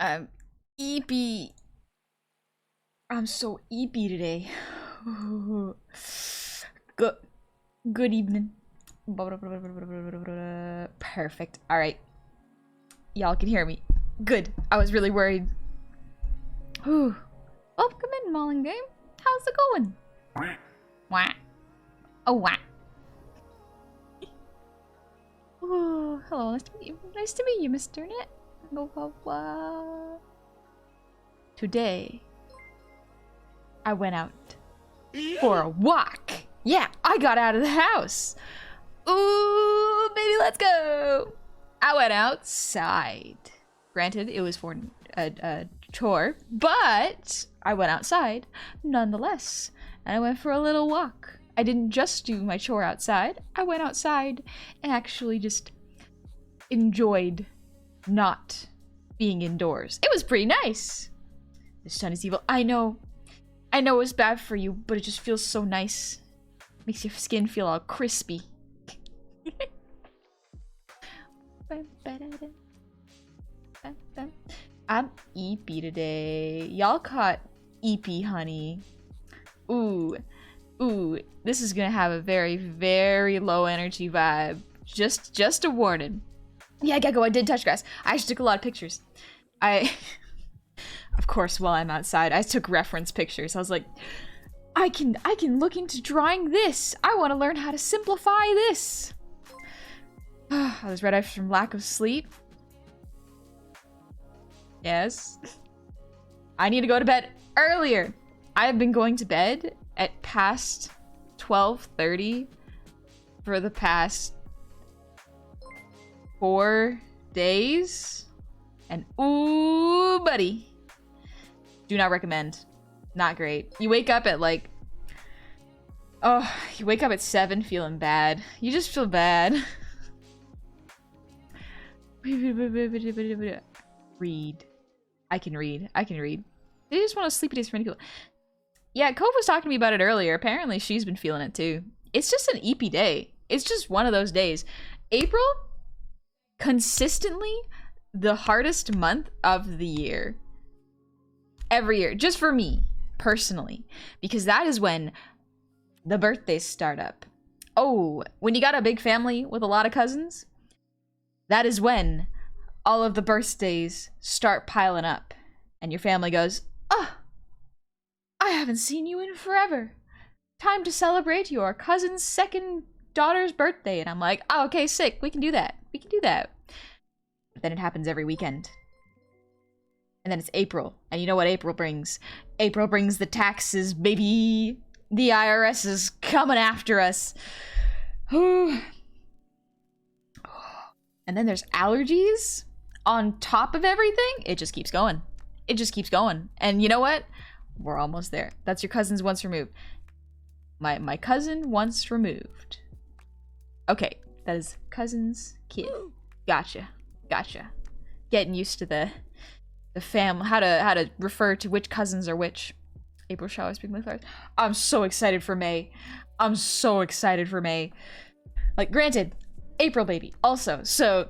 Um, EEPY. I'm so EEPY today. Good. Good evening. Perfect. All right. Y'all can hear me. Good. I was really worried. Whew. Welcome in, Mullen Game. How's it going? Wah. Oh, wah. Ooh, hello. Nice to meet you. Nice to meet you, Mr. Net. Blah, blah, blah. Today, I went out for a walk. Yeah, I got out of the house. Ooh, baby, let's go. I went outside. Granted, it was for a chore, but I went outside nonetheless. And I went for a little walk. I didn't just do my chore outside. I went outside and actually just enjoyed not being indoors. It was pretty nice. The sun is evil. I know it's bad for you, but it just feels so nice. Makes your skin feel all crispy. I'm EEPY today. Y'all caught EEPY, honey. Ooh, this is gonna have a very, very low energy vibe. Just a warning. Yeah, Gecko, I did touch grass. I actually took a lot of pictures. Of course, while I'm outside, I took reference pictures. I was like, I can look into drawing this. I want to learn how to simplify this. I was red-eyed from lack of sleep. Yes. I need to go to bed earlier. I have been going to bed at past 12:30 for the past 4 days. And ooh, buddy. Do not recommend. Not great. You wake up at like... Oh, you wake up at 7 feeling bad. You just feel bad. Read. I can read. They just want to sleepy days for many people. Yeah, Cove was talking to me about it earlier. Apparently she's been feeling it too. It's just an EEPY day. It's just one of those days. April, consistently the hardest month of the year. Every year. Just for me, personally. Because that is when the birthdays start up. Oh, when you got a big family with a lot of cousins, that is when all of the birthdays start piling up. And your family goes, oh, I haven't seen you in forever. Time to celebrate your cousin's second daughter's birthday. And I'm like, oh, okay, sick. We can do that. But then it happens every weekend. And then it's April. And you know what April brings? April brings the taxes, baby. The IRS is coming after us. And then there's allergies on top of everything. It just keeps going. And you know what? We're almost there. That's your cousin's once removed. My cousin once removed. Okay, that is cousin's kid. Gotcha. Getting used to the fam, how to refer to which cousins are which. April showers, big my flowers. I'm so excited for May. Like, granted, April baby also, so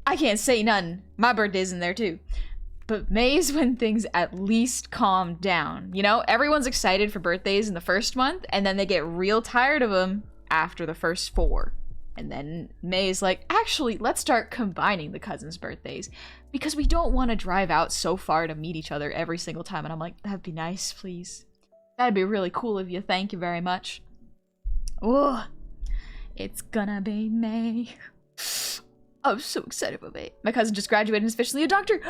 I can't say none. My birthday's in there too. But May is when things at least calm down. You know, everyone's excited for birthdays in the first month, and then they get real tired of them after the first 4. And then May is like, actually, let's start combining the cousins' birthdays. Because we don't want to drive out so far to meet each other every single time. And I'm like, that'd be nice, please. That'd be really cool of you. Thank you very much. Ugh. It's gonna be May. I'm so excited for May. My cousin just graduated and is officially a doctor.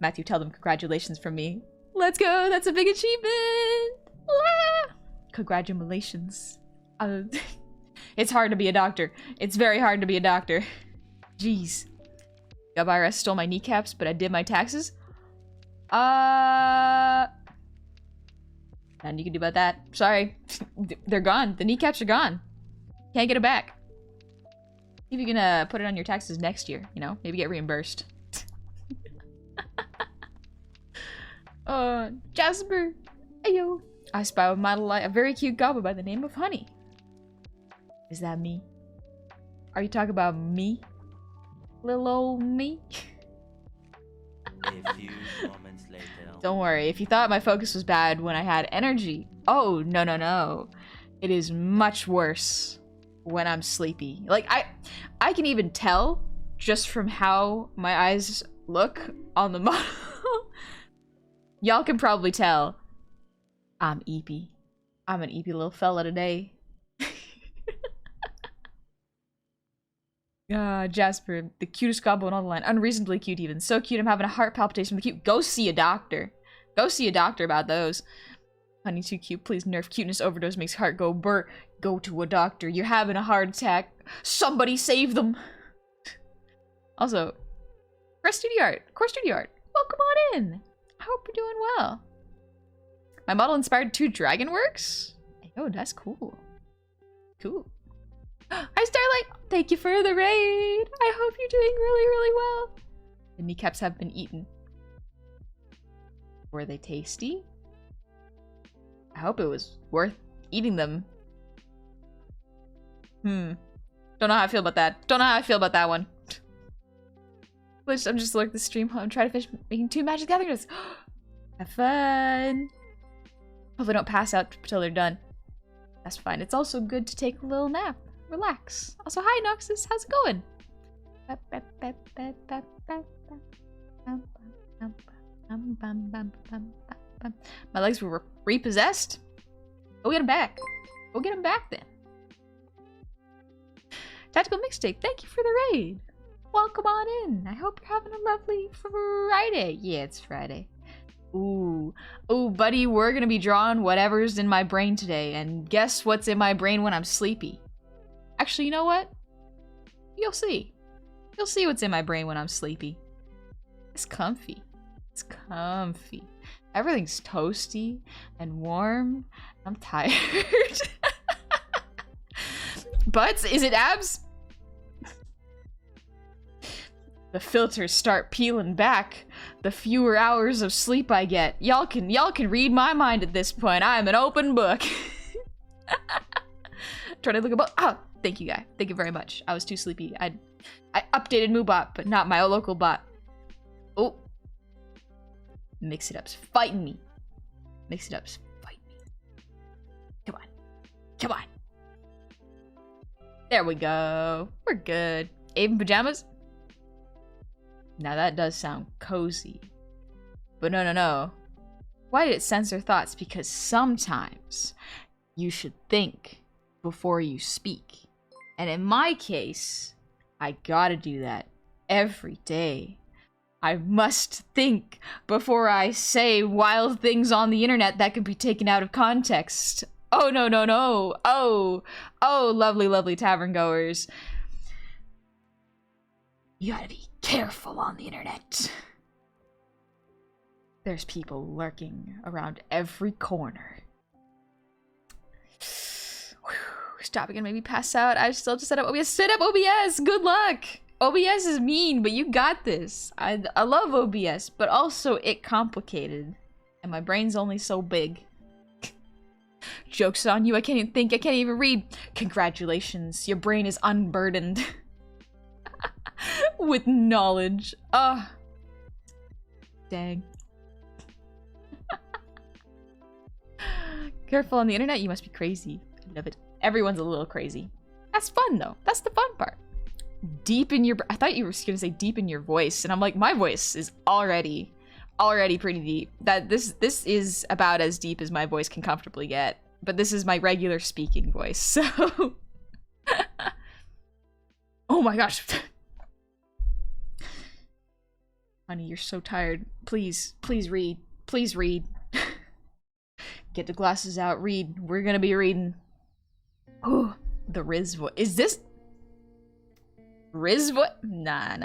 Matthew, tell them congratulations from me. Let's go. That's a big achievement. Ah! Congratulations. It's hard to be a doctor. It's very hard to be a doctor. Jeez. IRS stole my kneecaps, but I did my taxes. Nothing you can do about that. Sorry. They're gone. The kneecaps are gone. Can't get it back. Maybe you're gonna put it on your taxes next year, you know? Maybe get reimbursed. Jasper. Ayo. I spy with my light a very cute goblin by the name of Honey. Is that me? Are you talking about me? Little old me? Don't worry, if you thought my focus was bad when I had energy, oh, no, no, no. It is much worse when I'm sleepy. Like, I can even tell just from how my eyes look on the model. Y'all can probably tell I'm EEPY. I'm an EEPY little fella today. Jasper, the cutest goblin on the line. Unreasonably cute even. So cute, I'm having a heart palpitation from the cute. Go see a doctor. Go see a doctor about those. Honey, too cute. Please nerf. Cuteness overdose makes heart go burr. Go to a doctor. You're having a heart attack. Somebody save them. Also, Core Studio Art. Welcome on in. I hope you're doing well. My model inspired 2 dragon works? Oh, that's cool. Cool. Hi, Starlight! Thank you for the raid! I hope you're doing really, really well. The kneecaps have been eaten. Were they tasty? I hope it was worth eating them. Don't know how I feel about that. Don't know how I feel about that one. I'm just lurking the stream home, try to finish making 2 Magic Gatherings. Have fun! Hopefully don't pass out until they're done. That's fine. It's also good to take a little nap. Relax. Also, hi Noxus, how's it going? My legs were repossessed? Go get them back. Go get them back then. Tactical Mixtape, thank you for the raid. Welcome on in. I hope you're having a lovely Friday. Yeah, it's Friday. Ooh, buddy, we're gonna be drawing whatever's in my brain today. And guess what's in my brain when I'm sleepy? Actually, you know what? You'll see. You'll see what's in my brain when I'm sleepy. It's comfy. It's comfy. Everything's toasty and warm. I'm tired. Butts? Is it abs? The filters start peeling back the fewer hours of sleep I get. Y'all can read my mind at this point. I'm an open book. Try to look above. Oh, thank you, guy. Thank you very much. I was too sleepy. I updated Moobot, but not my local bot. Oh. Mix it up's fighting me. Mix it up's fighting me. Come on. Come on. There we go. We're good. Aven pajamas? Now that does sound cozy. But no. Why did it censor thoughts? Because sometimes you should think before you speak. And in my case, I gotta do that every day. I must think before I say wild things on the internet that could be taken out of context. Oh, no. Oh, lovely tavern goers. You gotta be careful on the internet. There's people lurking around every corner. Stop again, maybe pass out. I still just set up OBS. Set up OBS! Good luck! OBS is mean, but you got this. I love OBS, but also it complicated. And my brain's only so big. Joke's on you, I can't even think, I can't even read. Congratulations, your brain is unburdened. With knowledge. Ugh. Dang. Careful on the internet, you must be crazy. I love it. Everyone's a little crazy. That's fun though. That's the fun part. Deep in your I thought you were gonna say deep in your voice, and I'm like, my voice is already pretty deep. That this is about as deep as my voice can comfortably get. But this is my regular speaking voice, so oh my gosh. Honey, you're so tired. Please read. Please read. Get the glasses out, read. We're gonna be reading. Oh, the Riz voice. Is this Riz voice? Nah.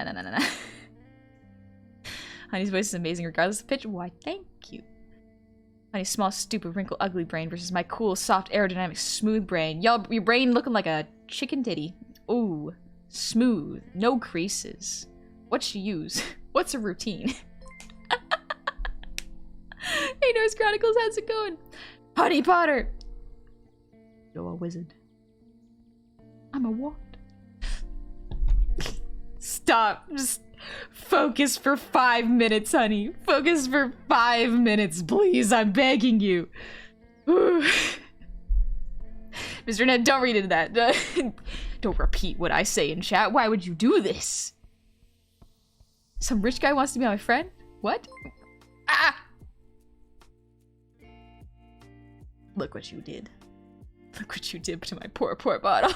Honey's voice is amazing regardless of pitch. Why, thank you. Honey's small, stupid, wrinkled, ugly brain versus my cool, soft, aerodynamic, smooth brain. Y'all, your brain looking like a chicken titty. Ooh, smooth, no creases. What you use? What's a routine? Hey, Norse Chronicles, how's it going? Honey Potter! You're a wizard. I'm a what? Stop. Just Focus for 5 minutes, honey. Focus for 5 minutes, please. I'm begging you. Mr. Ned, don't read into that. Don't repeat what I say in chat. Why would you do this? Some rich guy wants to be my friend? What? Ah! Look what you did. Look what you did to my poor, poor bottle.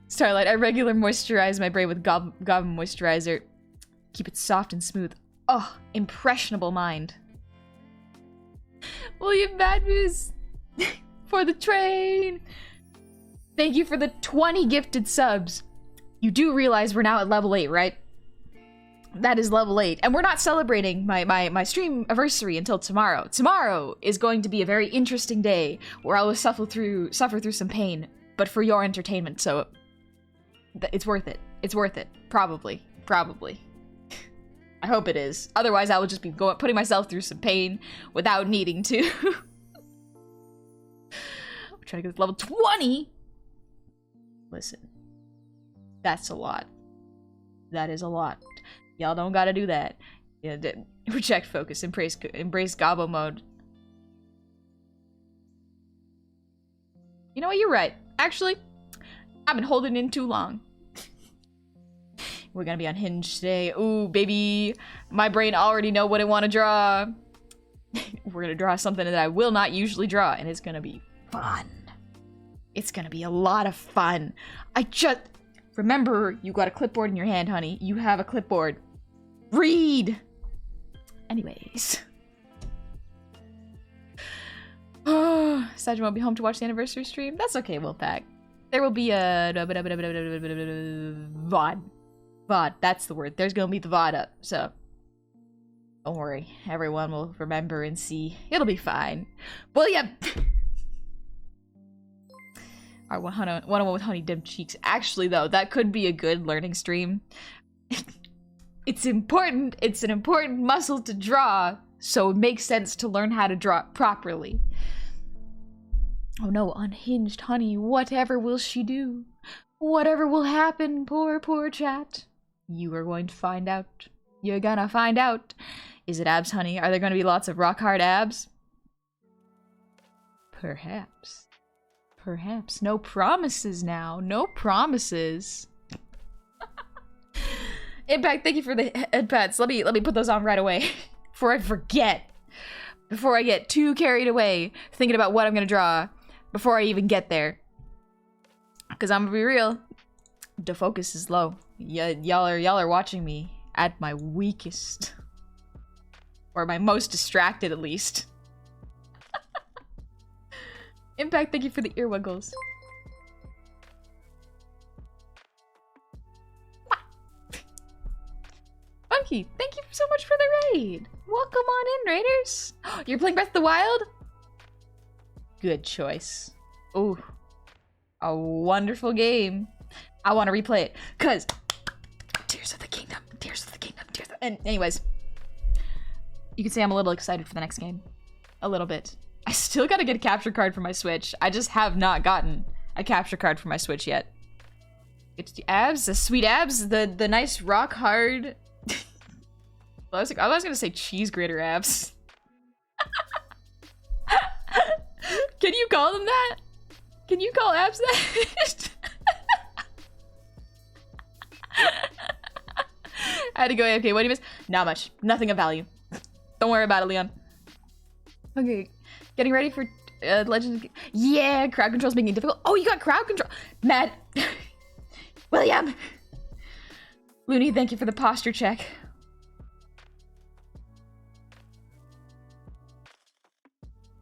Starlight, I regular moisturize my brain with gobbin moisturizer. Keep it soft and smooth. Oh, impressionable mind. William Matthews for the train. Thank you for the 20 gifted subs. You do realize we're now at level 8, right? That is level 8. And we're not celebrating my stream anniversary until tomorrow. Tomorrow is going to be a very interesting day where I will suffer through some pain, but for your entertainment, so it's worth it. It's worth it. Probably. I hope it is. Otherwise, I will just be putting myself through some pain without needing to. I'm trying to get to level 20. Listen. That's a lot. That is a lot. Y'all don't gotta do that. Yeah, reject focus. Embrace gobbo mode. You know what? You're right. Actually, I've been holding in too long. We're gonna be unhinged today. Ooh, baby. My brain already know what I want to draw. We're gonna draw something that I will not usually draw, and it's gonna be fun. It's gonna be a lot of fun. Remember, you got a clipboard in your hand, honey. You have a clipboard. Read! Anyways. Oh, Sajin won't be home to watch the anniversary stream? That's okay, Wolfpack. There will be a... VOD. VOD, that's the word. There's gonna be the VOD up, so... Don't worry. Everyone will remember and see. It'll be fine. William! Our 101 with honey dipped cheeks. Actually, though, that could be a good learning stream. It's important. It's an important muscle to draw, so it makes sense to learn how to draw it properly. Oh no, unhinged honey. Whatever will she do? Whatever will happen, poor, poor chat? You are going to find out. You're gonna find out. Is it abs, honey? Are there gonna be lots of rock hard abs? Perhaps. Perhaps. No promises now. No promises. Impact, thank you for the head pats. Let me put those on right away. Before I forget. Before I get too carried away thinking about what I'm gonna draw. Before I even get there. Because I'm gonna be real. The focus is low. Y'all are watching me at my weakest. Or my most distracted, at least. Impact, thank you for the earwiggles. Funky, thank you so much for the raid. Welcome on in, raiders. You're playing Breath of the Wild? Good choice. Ooh, a wonderful game. I want to replay it, cause Tears of the Kingdom, Tears of the Kingdom, Tears of the... And anyways, you can say I'm a little excited for the next game. A little bit. I still gotta get a capture card for my Switch. I just have not gotten a capture card for my Switch yet. It's the abs, the sweet abs, the nice rock hard... I was gonna say cheese grater abs. Can you call them that? Can you call abs that? I had to go AFK. What do you miss? Not much. Nothing of value. Don't worry about it, Leon. Okay. Getting ready for Legend. Yeah, crowd control's making it difficult. Oh, you got crowd control. Matt. William. Looney, thank you for the posture check.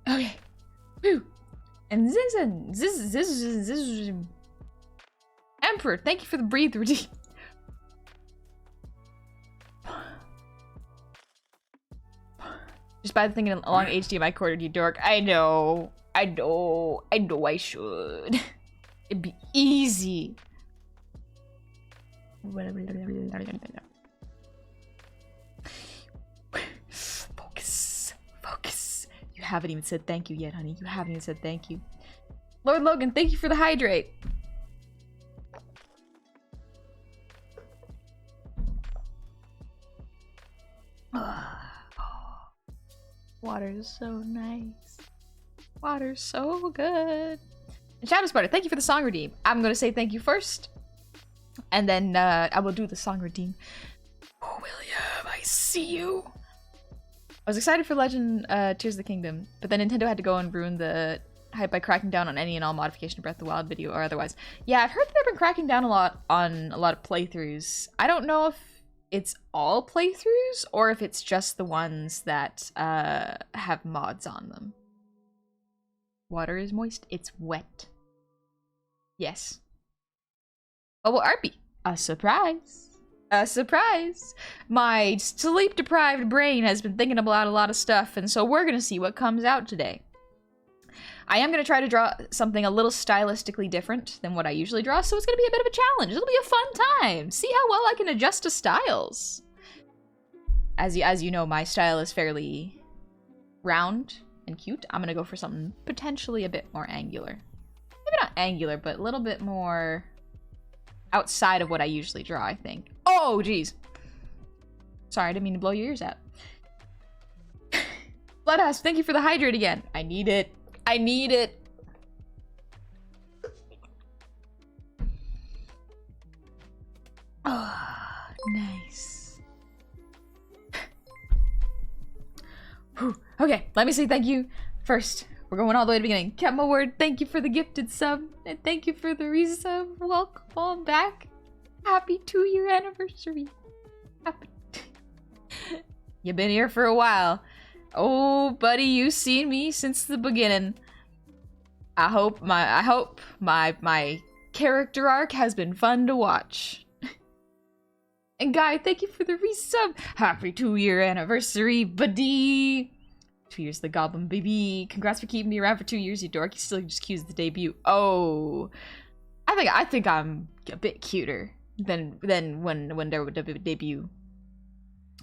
Okay. Woo. And this. Emperor, thank you for the breathe routine. Just by thinking along HDMI cord, you dork. I know I should. It'd be easy. Focus. You haven't even said thank you yet, honey. You haven't even said thank you. Lord Logan, thank you for the hydrate. Water's so nice. Water's so good. And Shadow Spider, thank you for the song redeem. I'm gonna say thank you first. And then I will do the song redeem. Oh, William, I see you. I was excited for Legend Tears of the Kingdom, but then Nintendo had to go and ruin the hype by cracking down on any and all modification of Breath of the Wild video or otherwise. Yeah, I've heard that they've been cracking down a lot on a lot of playthroughs. I don't know if it's all playthroughs or if it's just the ones that have mods on them. Water is moist. It's wet. Yes. Oh, well, Arby. A surprise. A surprise. My sleep-deprived brain has been thinking about a lot of stuff, and so we're gonna see what comes out today. I am gonna try to draw something a little stylistically different than what I usually draw, so it's gonna be a bit of a challenge. It'll be a fun time. See how well I can adjust to styles. As you know, my style is fairly round and cute. I'm gonna go for something potentially a bit more angular. Maybe not angular, but a little bit more outside of what I usually draw, I think. Oh, geez. Sorry, I didn't mean to blow your ears out. Bloodhouse, thank you for the hydrate again. I need it. I need it. Oh, nice. Whew. Okay, let me say thank you first. We're going all the way to the beginning. Kept my word. Thank you for the gifted sub. And thank you for the resub. Welcome on back. Happy 2-year anniversary. Happy. You've been here for a while. Oh, buddy, you've seen me since the beginning. I hope my character arc has been fun to watch. And Guy, thank you for the resub. Happy 2-year anniversary, buddy. 2 years the Goblin, baby. Congrats for keeping me around for 2 years, you dork. You still just cues the debut. Oh, I think I'm a bit cuter than when there would debut.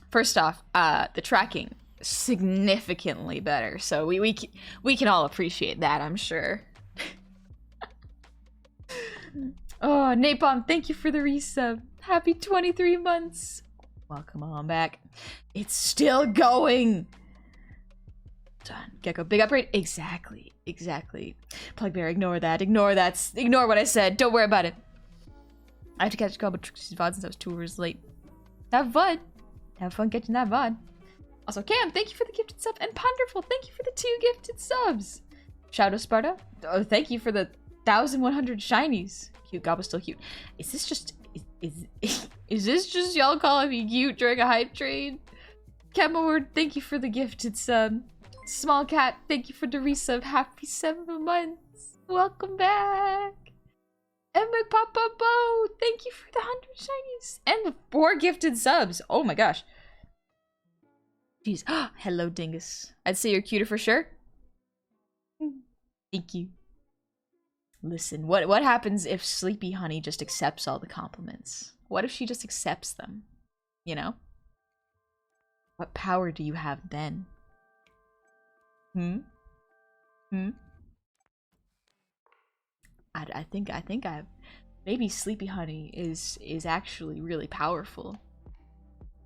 First off, the tracking significantly better, so we can all appreciate that, I'm sure. Oh, Napalm, thank you for the resub. Happy 23 months. Welcome on back. It's still going. Done. Gecko, big upgrade. Exactly. Plugbear, ignore that. Ignore what I said. Don't worry about it. I have to catch a couple of Trixie's VOD since I was 2 hours late. Have fun. Have fun catching that VOD. Also, Cam, thank you for the gifted sub. And Ponderful, thank you for the 2 gifted subs. Shadow Sparta, oh, thank you for the 1,100 shinies. Cute, Gobble's still cute. Is this just... Is this just y'all calling me cute during a hype train? Kemaward, thank you for the gifted sub. Small Cat, thank you for the resub. Happy 7 months. Welcome back. And McPapapo, thank you for the 100 shinies. And the 4 gifted subs. Oh my gosh. Jeez. Hello, Dingus. I'd say you're cuter for sure. Thank you. Listen, what happens if Sleepy Honey just accepts all the compliments? What if she just accepts them? You know? What power do you have then? I think I've... Maybe Sleepy Honey is actually really powerful.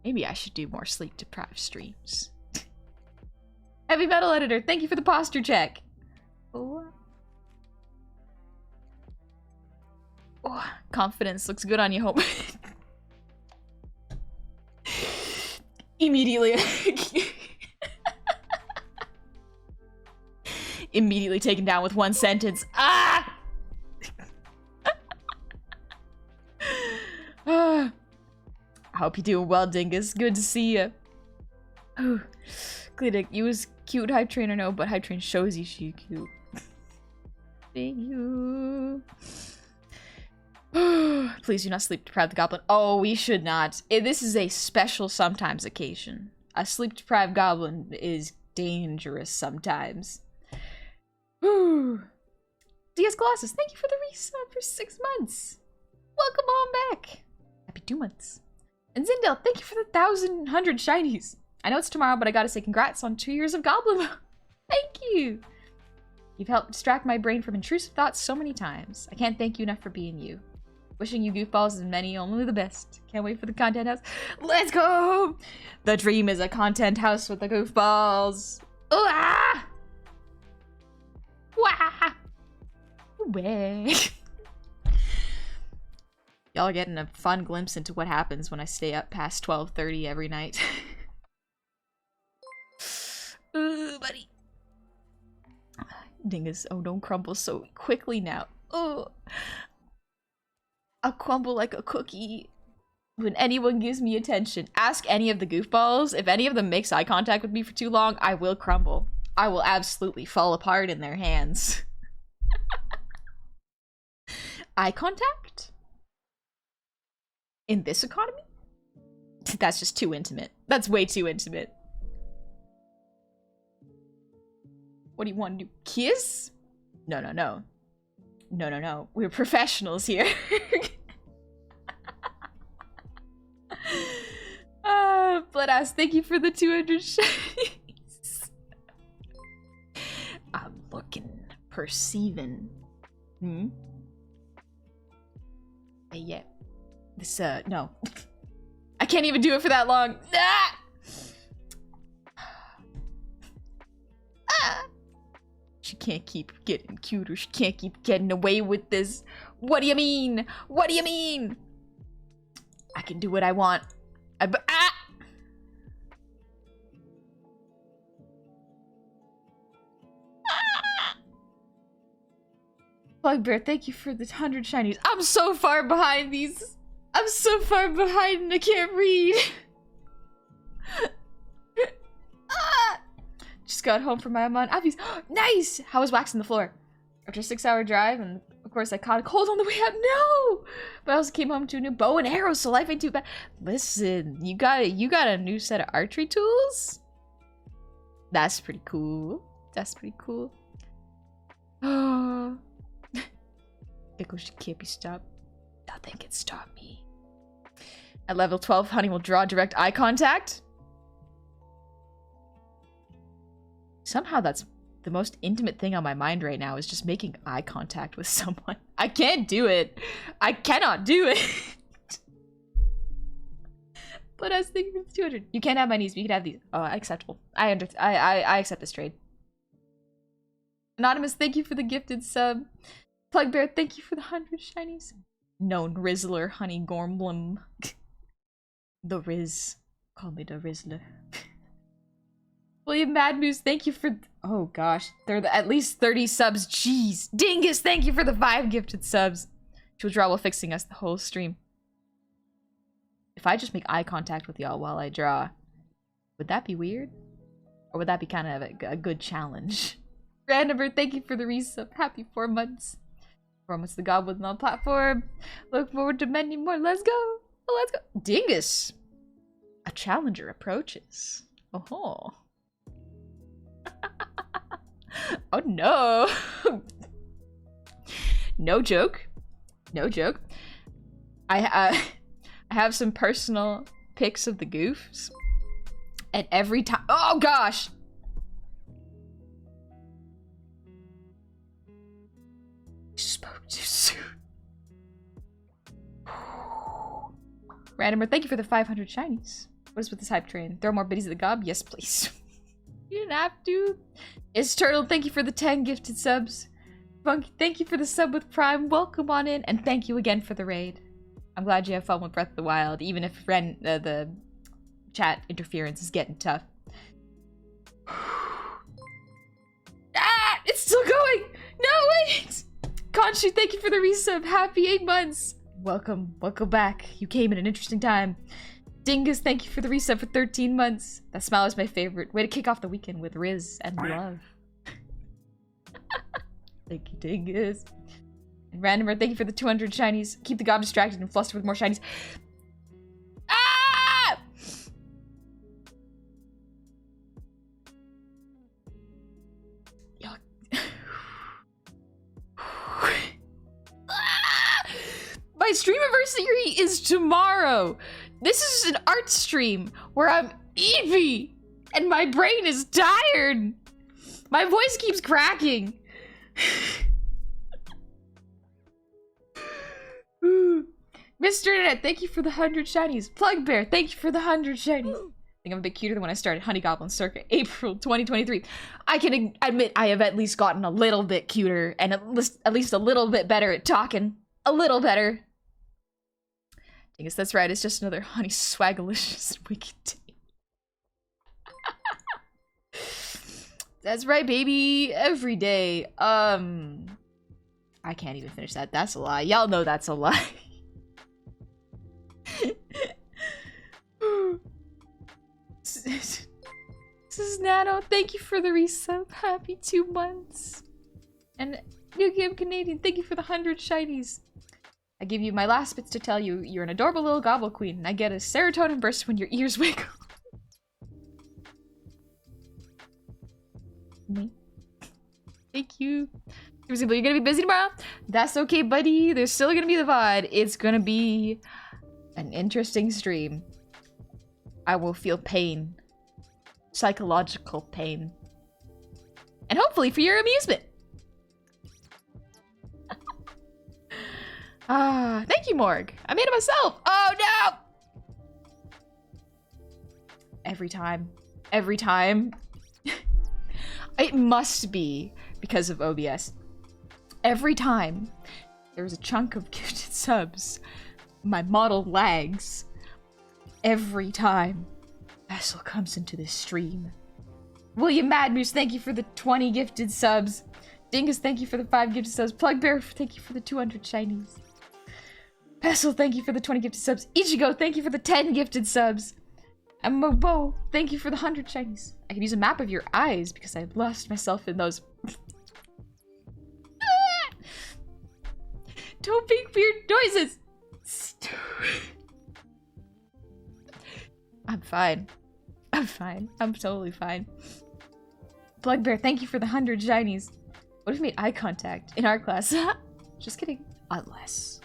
Maybe I should do more sleep-deprived streams. Heavy Metal Editor, thank you for the posture check. Oh, confidence looks good on you, Hope. Immediately. Immediately taken down with one sentence. Ah! I hope you're doing well, Dingus. Good to see you. Oh, Glidic, you was cute Hype Train or no, but Hype Train shows you she cute. Thank you. Please do not sleep deprived the goblin. Oh, we should not. This is a special sometimes occasion. A sleep deprived goblin is dangerous sometimes. DS Colossus, thank you for the resub for 6 months. Welcome on back. Happy 2 months. And Zindel, thank you for the 1,100 shinies. I know it's tomorrow, but I gotta say congrats on 2 years of Goblin. Thank you. You've helped distract my brain from intrusive thoughts so many times. I can't thank you enough for being you. Wishing you goofballs and many only the best. Can't wait for the content house. Let's go! The dream is a content house with the goofballs. Ooh, ah! Wah! Way. Y'all are getting a fun glimpse into what happens when I stay up past 12:30 every night. Ooh, buddy. Dingus, oh, don't crumble so quickly now. Oh, I'll crumble like a cookie when anyone gives me attention. Ask any of the goofballs. If any of them makes eye contact with me for too long, I will crumble. I will absolutely fall apart in their hands. Eye contact? In this economy? That's just too intimate. That's way too intimate. What do you want to do? Kiss? No, no, no. No, no, no. We're professionals here. Bloodass, thank you for the 200 shinies. I'm looking, perceiving. Hmm? Hey, yeah. This, no. I can't even do it for that long. Ah! Ah! She can't keep getting cuter. She can't keep getting away with this. What do you mean? What do you mean? I can do what I want. Ah! Bugbear, thank you for the 100 shinies. I'm so far behind these. I'm so far behind and I can't read. Ah! Just got home from my mom. Obvious. Nice! How was waxing the floor? After a 6-hour drive, and of course I caught a cold on the way out. No! But I also came home to a new bow and arrow, so life ain't too bad. Listen, you got a new set of archery tools? That's pretty cool. That's pretty cool. Oh. Pickle, she can't be stopped. Nothing can stop me. At level 12, Honey will draw direct eye contact. Somehow that's the most intimate thing on my mind right now is just making eye contact with someone. I can't do it. I cannot do it. But I was thinking it's 200. You can't have my knees, but you can have these. Oh, acceptable. I accept this trade. Anonymous, thank you for the gifted sub. Plugbear, thank you for the 100 shinies. Known Rizzler, Honey Goblin. The Riz. Call me the Rizzler. William Mad Moose, thank you for... Oh gosh, there are at least 30 subs. Jeez. Dingus, thank you for the 5 gifted subs. She'll draw while fixing us the whole stream. If I just make eye contact with y'all while I draw, would that be weird? Or would that be kind of a good challenge? Randomer, thank you for the resub. Happy 4 months. 4 months the Goblin on the platform. Look forward to many more. Let's go. Oh, let's go. Dingus. A challenger approaches. Oh. Oh no. No joke. No joke. I have some personal pics of the goofs. And every time... Oh gosh! Spoke too soon. Randomer, thank you for the 500 shinies. What is with this hype train? Throw more biddies at the gob? Yes, please. You didn't have to. It's Turtle, thank you for the 10 gifted subs. Funky, thank you for the sub with Prime. Welcome on in, and thank you again for the raid. I'm glad you have fun with Breath of the Wild, even if the chat interference is getting tough. Ah! It's still going! No, wait! Khonshu, thank you for the resub. Happy 8 months. Welcome. Welcome back. You came at an interesting time. Dingus, thank you for the resub for 13 months. That smile is my favorite. Way to kick off the weekend with Riz and love. Thank you, Dingus. And Randomer, thank you for the 200 shinies. Keep the gob distracted and fluster with more shinies. Ah! My stream anniversary is tomorrow. This is an art stream where I'm EEPY and my brain is tired. My voice keeps cracking. Mr. Internet, thank you for the 100 shinies. Plugbear, thank you for the 100 shinies. think I'm a bit cuter than when I started Honey Goblin circa April 2023. I can admit I have at least gotten a little bit cuter and at least a little bit better at talking. A little better. I guess that's right, it's just another Honey Swagalicious wicked day. That's right, baby. Every day. I can't even finish that. That's a lie. Y'all know that's a lie. This is Nano. Thank you for the resub. Happy 2 months. And New Game Canadian, thank you for the 100 shinies. I give you my last bits to tell you you're an adorable little gobble queen, and I get a serotonin burst when your ears wiggle. Me. Thank you. You're gonna be busy tomorrow? That's okay, buddy. There's still gonna be the VOD. It's gonna be an interesting stream. I will feel pain. Psychological pain. And hopefully for your amusement. Thank you, Morg. I made it myself. Oh, no! Every time. Every time. It must be because of OBS. Every time there's a chunk of gifted subs, my model lags. Every time Vessel comes into this stream. William Madmoose, thank you for the 20 gifted subs. Dingus, thank you for the 5 gifted subs. Plugbear, thank you for the 200 shinies. Vessel, thank you for the 20 gifted subs. Ichigo, thank you for the 10 gifted subs. And Mobo, thank you for the 100 shinies. I can use a map of your eyes because I've lost myself in those. Don't make weird noises. I'm fine. I'm fine. I'm totally fine. Plugbear, thank you for the 100 shinies. What if we made eye contact in our class? Just kidding. Unless.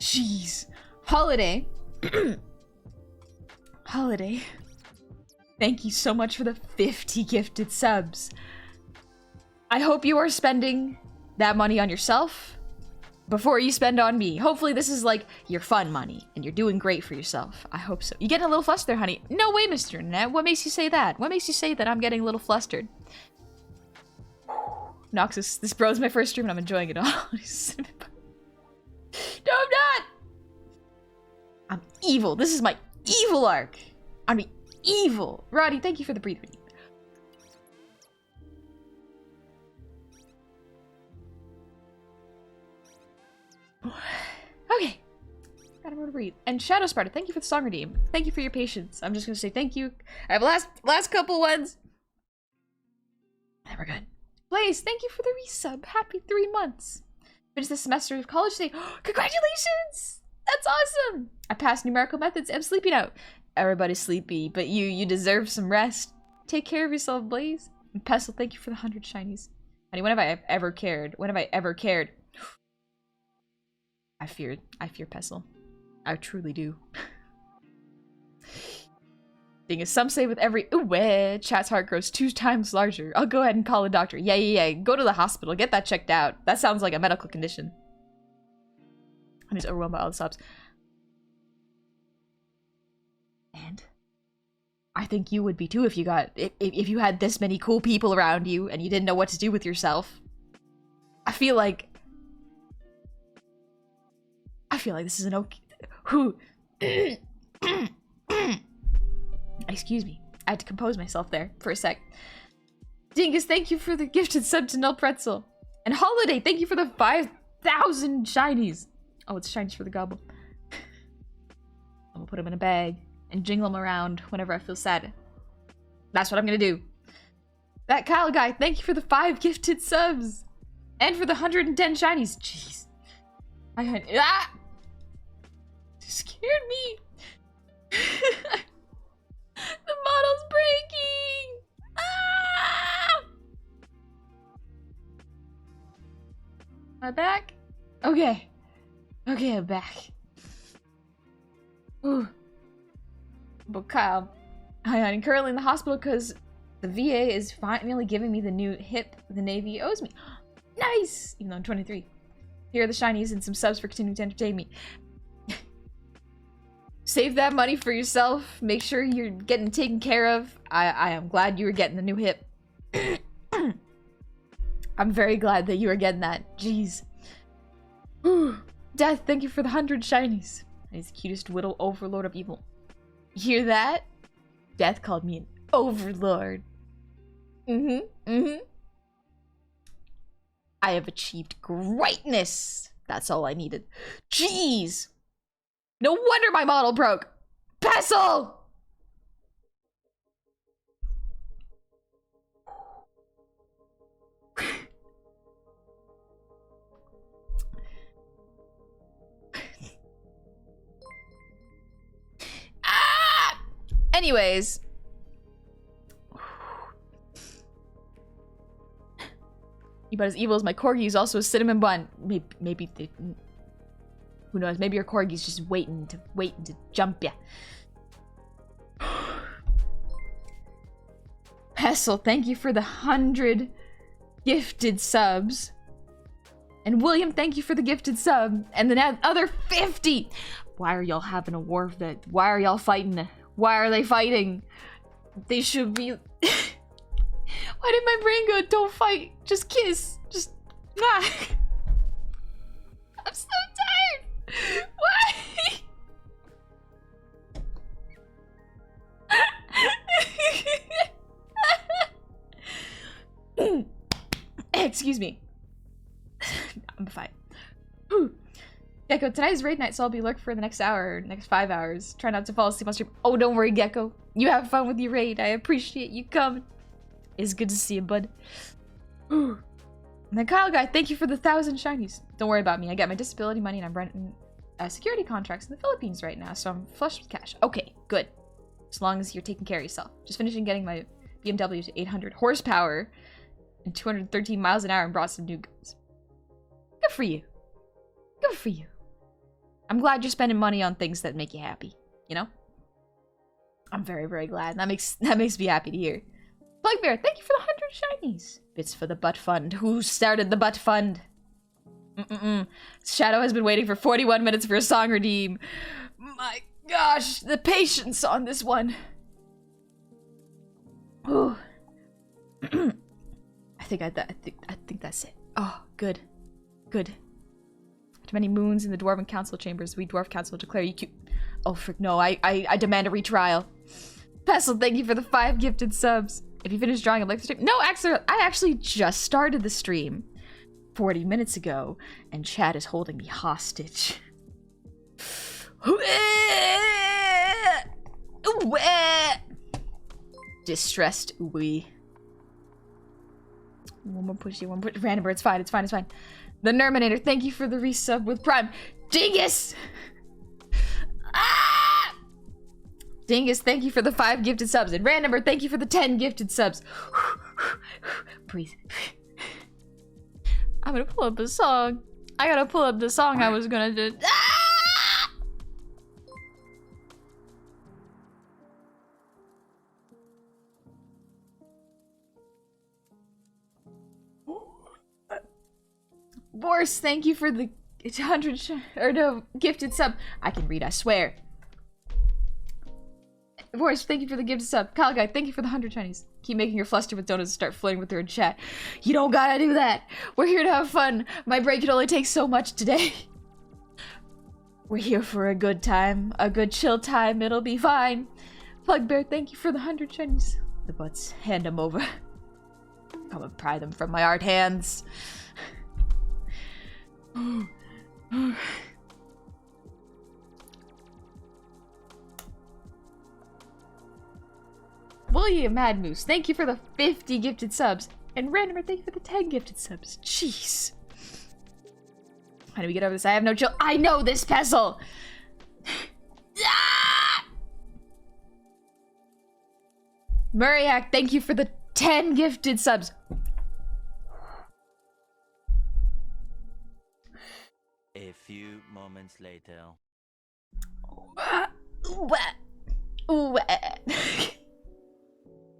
Jeez. Holiday. Holiday. Thank you so much for the 50 gifted subs. I hope you are spending that money on yourself before you spend on me. Hopefully this is like your fun money and you're doing great for yourself. I hope so. You getting a little flustered there, honey? No way, Mr. Net. What makes you say that? What makes you say that I'm getting a little flustered? Noxus, this bro's my first stream and I'm enjoying it all. No, I'm not! I'm evil. This is my evil arc. I'm evil. Roddy, thank you for the breathe. Okay. Gotta remember to breathe. And Shadow Sparta, thank you for the song redeem. Thank you for your patience. I'm just gonna say thank you. I have last couple ones. Then we're good. Blaze, thank you for the resub. Happy 3 months. Finished the semester of college today. Congratulations! That's awesome! I passed numerical methods. I'm sleepy now. Everybody's sleepy, but you deserve some rest. Take care of yourself, Blaze. And Pestle, thank you for the 100 shinies. Honey, when have I ever cared? When have I ever cared? I fear Pestle. I truly do. Thing is, some say with every chat's heart grows 2 times larger. I'll go ahead and call a doctor. Yeah. Go to the hospital. Get that checked out. That sounds like a medical condition. I'm just overwhelmed by all the subs. And I think you would be too if you got if you had this many cool people around you and you didn't know what to do with yourself. I feel like this is an okay. Who? Excuse me. I had to compose myself there for a sec. Dingus, thank you for the gifted sub to Null Pretzel. And Holiday, thank you for the 5,000 shinies. Oh, it's shinies for the Goblin. I'm gonna put them in a bag and jingle them around whenever I feel sad. That's what I'm gonna do. That Kyle guy, thank you for the 5 gifted subs. And for the 110 shinies. Jeez. Ah! Scared me. The model's breaking! Ah! Am I back? Okay. Okay, I'm back. Ooh. But Kyle, I'm currently in the hospital because the VA is finally giving me the new hip the Navy owes me. Nice! Even though I'm 23. Here are the shinies and some subs for continuing to entertain me. Save that money for yourself. Make sure you're getting taken care of. I am glad you were getting the new hip. I'm very glad that you were getting that. Jeez. Death, thank you for the 100 shinies. He's the cutest little overlord of evil. You hear that? Death called me an overlord. I have achieved greatness. That's all I needed. Jeez. No wonder my model broke. Pestle! Anyways. You about as evil as my corgi is also a cinnamon bun. Maybe they, who knows? Maybe your corgi's just waiting to jump ya. Hessel, thank you for the 100 gifted subs. And William, thank you for the gifted sub. And the other 50. Why are y'all having a war? Why are y'all fighting? Why are they fighting? They should be... Why did my brain go, don't fight, just kiss, just... Ah. I'm so tired! Why? Excuse me. I'm fine. Gecko, tonight is raid night, so I'll be lurking for the next hour, next 5 hours. Try not to fall asleep on stream. Oh, don't worry, Gecko. You have fun with your raid. I appreciate you coming. It's good to see you, bud. And then Kyle guy, thank you for the 1,000 shinies. Don't worry about me. I got my disability money and I'm renting security contracts in the Philippines right now, so I'm flush with cash. Okay, good. As long as you're taking care of yourself. Just finishing getting my BMW to 800 horsepower and 213 miles an hour and brought some new guns. Good for you. Good for you. I'm glad you're spending money on things that make you happy, you know? I'm very, very glad. That makes me happy to hear. Bugbear, thank you for the 100 shinies. Bits for the butt fund. Who started the butt fund? Shadow has been waiting for 41 minutes for a song redeem. My gosh, the patience on this one. Ooh. I think that's it. Oh, good. Good. After many moons in the Dwarven Council chambers, we Dwarf Council declare you cute. Oh, frick, no, I demand a retrial. Pestle, thank you for the 5 gifted subs. If you finish drawing, I'd like to stream. No, actually, I actually just started the stream 40 minutes ago, and chat is holding me hostage. Distressed ooey. One more pushy, one more random, it's fine, it's fine, it's fine. The Nerminator, thank you for the resub with Prime. Dingus! Ah! Dingus, thank you for the 5 gifted subs. And Randomer, thank you for the 10 gifted subs. Breathe. I'm gonna pull up a song. I gotta pull up the song I was gonna do. Ah! Boris, thank you for the 100 gifted sub. I can read, I swear. Boris, thank you for the gifted sub. Kyle Guy, thank you for the 100 Chinese. Keep making her fluster with donuts and start flirting with her in chat. You don't gotta do that. We're here to have fun. My break can only take so much today. We're here for a good time. A good chill time. It'll be fine. Plugbear, thank you for the 100 Chinese. The butts, hand them over. Come and pry them from my art hands. William Mad Moose, thank you for the 50 gifted subs. And Randomer, thank you for the 10 gifted subs. Jeez. How do we get over this? I have no chill. I know this, Pestle! Ah! Murrayhack, thank you for the 10 gifted subs. A few moments later.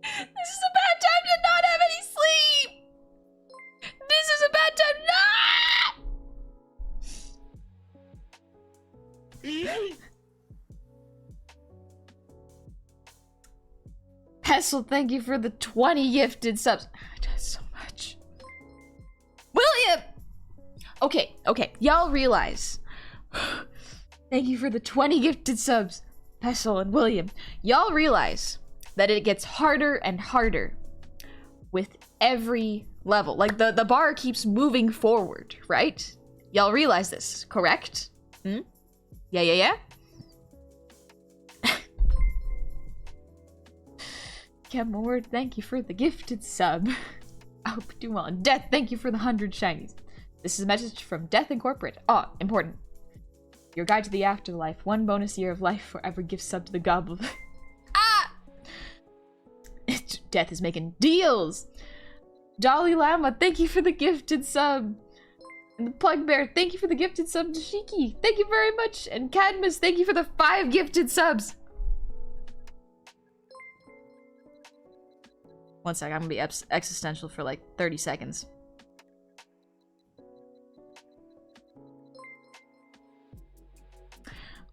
This is a bad time to not have any sleep! This is a bad time Hessel, thank you for the 20 gifted subs. That's so much. William! Okay, okay. Y'all realize. Thank you for the 20 gifted subs. Hessel and William. Y'all realize that it gets harder and harder with every level. Like, the bar keeps moving forward, right? Y'all realize this, correct? Hmm? Yeah? Word, thank you for the gifted sub. I hope you do well. And Death, thank you for the 100 shinies. This is a message from Death Incorporated. Oh, important. Your guide to the afterlife. 1 bonus year of life for every gift sub to the Goblin. Ah! Death is making deals. Dolly Lama, thank you for the gifted sub. And the Plug Bear, thank you for the gifted sub to Shiki. Thank you very much. And Cadmus, thank you for the 5 gifted subs. One sec, I'm gonna be existential for like 30 seconds.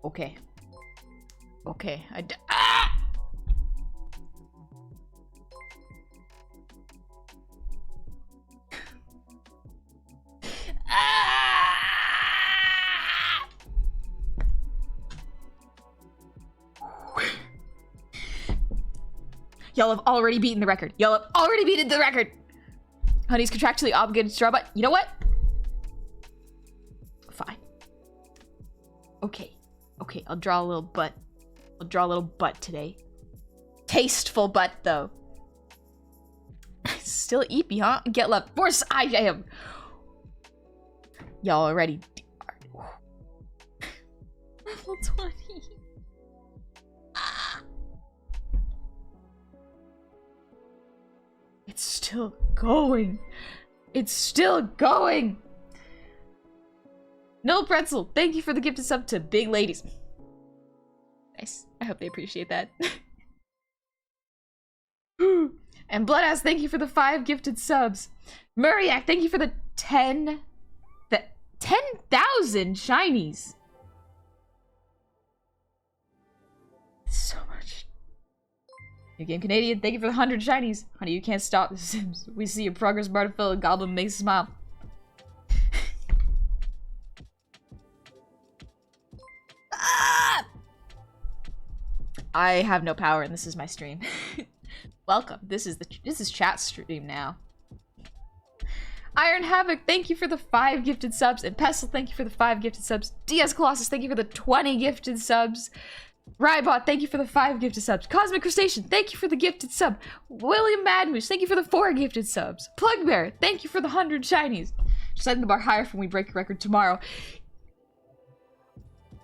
Okay. Okay, ah! Ah! Y'all have already beaten the record. Y'all have already beaten the record. Honey's contractually obligated to draw butt. You know what? Fine. Okay. Okay, I'll draw a little butt. I'll draw a little butt today. Tasteful butt, though. Still EEPY, huh? Get love. Force I am. Y'all already. Level 20. It's still going. It's still going. No Pretzel, thank you for the gifted sub to Big Ladies. Nice. I hope they appreciate that. And Bloodass, thank you for the 5 gifted subs. Muriak, thank you for the 10,000 shinies. So much. New Game Canadian, thank you for the 100 shinies. Honey, you can't stop the Sims. We see your progress bar to fill. Goblin makes a smile. Ah! I have no power and this is my stream. Welcome. This is chat stream now. Iron Havoc, thank you for the 5 gifted subs. And Pestle, thank you for the 5 gifted subs. DS Colossus, thank you for the 20 gifted subs. Rybot, thank you for the 5 gifted subs. Cosmic Crustacean, thank you for the gifted sub. William Madmoose, thank you for the 4 gifted subs. Plug Bear, thank you for the 100 shinies. Setting the bar higher for when we break a record tomorrow.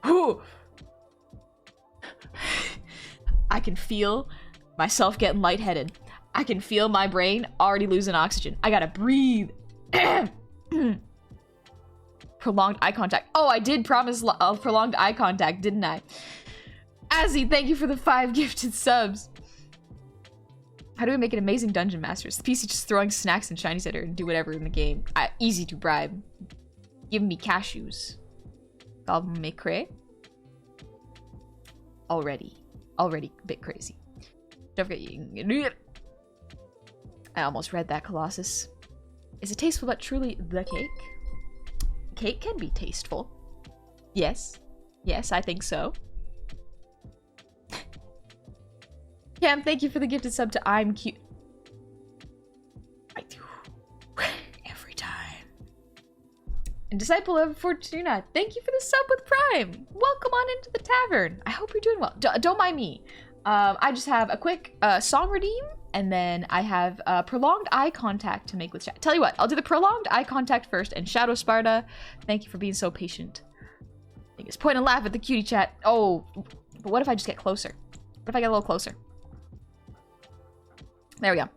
Whew. I can feel myself getting lightheaded. I can feel my brain already losing oxygen. I gotta breathe. Prolonged eye contact. Oh, I did promise prolonged eye contact, didn't I? Azzy, thank you for the 5 gifted subs. How do we make an amazing dungeon master? Is the PC just throwing snacks and shinies at her and do whatever in the game? Easy to bribe. Give me cashews. Goblin make cray. Already a bit crazy. Don't forget you. I almost read that, Colossus. Is it tasteful but truly the cake? Cake can be tasteful. Yes. Yes, I think so. Cam, thank you for the gifted sub to I'm cute. I do. Every time. And Disciple of Fortuna, thank you for the sub with Prime. Welcome on into the tavern. I hope you're doing well. Don't mind me. I just have a quick song redeem, and then I have prolonged eye contact to make with chat. Tell you what, I'll do the prolonged eye contact first. And Shadow Sparta, thank you for being so patient. I think it's point and laugh at the cutie chat. Oh, but what if I just get closer? What if I get a little closer? There we go.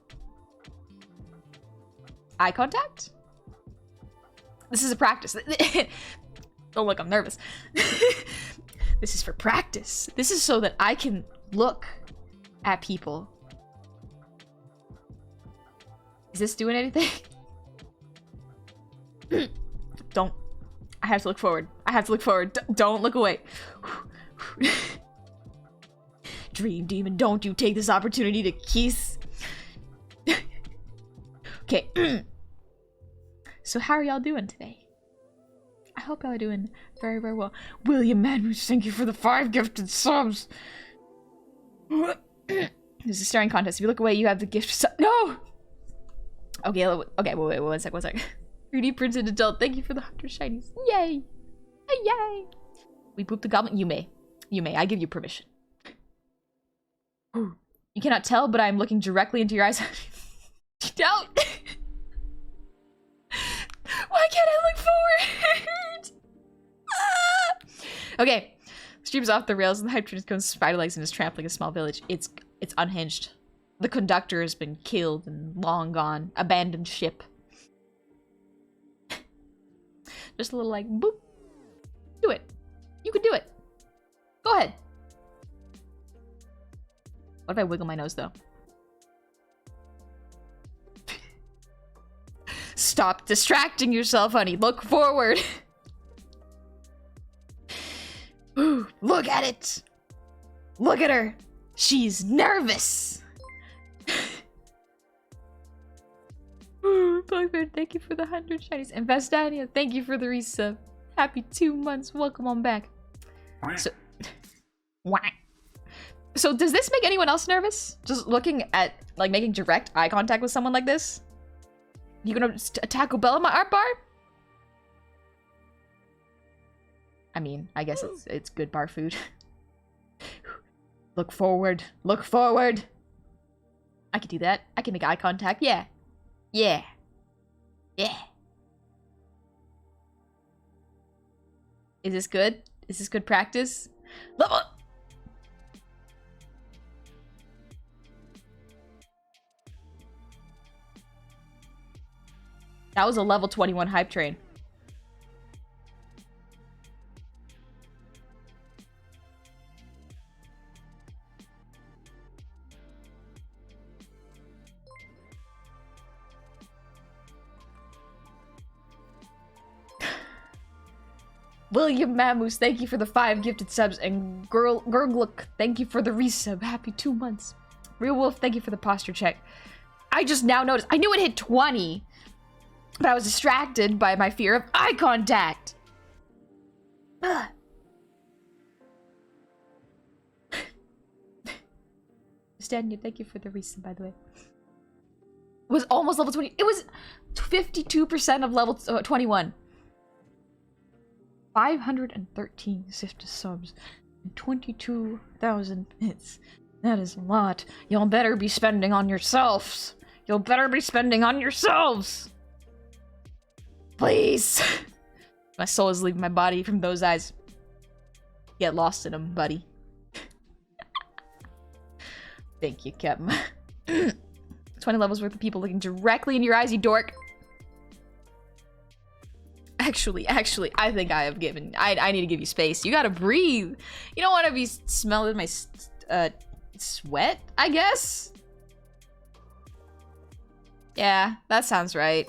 Eye contact? This is a practice. Don't look, I'm nervous. This is for practice. This is so that I can look at people. Is this doing anything? Don't I have to look forward. I have to look forward. Don't look away. Dream demon, don't you take this opportunity to kiss. Okay. So how are y'all doing today? I hope y'all are doing very, very well. William Madmus, thank you for the 5 gifted subs. There's a staring contest. If you look away, you have the gift sub. No! Okay, okay, wait, one sec. 3D printed adult, thank you for the 100 shinies. Yay! Yay! We pooped the goblin. You may. I give you permission. You cannot tell, but I am looking directly into your eyes. Don't! Why can't I look forward? Okay. Stream's off the rails and the hype train is going spider legs and is trampling a small village. It's unhinged. The conductor has been killed and long gone. Abandoned ship. Just a little like, boop. Do it. You can do it. Go ahead. What if I wiggle my nose, though? Stop distracting yourself, honey. Look forward. Ooh, look at it. Look at her. She's nervous. Ooh, Blackbeard, thank you for the 100 shinies. And Vestania, thank you for the resub. Happy 2 months. Welcome on back. So, so does this make anyone else nervous? Just looking at, like, making direct eye contact with someone like this? You gonna Taco Bell in my art bar? I mean, I guess it's good bar food. Look forward. Look forward. I can do that. I can make eye contact. Yeah. Yeah. Yeah. Is this good? Is this good practice? Level. That was a level 21 hype train. William Mamus, thank you for the 5 gifted subs, and Gurglook, thank you for the resub. Happy 2 months. Real Wolf, thank you for the posture check. I just now noticed. I knew it hit 20, but I was distracted by my fear of eye contact. Stania, thank you for the resub, by the way. It was almost level 20. It was 52% of level 21. 513 gifted subs and 22,000 bits. That is a lot. Y'all better be spending on yourselves. You'll better be spending on yourselves. Please. My soul is leaving my body from those eyes. Get lost in them, buddy. Thank you, Kevin. 20 levels worth of people looking directly in your eyes, you dork. Actually, I think I have given... I need to give you space. You gotta breathe. You don't want to be smelling my sweat, I guess? Yeah, that sounds right.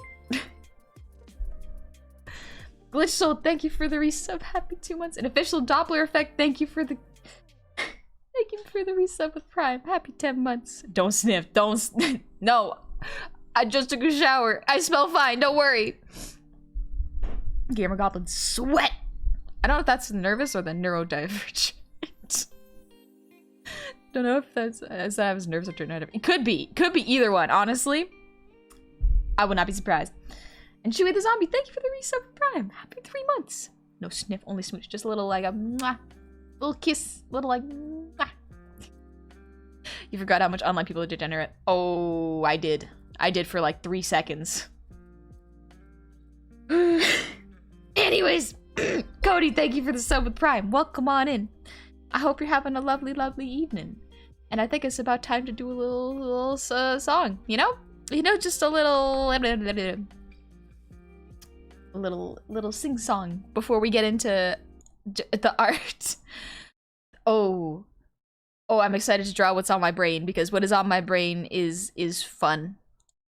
Glitch Soul, thank you for the resub. Happy 2 months. An official Doppler effect, thank you for the... thank you for the resub with Prime. Happy 10 months. Don't sniff. Don't... No. I just took a shower. I smell fine. Don't worry. Gamer Goblin, sweat! I don't know if that's the nervous or the neurodivergent. Don't know if that's as I was nervous or neurodivergent. It could be either one, honestly. I would not be surprised. And Chewy the Zombie, thank you for the resub with Prime. Happy 3 months. No sniff, only smooch. Just a little like a mwah. Little kiss. Little like mwah. You forgot how much online people are degenerate. Oh, I did. I did for like 3 seconds. Anyways, Cody, thank you for the sub with Prime. Welcome on in. I hope you're having a lovely, lovely evening. And I think it's about time to do a little song, you know? You know, just a little sing song before we get into the art. Oh, I'm excited to draw what's on my brain, because what is on my brain is fun.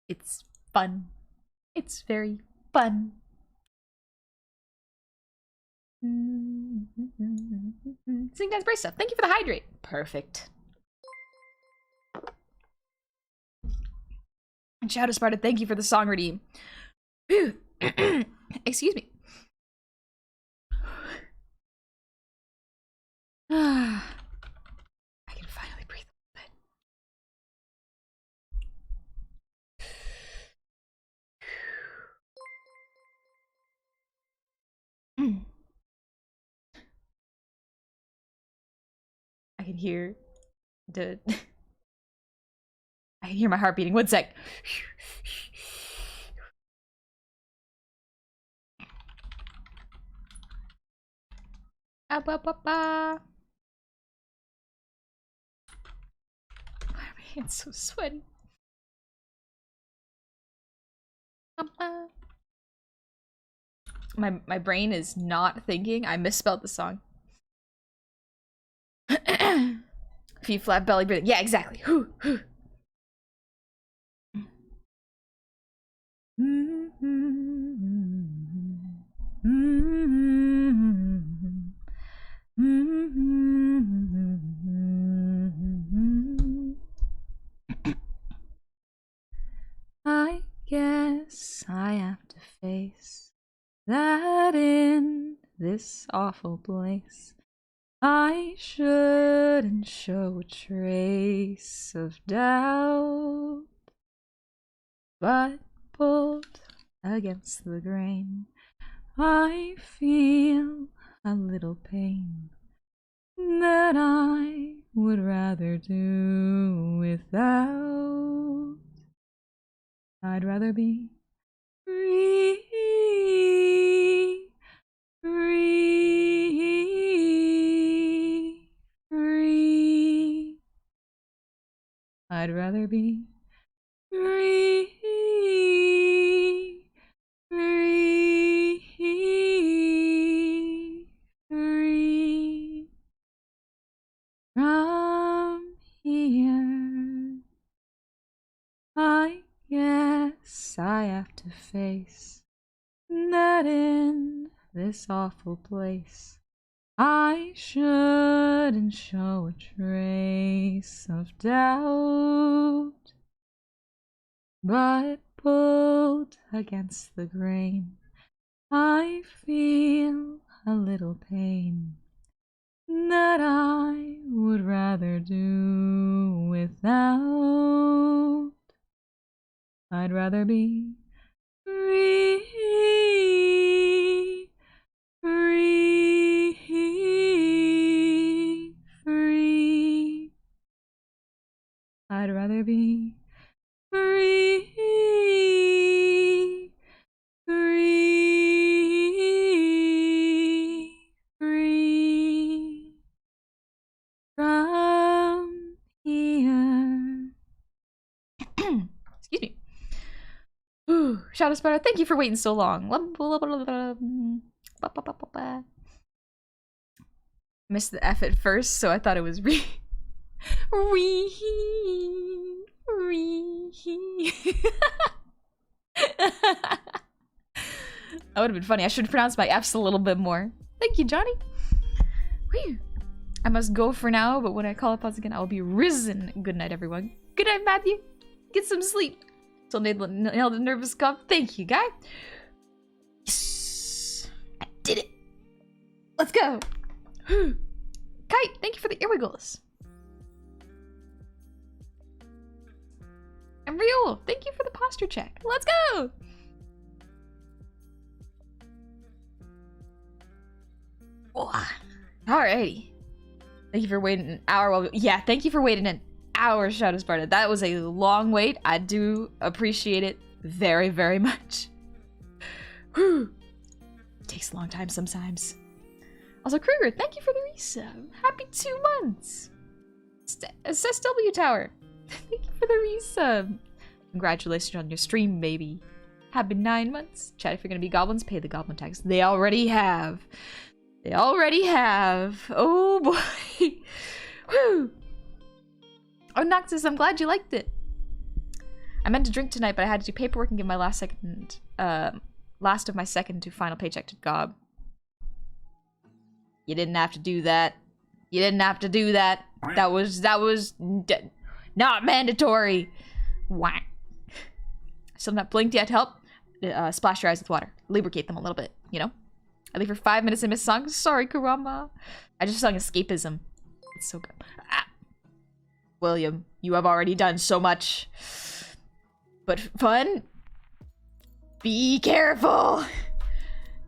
It's fun. It's very fun. Sing dance brace stuff. Thank you for the hydrate. Perfect. And Shadow Sparta, thank you for the song redeem. Excuse me. I can finally breathe a little bit. I can hear the... I can hear my heart beating. One sec. Up, up, up, up. Why are my hands so sweaty? My brain is not thinking. I misspelled the song. Feet flat, belly breathing. Yeah, exactly. I guess I have to face that in this awful place I shouldn't show a trace of doubt, but pulled against the grain, I feel a little pain that I would rather do without. I'd rather be free, free, free. I'd rather be free, free, free. From here, I guess I have to face that in this awful place I shouldn't show a trace of doubt, but pulled against the grain I feel a little pain that I would rather do without. I'd rather be free, free, free. I'd rather be free, free, free. From here. Excuse me. Ooh, Shadow Spider, thank you for waiting so long. Missed the F at first, so I thought it was re. That would have been funny. I should pronounce my F's a little bit more. Thank you, Johnny. Whew. I must go for now, but when I call upon again, I will be risen. Good night, everyone. Good night, Matthew. Get some sleep. Till nailed a nervous cough. Thank you, guy. Yes, I did it. Let's go. Kite, thank you for the ear wiggles. And Riol, thank you for the posture check. Let's go. Alrighty. Thank you for waiting an hour. Yeah, thank you for waiting an hour, Shadow Sparta. That was a long wait. I do appreciate it very, very much. Whew. Takes a long time sometimes. Also, Kruger, thank you for the resub. Happy 2 months. SSW Tower, thank you for the resub. Congratulations on your stream, baby. Happy 9 months. Chat, if you're gonna be goblins, pay the goblin tax. They already have. They already have. Oh boy. Whew. Oh, Noctis, I'm glad you liked it. I meant to drink tonight, but I had to do paperwork and give my last of my second to final paycheck to Gob. You didn't have to do that. You didn't have to do that. That was not mandatory. Whack. Still not blinked yet to help. Splash your eyes with water. Lubricate them a little bit, you know? I leave for 5 minutes and miss a song. Sorry, Kurama. I just sung Escapism. It's so good. Ah. William, you have already done so much. But fun? Be careful!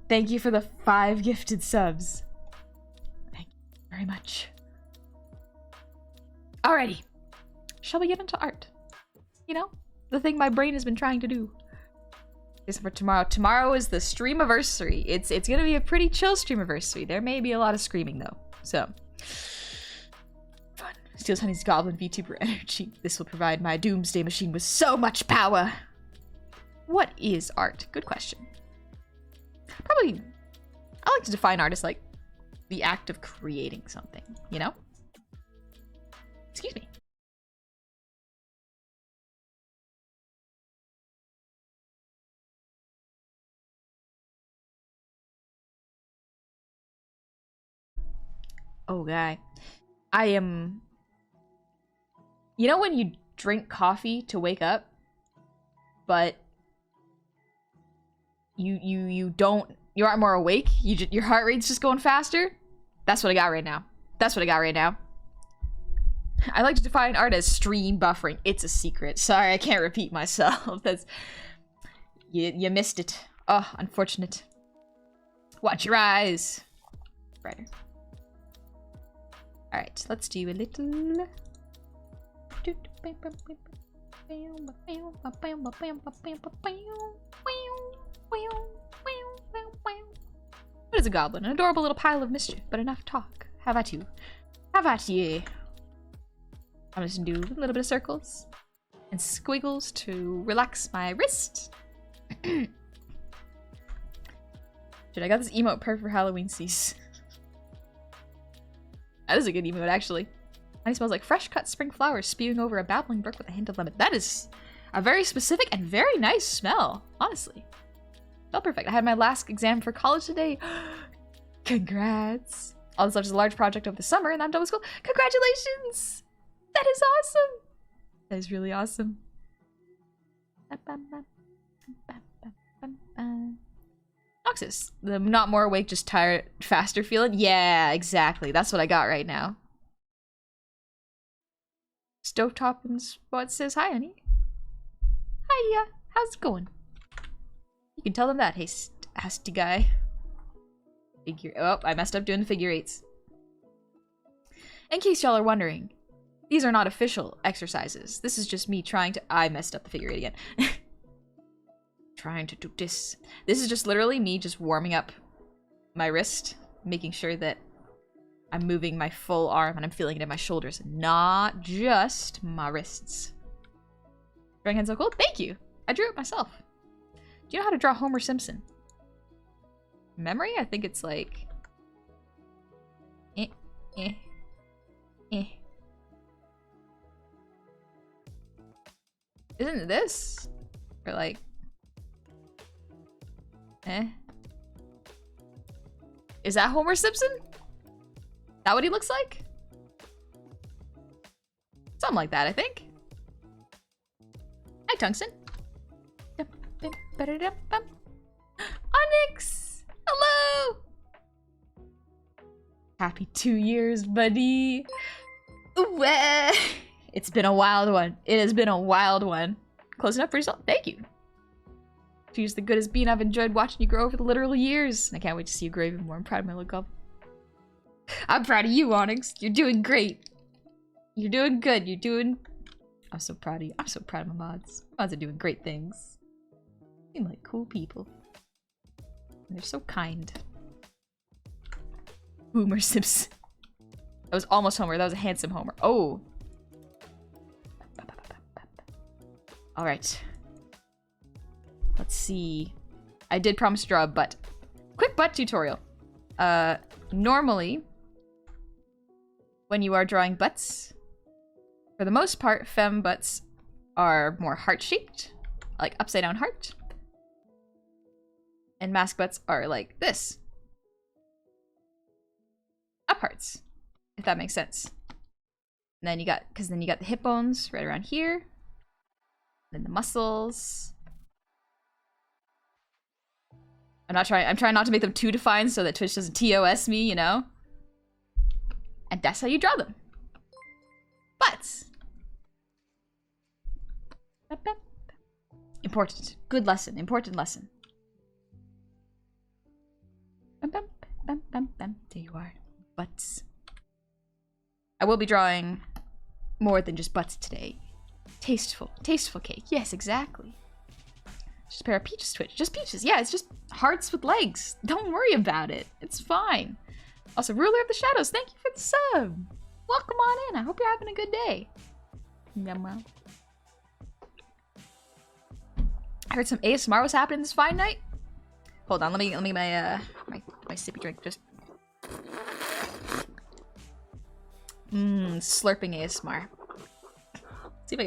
Thank you for the 5 gifted subs. Thank you very much. Alrighty. Shall we get into art? You know, the thing my brain has been trying to do. This is for tomorrow. Tomorrow is the streamiversary. It's gonna be a pretty chill streamiversary. There may be a lot of screaming though. So fun. Steals Honey's Goblin VTuber energy. This will provide my doomsday machine with so much power. What is art? Good question. Probably, I like to define art as like the act of creating something, you know? Excuse me. Oh, guy. I am... You know when you drink coffee to wake up, but you aren't more awake? Your heart rate's just going faster? That's what I got right now. That's what I got right now. I like to define art as stream buffering. It's a secret. Sorry, I can't repeat myself. That's... You missed it. Oh, unfortunate. Watch your eyes. Brighter. Alright, let's do a little... What is a goblin? An adorable little pile of mischief, but enough talk. Have at you. Have at ye. I'm just gonna do a little bit of circles and squiggles to relax my wrist. Dude, I got this emote perfect for Halloween season. That is a good emote, actually. Honey smells like fresh cut spring flowers spewing over a babbling brook with a hint of lemon. That is a very specific and very nice smell, honestly. Felt perfect. I had my last exam for college today. Congrats. All that's left is a large project over the summer and I'm done with school. Congratulations! That is awesome! That is really awesome. Noxus. The not more awake, just tired, faster feeling? Yeah, exactly. That's what I got right now. Stovetop and Spot says, hi, honey. Hiya. How's it going? You can tell them that, hey, hasty guy. Oh, I messed up doing the figure eights. In case y'all are wondering, these are not official exercises. This is just me trying to... I messed up the figure eight again. Trying to do this. This is just literally me just warming up my wrist, making sure that I'm moving my full arm and I'm feeling it in my shoulders, not just my wrists. Drawing hands so cool? Thank you! I drew it myself. Do you know how to draw Homer Simpson? Memory? I think it's like... Isn't it this? Or like... Is that Homer Simpson? That what he looks like? Something like that, I think. Hi, Tungsten. Onyx! Hello! Happy 2 years, buddy. Ooh, it's been a wild one. It has been a wild one. Close enough for yourself. Thank you. She's the goodest bean. I've enjoyed watching you grow over the literal years. And I can't wait to see you grow even more. I'm proud of my little goblin. I'm proud of you, Onyx. You're doing great. You're doing good. You're doing... I'm so proud of you. I'm so proud of my mods. My mods are doing great things. They seem like cool people. And they're so kind. Homer Simpson. That was almost Homer. That was a handsome Homer. Oh. Alright. Let's see. I did promise to draw a butt. Quick butt tutorial. Normally, when you are drawing butts, for the most part, femme butts are more heart-shaped, like upside-down heart. And mask butts are like this. parts, if that makes sense. And then you got, because then you got the hip bones right around here. Then the muscles. I'm trying not to make them too defined so that Twitch doesn't TOS me, you know? And that's how you draw them. But important. Good lesson. Important lesson. There you are. Butts. I will be drawing more than just butts today. Tasteful. Tasteful cake. Yes, exactly. Just a pair of peaches, Twitch. Just peaches. Yeah, it's just hearts with legs. Don't worry about it. It's fine. Also, Ruler of the Shadows, thank you for the sub. Welcome on in. I hope you're having a good day. Yum. I heard some ASMR was happening this fine night. Hold on, let me get my my sippy drink. Just slurping ASMR. See if I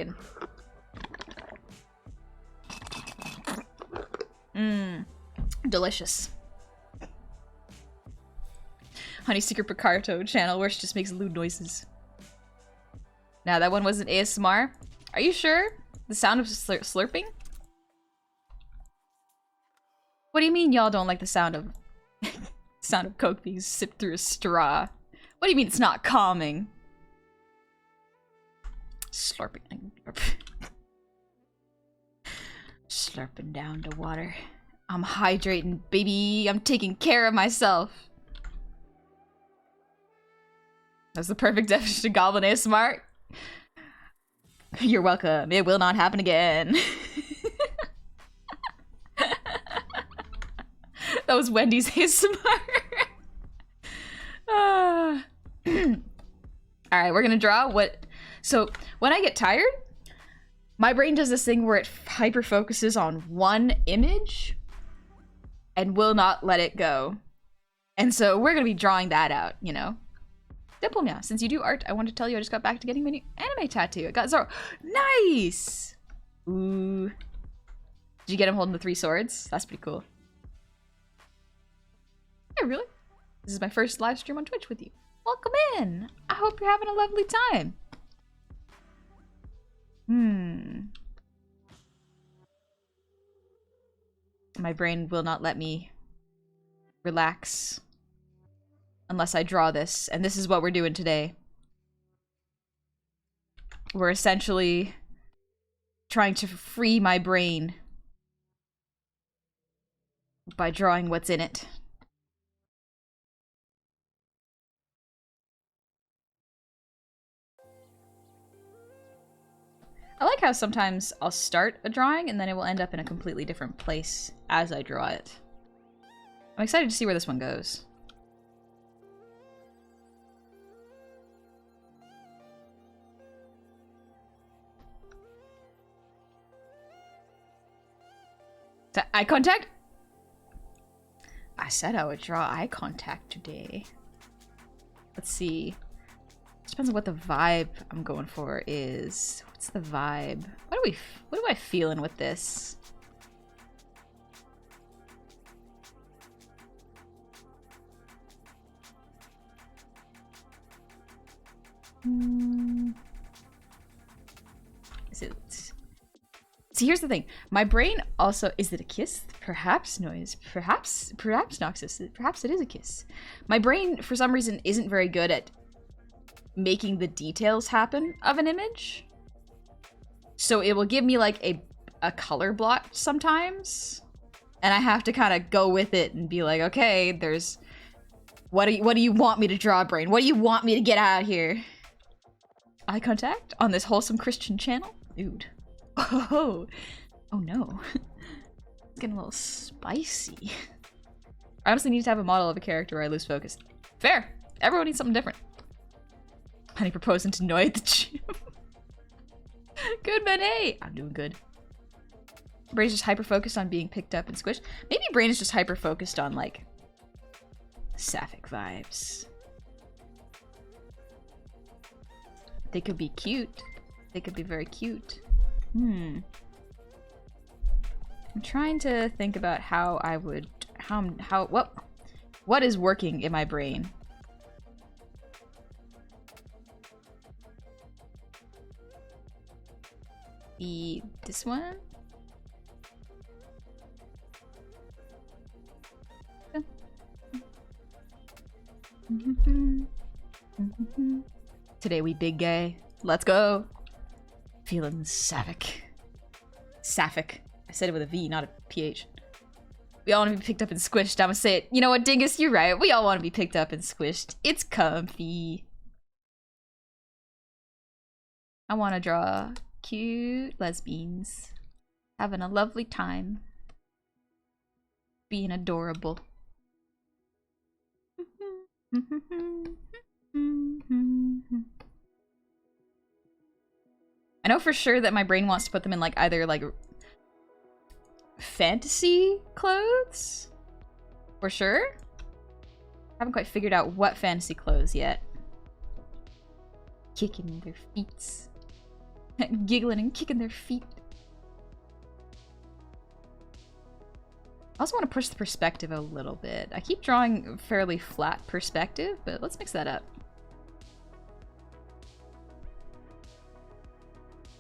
can. Delicious. Honey Secret Picarto channel where she just makes lewd noises. Now that one wasn't ASMR. Are you sure? The sound of slurping? What do you mean y'all don't like the sound of sound of Coke being sipped through a straw? What do you mean it's not calming? Slurping. Slurping down to water. I'm hydrating, baby. I'm taking care of myself. That's the perfect definition of Goblin ASMR. You're welcome. It will not happen again. That was Wendy's ASMR. Alright, we're gonna draw what... So, when I get tired, my brain does this thing where it hyper-focuses on one image and will not let it go. And so we're gonna be drawing that out, you know? Diplomia, since you do art, I want to tell you I just got back to getting my new anime tattoo. I got Zoro. Nice! Ooh. Did you get him holding the 3 swords? That's pretty cool. Yeah, really? This is my first live stream on Twitch with you. Welcome in! I hope you're having a lovely time. My brain will not let me relax unless I draw this, and this is what we're doing today. We're essentially trying to free my brain by drawing what's in it. I like how sometimes I'll start a drawing and then it will end up in a completely different place as I draw it. I'm excited to see where this one goes. Eye contact? I said I would draw eye contact today. Let's see. It depends on what the vibe I'm going for is. What's the vibe? What am I feeling with this? Is it... See, here's the thing. My brain also... Is it a kiss? Perhaps noise. Perhaps Noxus. Perhaps it is a kiss. My brain, for some reason, isn't very good at making the details happen of an image. So it will give me like a color block sometimes. And I have to kind of go with it and be like, okay, there's... What do you want me to draw, brain? What do you want me to get out of here? Eye contact on this wholesome Christian channel? Dude. Oh no. It's getting a little spicy. I honestly need to have a model of a character where I lose focus. Fair. Everyone needs something different. Honey proposing to Noi at the gym. Good, man. Hey, I'm doing good. Brain's just hyper focused on being picked up and squished. Maybe Brain is just hyper focused on like Sapphic vibes. They could be cute. They could be very cute. I'm trying to think about how I would what is working in my brain. This one? Today we big gay. Let's go. Feeling Sapphic. Sapphic. I said it with a V, not a PH. We all want to be picked up and squished. I'ma say it. You know what, Dingus? You're right. We all want to be picked up and squished. It's comfy. I want to draw cute lesbians. Having a lovely time. Being adorable. I know for sure that my brain wants to put them in like either like fantasy clothes. For sure. Haven't quite figured out what fantasy clothes yet. Kicking their feet. Giggling and kicking their feet. I also want to push the perspective a little bit. I keep drawing fairly flat perspective, but let's mix that up.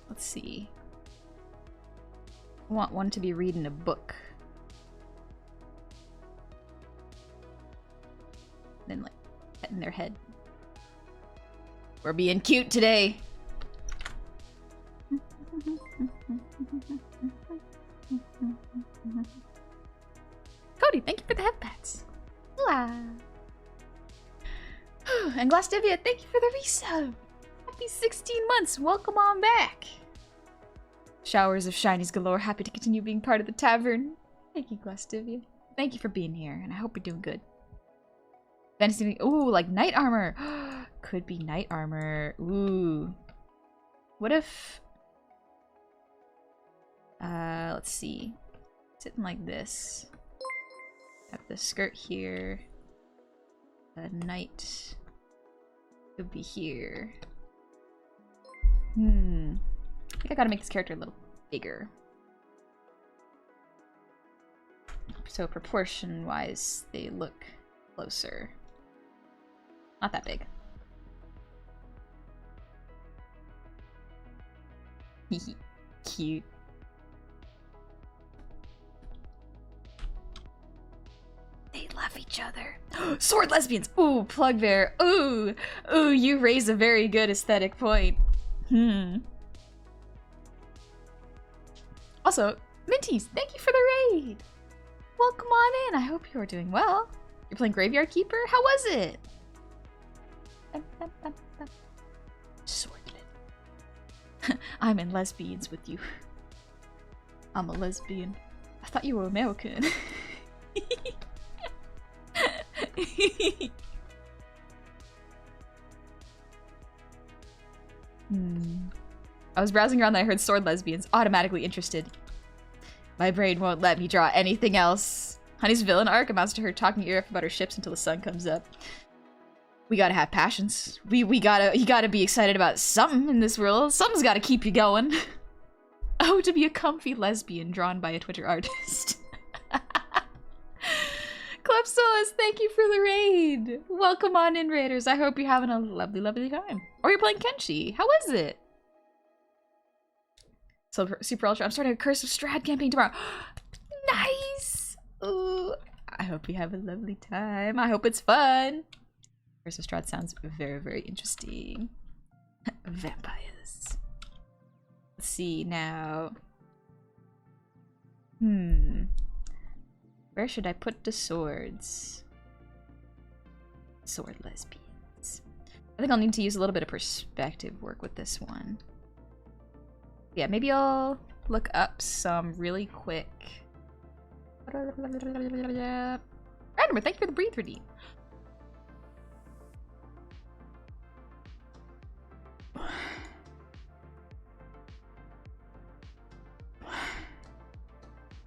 Let's see. I want one to be reading a book. Then like petting their head. We're being cute today. Cody, thank you for the head pats. Hola. And Glastivia, thank you for the resub. Happy 16 months. Welcome on back. Showers of shinies galore. Happy to continue being part of the tavern. Thank you, Glastivia. Thank you for being here, and I hope you're doing good. Fantasy. Ooh, like knight armor. Could be knight armor. Ooh. What if... let's see. Sitting like this. Have the skirt here. A knight could be here. I think I gotta make this character a little bigger. So proportion-wise, they look closer. Not that big. Cute. They love each other. Sword lesbians! Ooh, plug there. Ooh! Ooh, you raise a very good aesthetic point. Also, Minties, thank you for the raid! Welcome on in, I hope you're doing well. You're playing Graveyard Keeper? How was it? Sword. I'm in lesbians with you. I'm a lesbian. I thought you were American. I was browsing around and I heard sword lesbians. Automatically interested. My brain won't let me draw anything else. Honey's villain arc amounts to her talking ear off about her ships until the sun comes up. We gotta have passions. You gotta be excited about something in this world. Something's gotta keep you going. Oh, to be a comfy lesbian drawn by a Twitter artist. Klepsolis, thank you for the raid. Welcome on in, raiders. I hope you're having a lovely, lovely time. Or you're playing Kenshi. How was it? So Super Ultra. I'm starting a Curse of Strahd campaign tomorrow. Nice. Ooh. I hope you have a lovely time. I hope it's fun. Curse of Strahd sounds very, very interesting. Vampires. Let's see now. Where should I put the swords? Sword lesbians. I think I'll need to use a little bit of perspective work with this one. Yeah, maybe I'll look up some really quick. Randomer, thank you for the breathe redeem.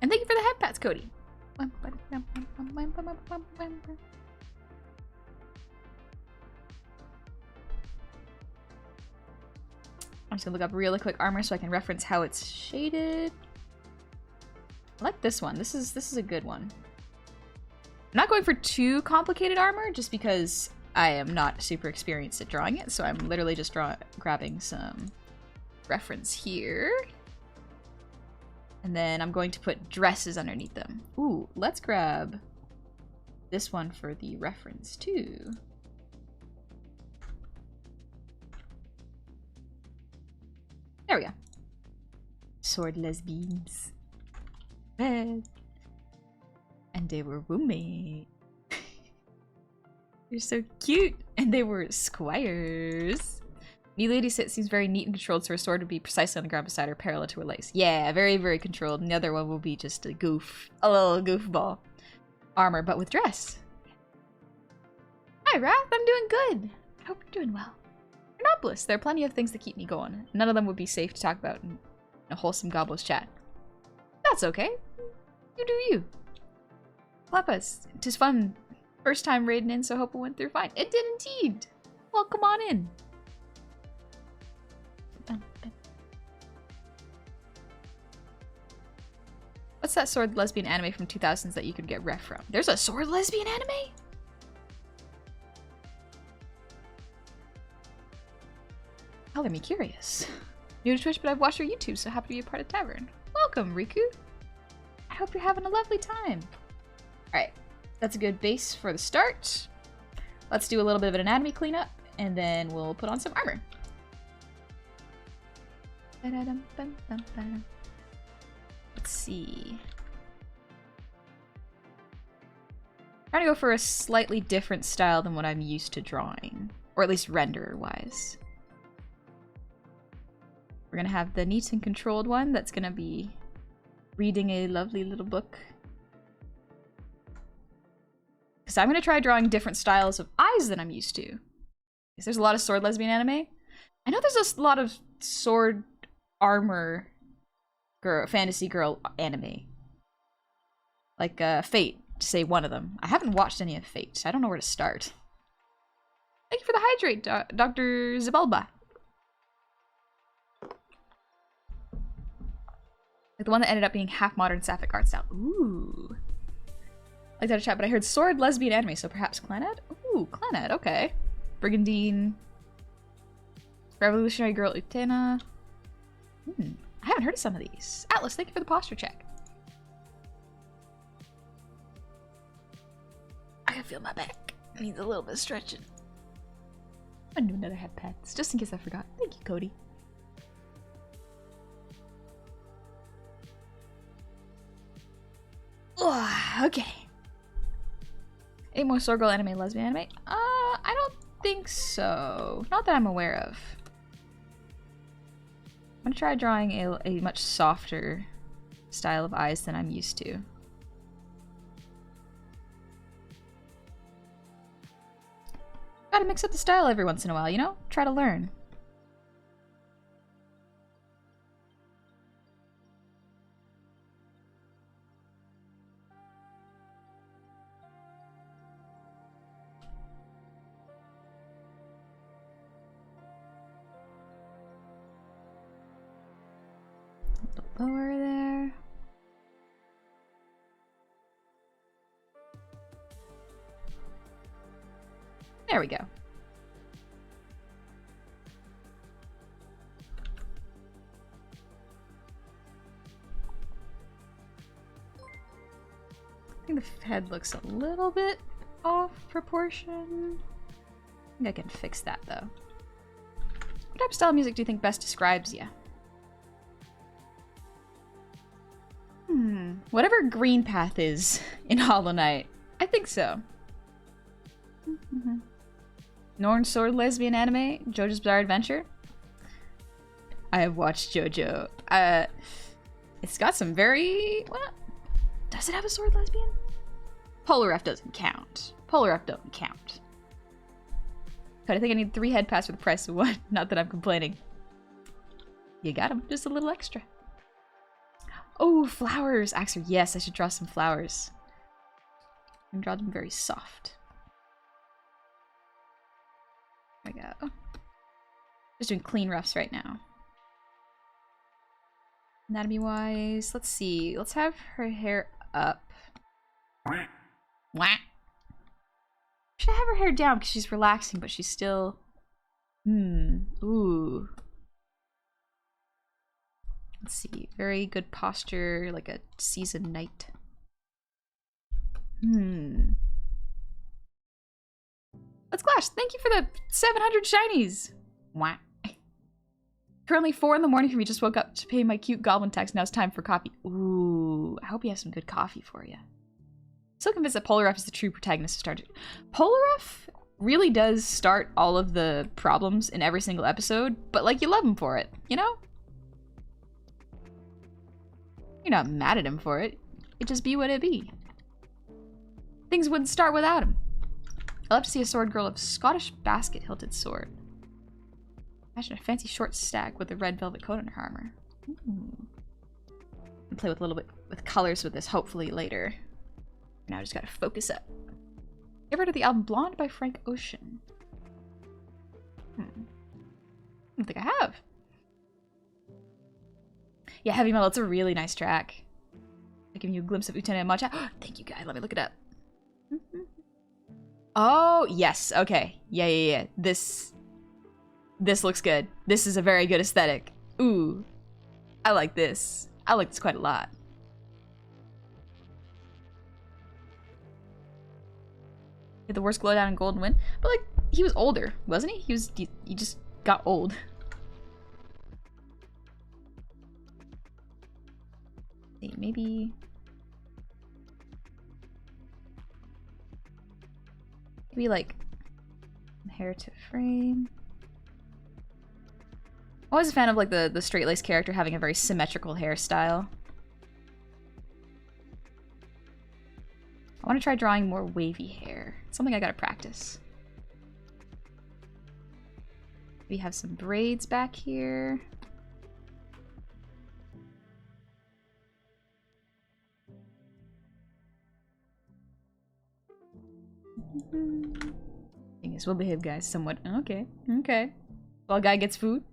And thank you for the head pats, Cody. I'm just gonna look up really quick armor so I can reference how it's shaded. I like this one. This is a good one. I'm not going for too complicated armor just because I am not super experienced at drawing it, so I'm literally just grabbing some reference here. And then I'm going to put dresses underneath them. Ooh, let's grab this one for the reference too. There we go. Sword lesbians. Red. And they were roommates. They're so cute. And they were squires. New lady set seems very neat and controlled, so her sword would be precisely on the ground beside her, parallel to her legs. Yeah, very, very controlled. And the other one will be just a goof. A little goofball. Armor, but with dress. Hi, Wrath. I'm doing good. I hope you're doing well. Monopolist. There are plenty of things that keep me going. None of them would be safe to talk about in a wholesome Gobbler's chat. That's okay. You do you. Clap us. 'Tis fun. First time raiding in, so hope it went through fine. It did indeed. Well, come on in. What's that sword lesbian anime from 2000s that you could get ref from? There's a sword lesbian anime? Color me curious. New to Twitch, but I've watched your YouTube, so happy to be a part of Tavern. Welcome, Riku. I hope you're having a lovely time. Alright, that's a good base for the start. Let's do a little bit of an anatomy cleanup, and then we'll put on some armor. Let's see. I'm trying to go for a slightly different style than what I'm used to drawing, or at least renderer-wise. We're gonna have the neat and controlled one that's gonna be reading a lovely little book. Because I'm gonna try drawing different styles of eyes than I'm used to. Because there's a lot of sword lesbian anime. I know there's a lot of sword armor girl, fantasy girl anime. Like Fate, to say one of them. I haven't watched any of Fate. I don't know where to start. Thank you for the hydrate, Dr. Zabulba. Like the one that ended up being half modern Sapphic art style. Ooh. Like that chat, but I heard sword lesbian anime, so perhaps Clannad? Ooh, Clannad, okay. Brigandine. Revolutionary Girl Utena. I haven't heard of some of these. Atlas, thank you for the posture check. I can feel my back. It needs a little bit of stretching. I'm gonna do another head pets, just in case I forgot. Thank you, Cody. Ugh, okay. 8 more sword girl anime, lesbian anime? I don't think so. Not that I'm aware of. I'm gonna try drawing a much softer style of eyes than I'm used to. Gotta mix up the style every once in a while, you know? Try to learn. Lower there. There we go. I think the head looks a little bit off proportion. I think I can fix that though. What type of style of music do you think best describes you? Whatever Green Path is in Hollow Knight. I think so. Norn Sword lesbian anime? JoJo's Bizarre Adventure? I have watched JoJo. It's got some very... What? Does it have a sword lesbian? Polar F doesn't count. Polar F don't count. God, I think I need 3 head pass for the price of 1. Not that I'm complaining. You got him. Just a little extra. Oh, flowers! Axer, yes, I should draw some flowers. And draw them very soft. There we go. Just doing clean roughs right now. Anatomy-wise, let's see. Let's have her hair up. Wah. Should I have her hair down because she's relaxing, but she's still... Ooh. Let's see. Very good posture, like a seasoned knight. Let's Clash. Thank you for the 700 shinies. Wah. Currently 4 in the morning for me. Just woke up to pay my cute goblin tax. Now it's time for coffee. Ooh. I hope you have some good coffee for you. Still convinced that Polaref is the true protagonist of Star. Polaref really does start all of the problems in every single episode, but like you love him for it, you know? You're not mad at him for it. It just be what it be. Things wouldn't start without him. I'd love to see a sword girl of Scottish basket hilted sword. Imagine a fancy short stack with a red velvet coat on her armor. And play with a little bit with colors with this hopefully later. Now I just gotta focus up. You ever heard of the album Blonde by Frank Ocean? I don't think I have. Yeah, Heavy Metal, it's a really nice track. I'm giving you a glimpse of Utena and Matcha. Thank you, guys. Let me look it up. Oh, yes. Okay. Yeah. This looks good. This is a very good aesthetic. Ooh. I like this. I like this quite a lot. Had the worst glow down in Golden Wind. But, like, he was older, wasn't he? He just got old. Maybe like hair to frame. I'm always a fan of like the straight-laced character having a very symmetrical hairstyle. I want to try drawing more wavy hair. It's something I gotta practice. We have some braids back here. Thing is, we'll behave, guys. Somewhat. Okay. While guy gets food.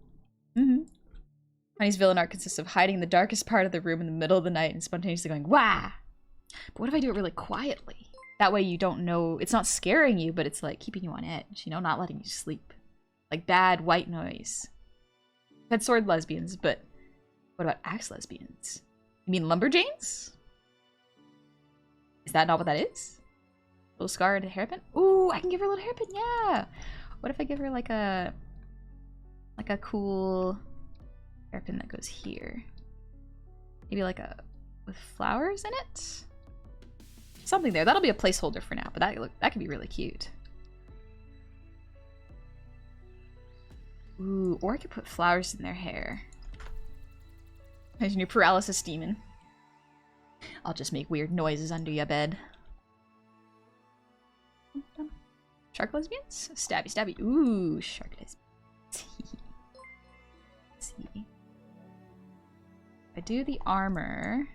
Honey's villain art consists of hiding the darkest part of the room in the middle of the night and spontaneously going, wah! But what if I do it really quietly? That way you don't know, it's not scaring you, but it's like keeping you on edge, you know, not letting you sleep. Like bad white noise. I've had sword lesbians, but what about axe lesbians? You mean lumberjanes? Is that not what that is? Little scarred hairpin? Ooh, I can give her a little hairpin, yeah! What if I give her like a cool hairpin that goes here? Maybe like with flowers in it? Something there. That'll be a placeholder for now, but that could be really cute. Ooh, or I could put flowers in their hair. Imagine your paralysis demon. I'll just make weird noises under your bed. Shark lesbians? Stabby, stabby. Ooh, shark lesbians. Let's see. If I do the armor.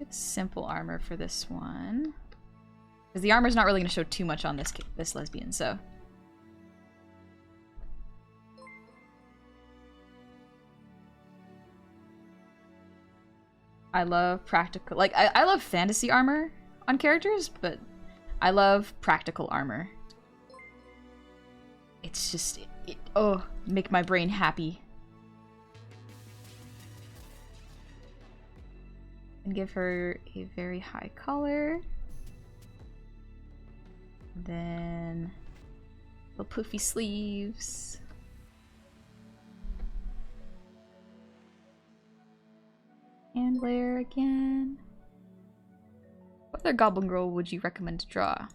It's simple armor for this one. Because the armor's not really going to show too much on this lesbian, so. I love practical, like, I love fantasy armor on characters, but I love practical armor. It's just, oh, make my brain happy. And give her a very high collar. Then little poofy sleeves. And layer again. What other goblin girl would you recommend to draw?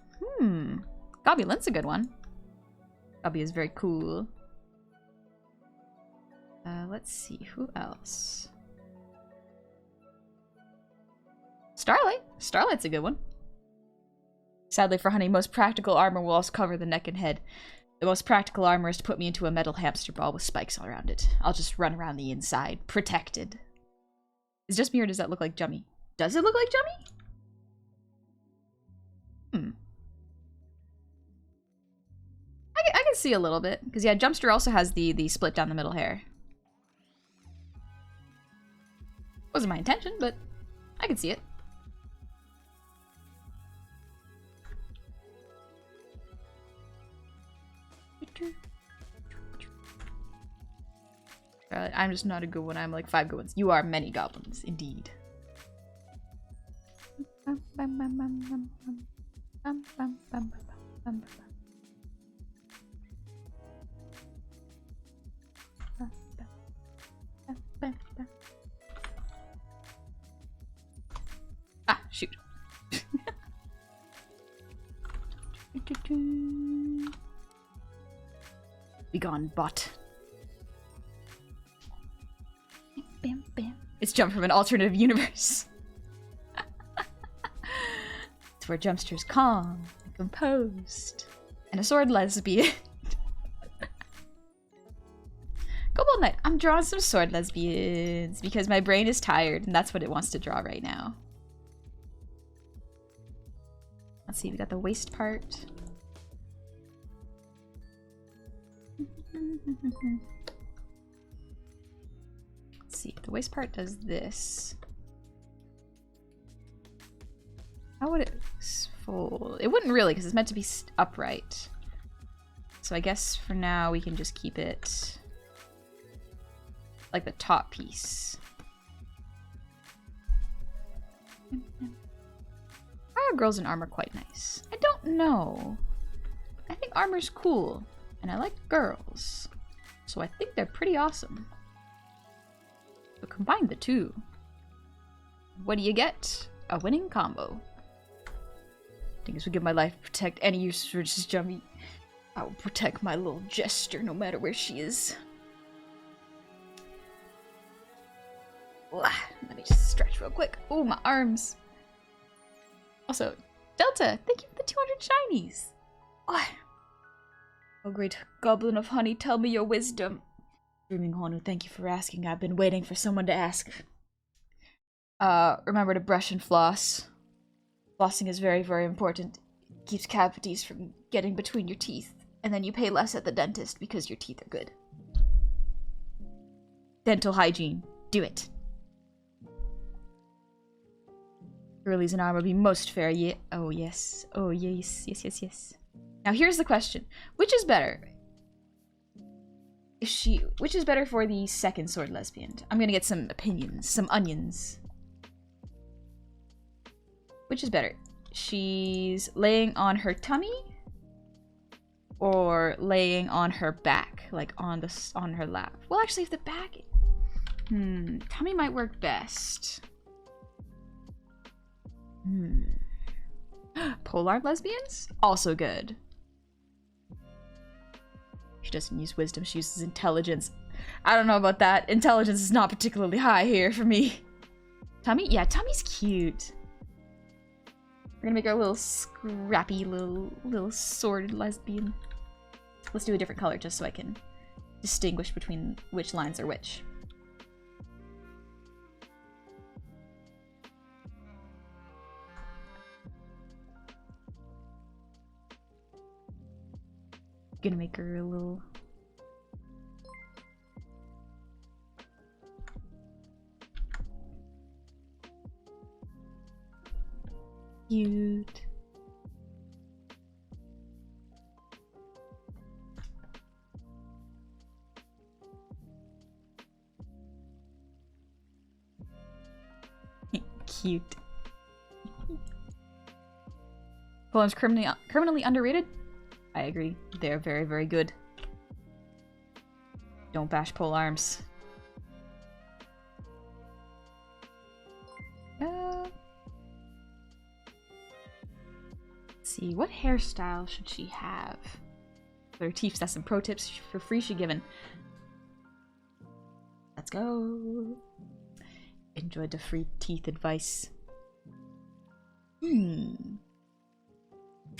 Goblin's a good one. Gobby is very cool. Let's see, who else? Starlight. Starlight's a good one. Sadly for Honey, most practical armor will also cover the neck and head. The most practical armor is to put me into a metal hamster ball with spikes all around it. I'll just run around the inside, protected. Is it just me or does that look like Jummy? Does it look like Jummy? I can see a little bit. Because yeah, Jumpster also has the split down the middle hair. Wasn't my intention, but I can see it. I'm just not a good one. I'm like 5 good ones. You are many goblins, indeed. Ah, shoot. Be gone, bot. Bam, bam. It's jumped from an alternative universe. It's where Jumpster's calm and composed. And a sword lesbian. Goblin Knight, I'm drawing some sword lesbians because my brain is tired and that's what it wants to draw right now. Let's see, we got the waist part. Let's see, the waist part does this. How would it fold? It wouldn't really because it's meant to be upright. So I guess for now we can just keep it like the top piece. Are girls in armor quite nice? I don't know. I think armor's cool, and I like girls. So I think they're pretty awesome. So combine the two. What do you get? A winning combo. I think this would give my life to protect any use for just jumpy. I will protect my little jester no matter where she is. Let me just stretch real quick. Oh, my arms. Also, Delta, thank you for the 200 shinies. Oh, great goblin of honey, tell me your wisdom. Dreaming Honu, thank you for asking. I've been waiting for someone to ask. Remember to brush and floss. Flossing is very, very important. It keeps cavities from getting between your teeth. And then you pay less at the dentist because your teeth are good. Dental hygiene. Do it. Girlies in armor be most fair, yeah. Oh, yes. Oh, yes. Yes, yes, yes. Now, here's the question. Which is better? Which is better for the second sword lesbian? I'm gonna get some opinions. Some onions. Which is better? She's laying on her tummy? Or laying on her back? Like, on her lap? Well, actually, if the back... Tummy might work best. Polar lesbians? Also good. She doesn't use wisdom, she uses intelligence. I don't know about that. Intelligence is not particularly high here for me. Tummy? Yeah, Tummy's cute. We're gonna make her a little scrappy little sword lesbian. Let's do a different color just so I can distinguish between which lines are which. Gonna make her a little... cute. Cute. Poems criminally underrated? I agree. They're very, very good. Don't bash pole arms. Let's see, what hairstyle should she have? For Teefs, that's some pro tips for free she given. Let's go. Enjoyed the free teeth advice. I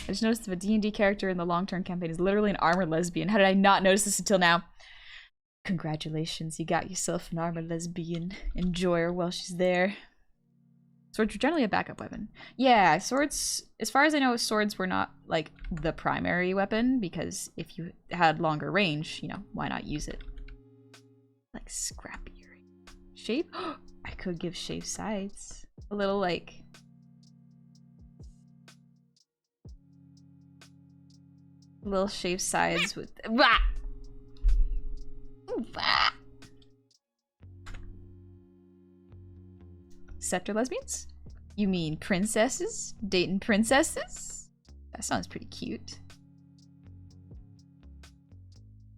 just noticed that a D&D character in the long-term campaign is literally an armored lesbian. How did I not notice this until now? Congratulations, you got yourself an armored lesbian. Enjoy her while she's there. Swords are generally a backup weapon. Yeah, swords, as far as I know, swords were not, like, the primary weapon, because if you had longer range, you know, why not use it? Like, scrappy. Shape? I could give shaved sides. A little, like... Little shaved sides with. Wah! Wah! Scepter lesbians? You mean princesses? Dating princesses? That sounds pretty cute.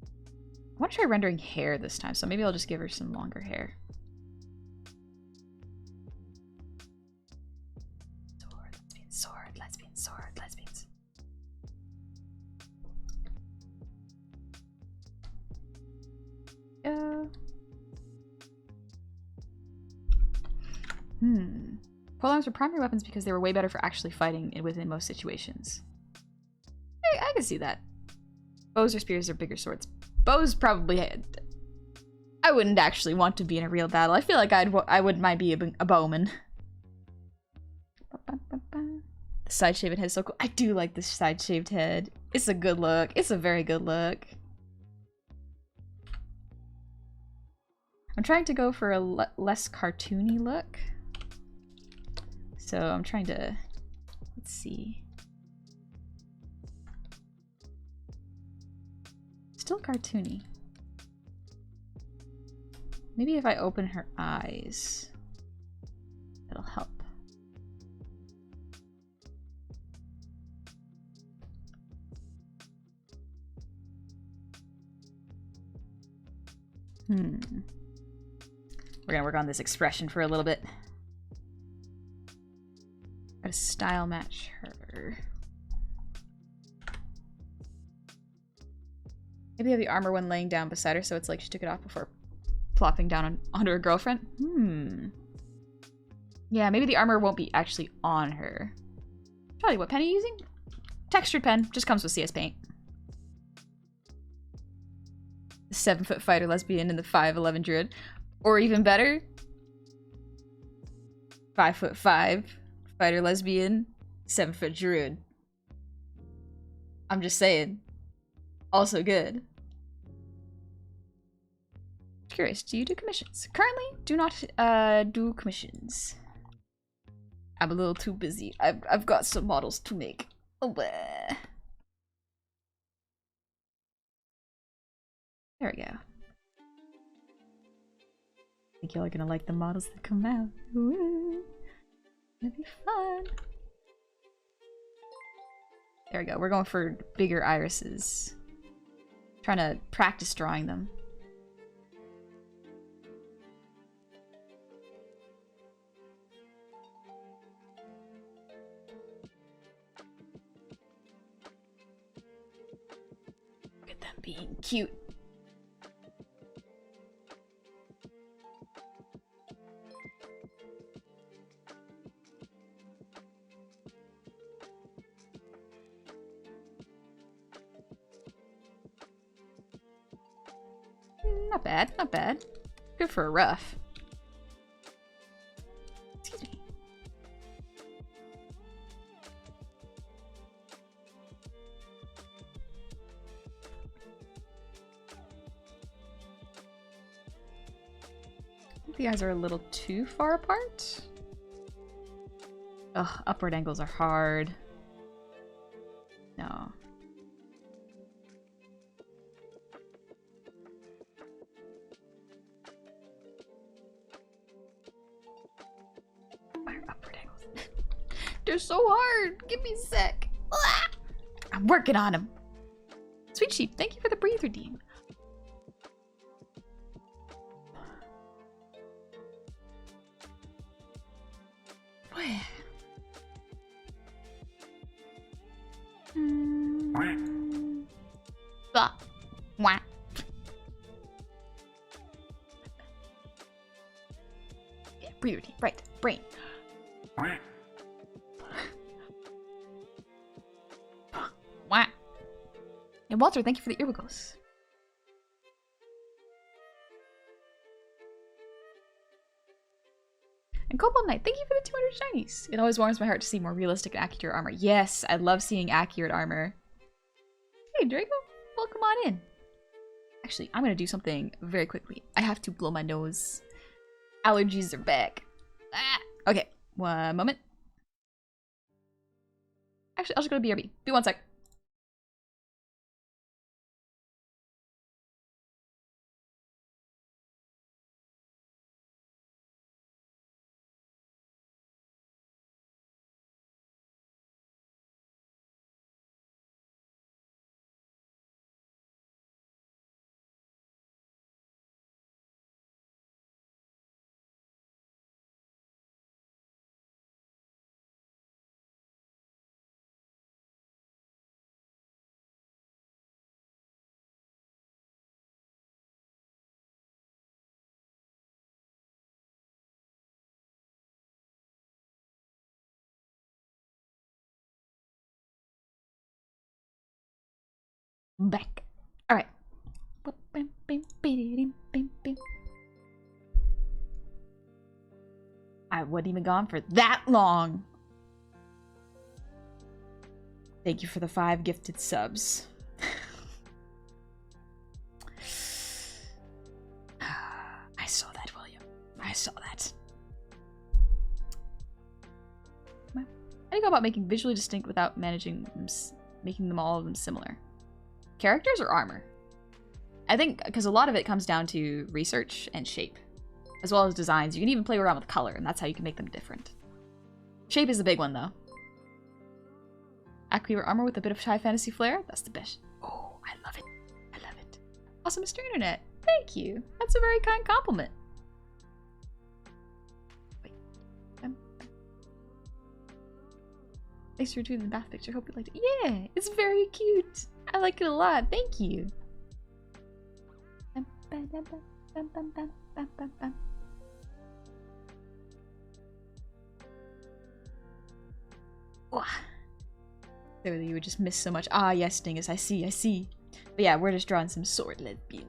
I want to try rendering hair this time, so maybe I'll just give her some longer hair. Sword, lesbian, sword, lesbian, sword, lesbians. Polearms were primary weapons because they were way better for actually fighting within most situations. I can see that. Bows or spears are bigger swords. Bows probably had... I wouldn't actually want to be in a real battle. I feel like I wouldn't mind being a bowman. The side shaved head is so cool. I do like this side shaved head. It's a good look. It's a very good look. I'm trying to go for a less cartoony look. So I'm trying to... Let's see. Still cartoony. Maybe if I open her eyes, it'll help. We're gonna work on this expression for a little bit. Gotta style match her. Maybe have the armor one laying down beside her so it's like she took it off before plopping down onto her girlfriend. Yeah, maybe the armor won't be actually on her. Charlie, what pen are you using? Textured pen. Just comes with CS Paint. The 7-foot fighter lesbian and the 5'11" druid. Or even better, 5'5" fighter lesbian, 7-foot druid. I'm just saying. Also good. Curious, do you do commissions? Currently, do not do commissions. I'm a little too busy. I've got some models to make. Oh, bleh. There we go. I think y'all are gonna like the models that come out. Ooh, it'll be fun. There we go. We're going for bigger irises. Trying to practice drawing them. Look at them being cute. Not bad, not bad. Good for a rough. Excuse me. I think the eyes are a little too far apart. Ugh, upward angles are hard. No. They're so hard. Give me a sec. Ah! I'm working on them. Sweet Sheep, thank you for the breather, Dean. Bah. Wah. Yeah, breather, Dean. Right. Brain. And Walter, thank you for the earwiggles. And Cobalt Knight, thank you for the 200 shinies. It always warms my heart to see more realistic and accurate armor. Yes, I love seeing accurate armor. Hey, Draco, welcome on in. Actually, I'm gonna do something very quickly. I have to blow my nose. Allergies are back. Ah! Okay, one moment. Actually, I'll just go to BRB. Be one sec. back. All right. I wasn't even gone for that long. Thank you for the 5 gifted subs. I saw that, William. I saw that. How do you go about making visually distinct without making them all of them similar? Characters or armor? I think because a lot of it comes down to research and shape, as well as designs. You can even play around with color, and that's how you can make them different. Shape is the big one, though. Aquaweaver armor with a bit of high fantasy flair? That's the best. Oh, I love it. I love it. Awesome, Mr. Internet. Thank you. That's a very kind compliment. Wait. Thanks for doing the bath picture. Hope you liked it. Yeah, it's very cute. I like it a lot. Thank you. Clearly, you would just miss so much. Ah, yes, Dingus. I see. I see. But yeah, we're just drawing some sword lesbian.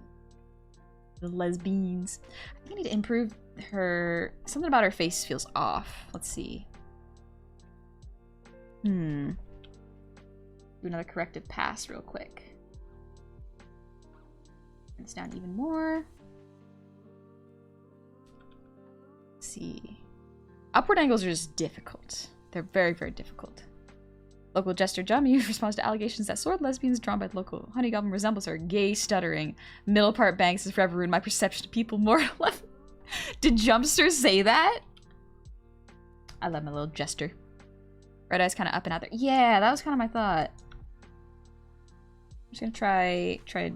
The lesbians. I think I need to improve her. Something about her face feels off. Let's see. Do another corrective pass real quick. It's down even more. Let's see. Upward angles are just difficult. They're very, very difficult. Local jester Jummy responds to allegations that sword lesbians drawn by the local honey goblin resembles her. Gay stuttering. Middle part Banks has forever ruined my perception of people more or less. Did Jumpster say that? I love my little jester. Red eye's kind of up and out there. Yeah, that was kind of my thought. I'm just gonna try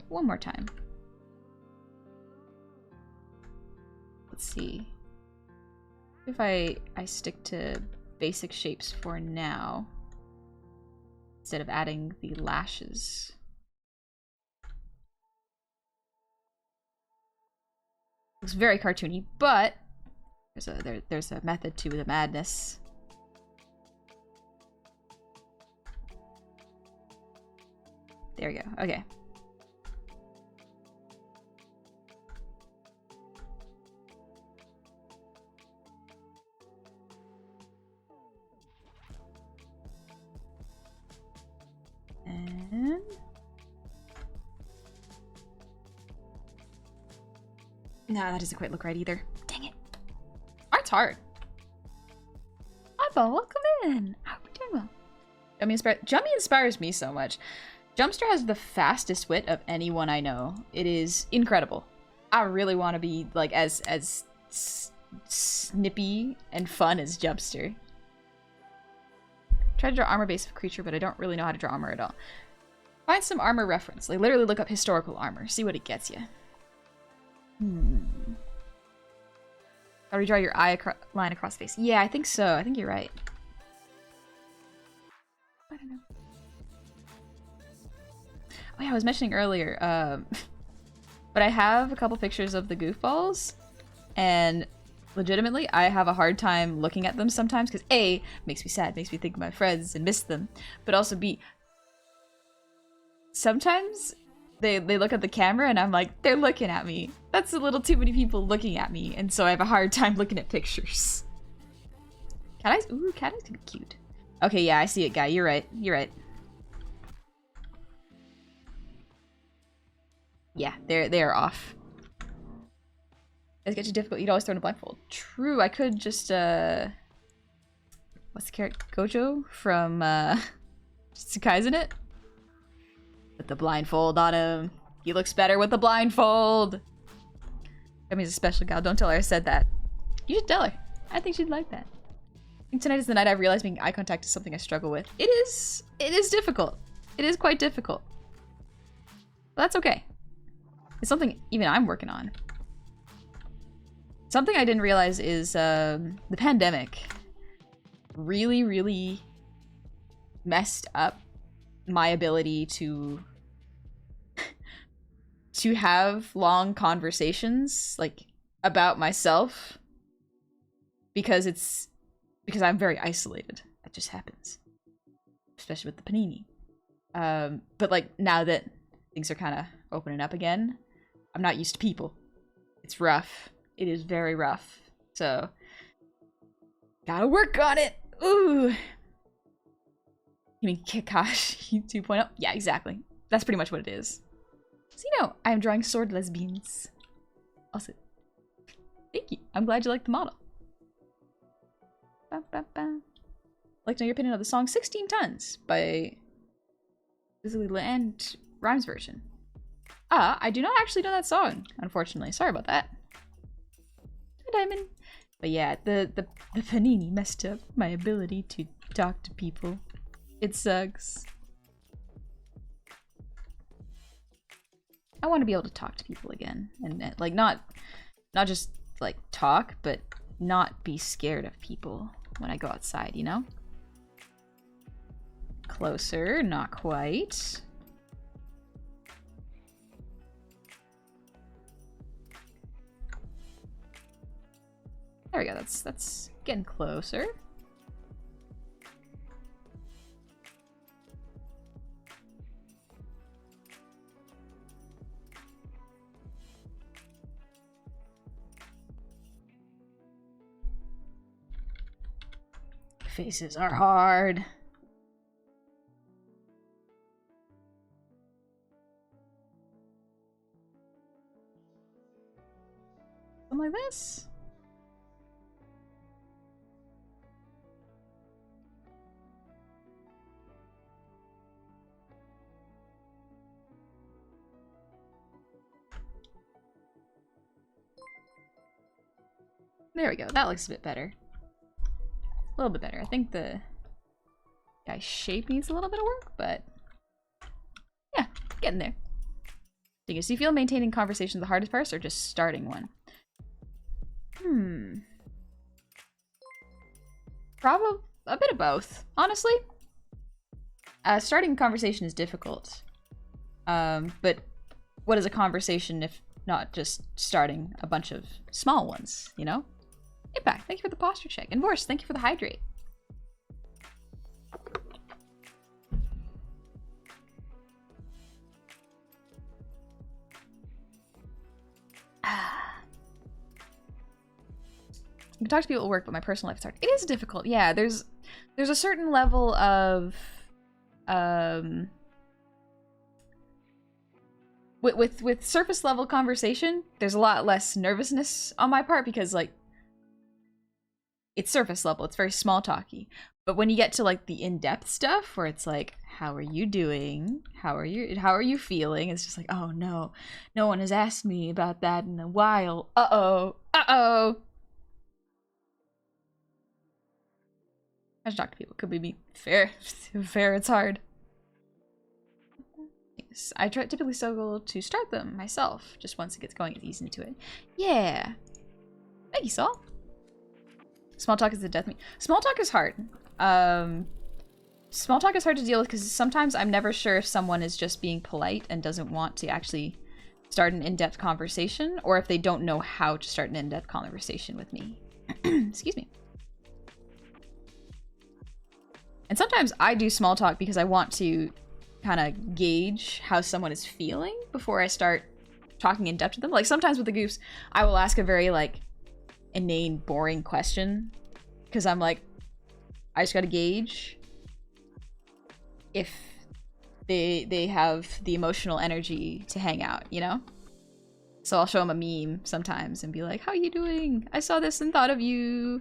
one more time. Let's see. If I stick to basic shapes for now, instead of adding the lashes. Looks very cartoony, but there's a method to the madness. There we go. Okay. And no, that doesn't quite look right either. Dang it. Art's hard. Hi, welcome in. How are we doing well? Jummy inspires me so much. Jumpster has the fastest wit of anyone I know. It is incredible. I really want to be like as snippy and fun as Jumpster. Try to draw armor base of creature, but I don't really know how to draw armor at all. Find some armor reference. Like literally look up historical armor. See what it gets you. How do you draw your eye line across the face? Yeah, I think so. I think you're right. I don't know. Oh yeah, I was mentioning earlier, but I have a couple pictures of the goofballs, and legitimately, I have a hard time looking at them sometimes, because A, makes me sad, makes me think of my friends and miss them, but also B, sometimes they look at the camera and I'm like, they're looking at me. That's a little too many people looking at me, and so I have a hard time looking at pictures. Cat eyes? Ooh, cat eyes could be cute. Okay, yeah, I see it, guy. You're right. You're right. Yeah, they are off. It's get too difficult. You'd always throw in a blindfold. True, I could just what's the character? Gojo from Tsukai's it? Put the blindfold on him. He looks better with the blindfold. That means a special gal. Don't tell her I said that. You should tell her. I think she'd like that. I think tonight is the night I've realized making eye contact is something I struggle with. It is difficult. It is quite difficult. But that's okay. It's something even I'm working on. Something I didn't realize is the pandemic really, really messed up my ability to have long conversations like about myself because I'm very isolated. That just happens, especially with the panini. But like now that things are kind of opening up again, I'm not used to people. It's rough. It is very rough. So gotta work on it. Ooh. You mean Kakashi 2.0? Yeah, exactly. That's pretty much what it is. So you know, I am drawing sword lesbians. Also, thank you. I'm glad you like the model. Ba, ba, ba. I'd like to know your opinion of the song 16 Tons by Physically and Rhymes version. I do not actually know that song, unfortunately. Sorry about that. Hi, Diamond. But yeah, the panini messed up my ability to talk to people. It sucks. I want to be able to talk to people again, and like not just like talk, but not be scared of people when I go outside, you know? Closer, not quite. There we go, that's getting closer. Faces are hard. Something like this? There we go. That looks a bit better. A little bit better. I think the guy's shape needs a little bit of work, but yeah, getting there. Do you feel maintaining conversations the hardest part or just starting one? Probably a bit of both, honestly. Starting a conversation is difficult. But what is a conversation if not just starting a bunch of small ones, you know? EEPY, thank you for the posture check. And Vorse, thank you for the hydrate. You can talk to people at work, but my personal life is hard. It is difficult, yeah. There's a certain level of with surface level conversation, there's a lot less nervousness on my part because like it's surface level, it's very small talky. But when you get to like the in-depth stuff where it's like, how are you doing? How are you feeling? It's just like, oh no, no one has asked me about that in a while. Uh-oh. Uh-oh. I should talk to people. Could we be fair? Fair, it's hard. Yes, I typically struggle to start them myself. Just once it gets going, it's easy into it. Yeah. Thank you, Saul. Small talk is the death of me. Small talk is hard. Small talk is hard to deal with because sometimes I'm never sure if someone is just being polite and doesn't want to actually start an in-depth conversation, or if they don't know how to start an in-depth conversation with me. Excuse me. And sometimes I do small talk because I want to kind of gauge how someone is feeling before I start talking in depth with them. Like sometimes with the goofs, I will ask a very like inane, boring question because I'm like, I just gotta gauge if they have the emotional energy to hang out, you know? So I'll show them a meme sometimes and be like, how you doing? I saw this and thought of you.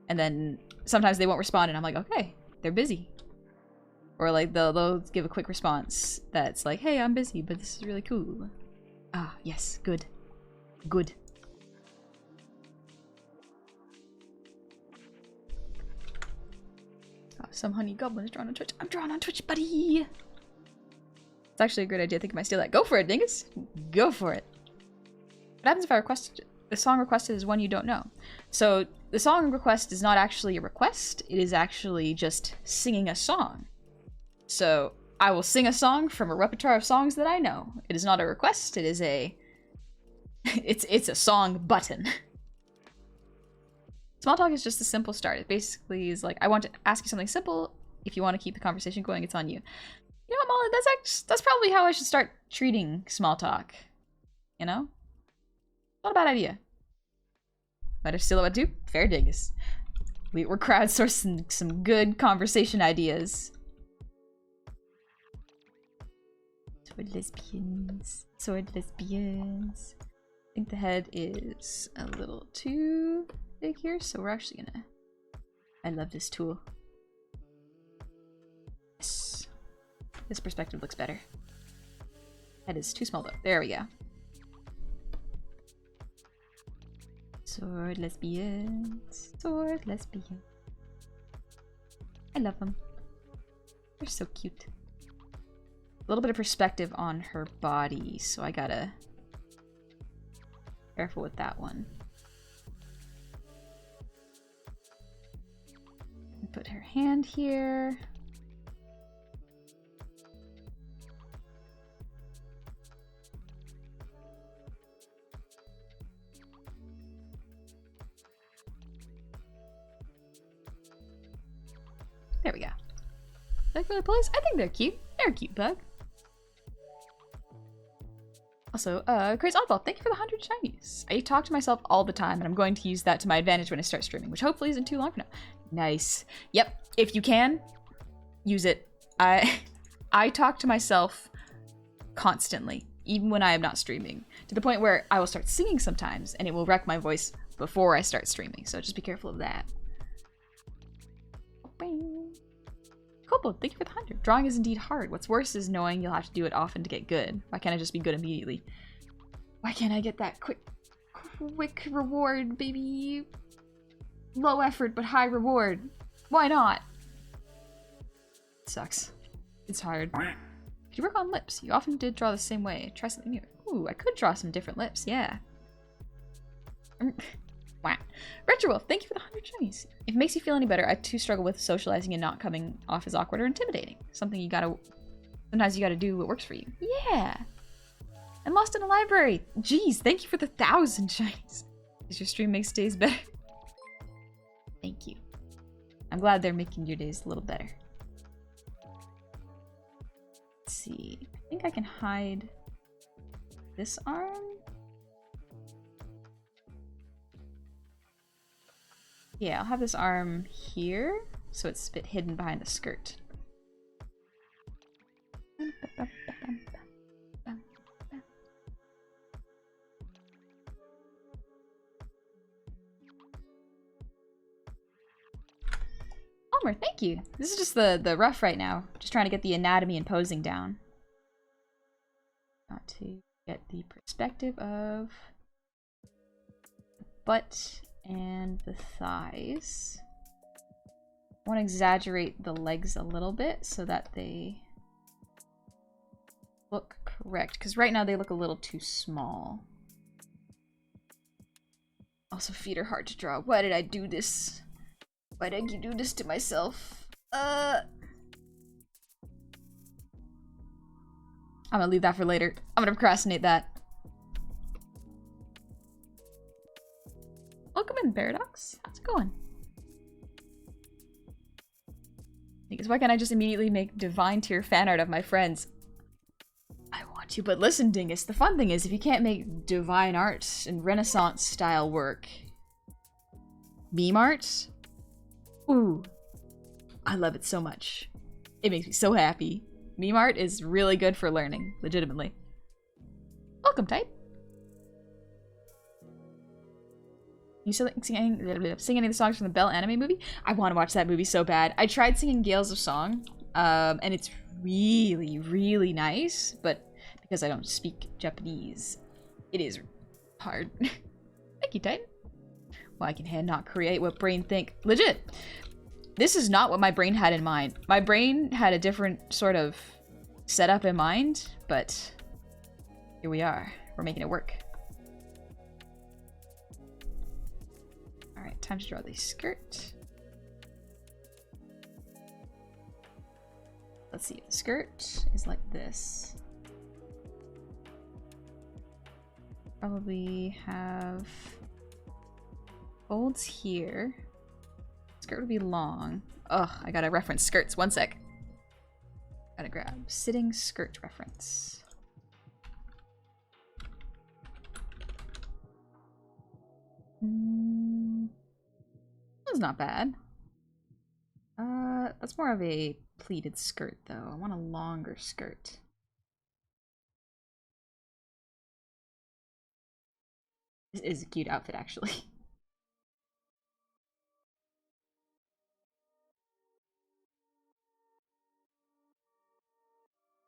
And then sometimes they won't respond and I'm like, okay, they're busy. Or like they'll give a quick response that's like, hey, I'm busy, but this is really cool. Ah, yes, good. Good. Oh, some honey goblin is drawn on Twitch. I'm drawn on Twitch, buddy! It's actually a great idea. I think I might steal that. Go for it, dingus! Go for it! What happens if I request the song requested is one you don't know? So the song request is not actually a request. It is actually just singing a song. So I will sing a song from a repertoire of songs that I know. It is not a request. It is a... it's a song button. Small talk is just a simple start. It basically is like, I want to ask you something simple. If you want to keep the conversation going, it's on you. You know what, Molly? That's probably how I should start treating small talk. You know? Not a bad idea. But if still what to do, fair dingus. We're crowdsourcing some good conversation ideas. Sword lesbians. Sword lesbians. I think the head is a little too big here, so we're actually gonna... I love this tool. Yes. This perspective looks better. Head is too small though. There we go. Sword lesbians. Sword lesbians. I love them. They're so cute. A little bit of perspective on her body, so I gotta... Careful with that one. Put her hand here. There we go. Like for the police? I think they're cute. They're a cute bug. Also, Crazy Oddball, thank you for the 100 shinies. I talk to myself all the time, and I'm going to use that to my advantage when I start streaming, which hopefully isn't too long from now. Nice. Yep, if you can, use it. I talk to myself constantly, even when I am not streaming, to the point where I will start singing sometimes, and it will wreck my voice before I start streaming, so just be careful of that. Cool, thank you for the 100. Drawing is indeed hard. What's worse is knowing you'll have to do it often to get good. Why can't I just be good immediately? Why can't I get that quick reward, baby? Low effort, but high reward. Why not? It sucks. It's hard. Could you work on lips? You often did draw the same way. Try something new. Ooh, I could draw some different lips, yeah. Wow. Retrowolf, thank you for the 100 shinies. If it makes you feel any better, I too struggle with socializing and not coming off as awkward or intimidating. Sometimes you gotta do what works for you. Yeah. I'm lost in a library. Jeez, thank you for the 1,000 shinies. Does your stream makes days better? Thank you. I'm glad they're making your days a little better. Let's see. I think I can hide this arm. Yeah, I'll have this arm here, so it's a bit hidden behind the skirt. Elmer, thank you. This is just the rough right now. Just trying to get the anatomy and posing down. Not to get the perspective of the butt and the thighs. I want to exaggerate the legs a little bit so that they look correct, because right now they look a little too small. Also, feet are hard to draw. Why did I do this? Why did you do this to myself? I'm gonna leave that for later. I'm gonna procrastinate that. Welcome in, Paradox. How's it going? Because why can't I just immediately make divine tier fan art of my friends? I want to, but listen, Dingus, the fun thing is if you can't make divine art and Renaissance style work, meme art? Ooh, I love it so much. It makes me so happy. Meme art is really good for learning, legitimately. Welcome, Type. You still sing any of the songs from the Belle anime movie? I want to watch that movie so bad. I tried singing Gales of Song, and it's really, really nice, but because I don't speak Japanese, it is hard. Thank you, Titan. Why can hand not create what brain think? Legit. This is not what my brain had in mind. My brain had a different sort of setup in mind, but here we are. We're making it work. Alright, time to draw the skirt. Let's see, the skirt is like this. Probably have folds here. Skirt would be long. Ugh, I gotta reference skirts. One sec. Gotta grab sitting skirt reference. That's not bad. That's more of a pleated skirt though. I want a longer skirt. This is a cute outfit actually.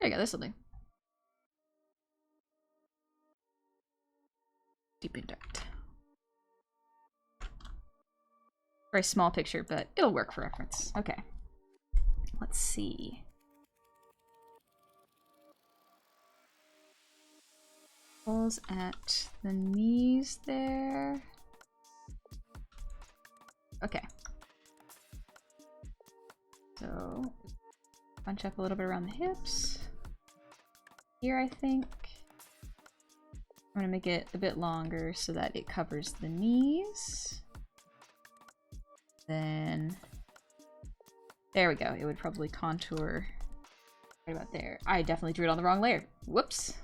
There you go, this'll do. Deep and dark. Very small picture, but it'll work for reference. Okay. Let's see. Pulls at the knees there. Okay. So, bunch up a little bit around the hips. Here, I think. I'm gonna make it a bit longer so that it covers the knees. Then, there we go. It would probably contour right about there. I definitely drew it on the wrong layer. Whoops.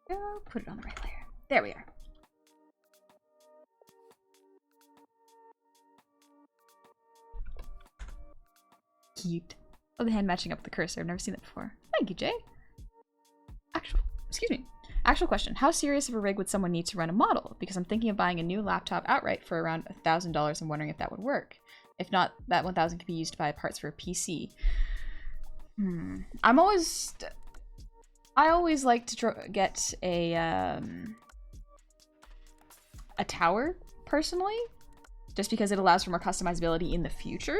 Go, put it on the right layer. There we are. Cute. Oh, the hand matching up with the cursor. I've never seen that before. Thank you, Jay. Actual question. How serious of a rig would someone need to run a model? Because I'm thinking of buying a new laptop outright for around $1,000 and wondering if that would work. If not, that $1,000 could be used to buy parts for a PC. I always like to get a tower, personally. Just because it allows for more customizability in the future.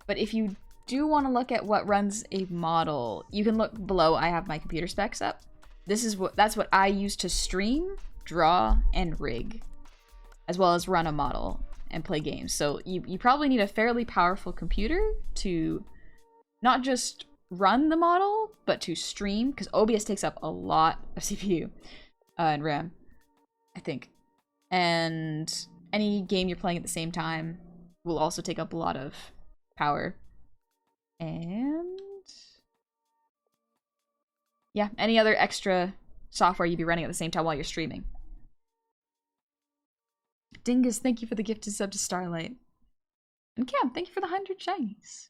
But if you do want to look at what runs a model, you can look below. I have my computer specs up. That's what I use to stream, draw, and rig, as well as run a model and play games. So you probably need a fairly powerful computer to not just run the model, but to stream, because OBS takes up a lot of CPU and RAM, I think. And any game you're playing at the same time will also take up a lot of power. And yeah, any other extra software you'd be running at the same time while you're streaming. Dingus, thank you for the gifted sub to Starlight. And Cam, thank you for the 100 shinies.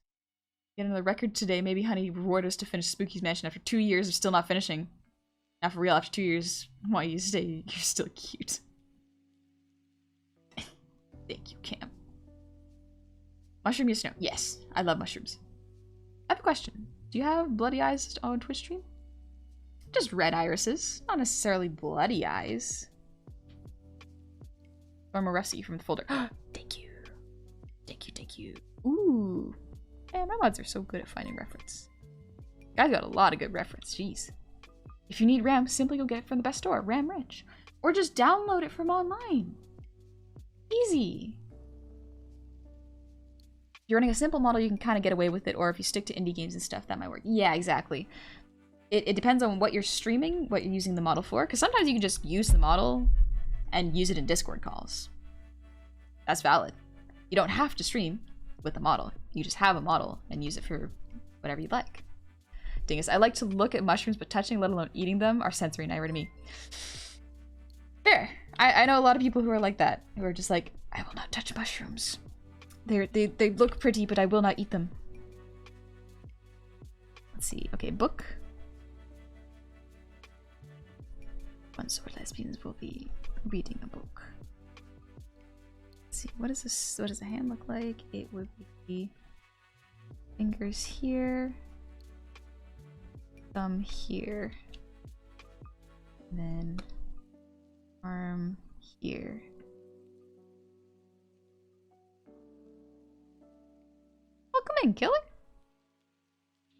Get another record today. Maybe Honey reward us to finish Spooky's Mansion after 2 years of still not finishing. Now for real, after 2 years, why you stay? You're still cute. Thank you, Cam. Mushroom you snow. Yes, I love mushrooms. I have a question. Do you have bloody eyes on Twitch stream? Just red irises, not necessarily bloody eyes. Or Rusty from the folder. Thank you. Thank you, thank you. Ooh. Man, my mods are so good at finding reference. Guys got a lot of good reference, jeez. If you need RAM, simply go get it from the best store, RAM Rich. Or just download it from online. Easy. If you're running a simple model, you can kind of get away with it, or if you stick to indie games and stuff, that might work. Yeah, exactly. It depends on what you're streaming, what you're using the model for, because sometimes you can just use the model and use it in Discord calls. That's valid. You don't have to stream with the model. You just have a model and use it for whatever you'd like. Dingus, I like to look at mushrooms, but touching, let alone eating them, are sensory nightmare to me. Fair. I know a lot of people who are like that, who are just like, I will not touch mushrooms. They look pretty, but I will not eat them. Let's see. Okay, book. Once or lesbians will be reading a book. Let's see. What is this? What does the hand look like? It would be fingers here, thumb here, and then arm here. Welcome in, killer.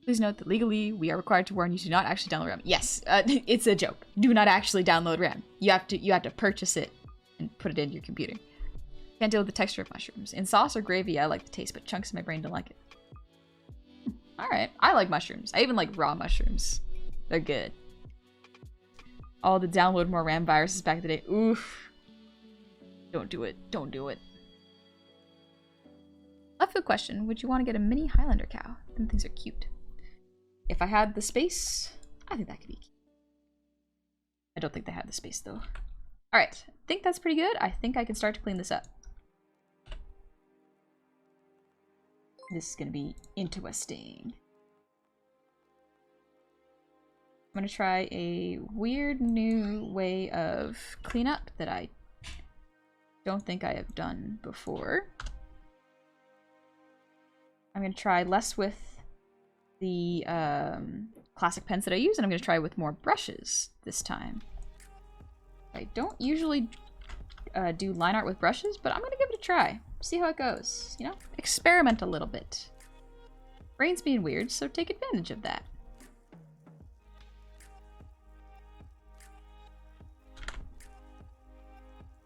Please note that legally, we are required to warn you to not actually download RAM. Yes, it's a joke. Do not actually download RAM. You have to purchase it and put it into your computer. Can't deal with the texture of mushrooms. In sauce or gravy, I like the taste, but chunks of my brain don't like it. Alright, I like mushrooms. I even like raw mushrooms. They're good. All the download more RAM viruses back in the day. Oof. Don't do it. Don't do it. Left field question. Would you want to get a mini Highlander cow? I think things are cute. If I had the space, I think that could be cute. I don't think they have the space though. Alright, I think that's pretty good. I think I can start to clean this up. This is gonna be interesting. I'm gonna try a weird new way of cleanup that I don't think I have done before. I'm gonna try less with the classic pens that I use, and I'm gonna try with more brushes this time. I don't usually do line art with brushes, but I'm gonna give it a try. See how it goes, you know? Experiment a little bit. Brain's being weird, so take advantage of that.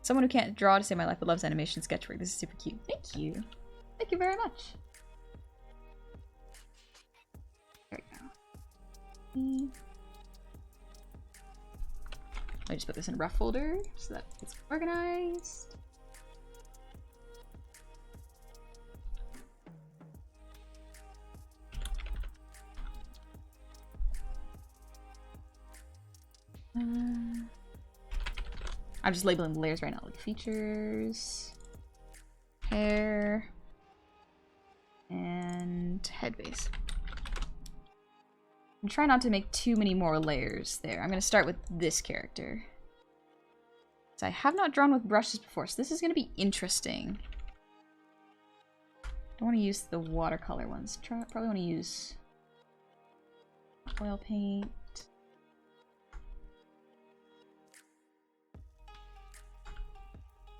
Someone who can't draw to save my life but loves animation sketchwork. This is super cute. Thank you. Thank you very much. There we go. I just put this in a rough folder so that it's organized. I'm just labeling the layers right now, like features, hair, and head base. I'm trying not to make too many more layers there. I'm going to start with this character. So I have not drawn with brushes before, so this is going to be interesting. I don't want to use the watercolor ones. Probably want to use oil paint.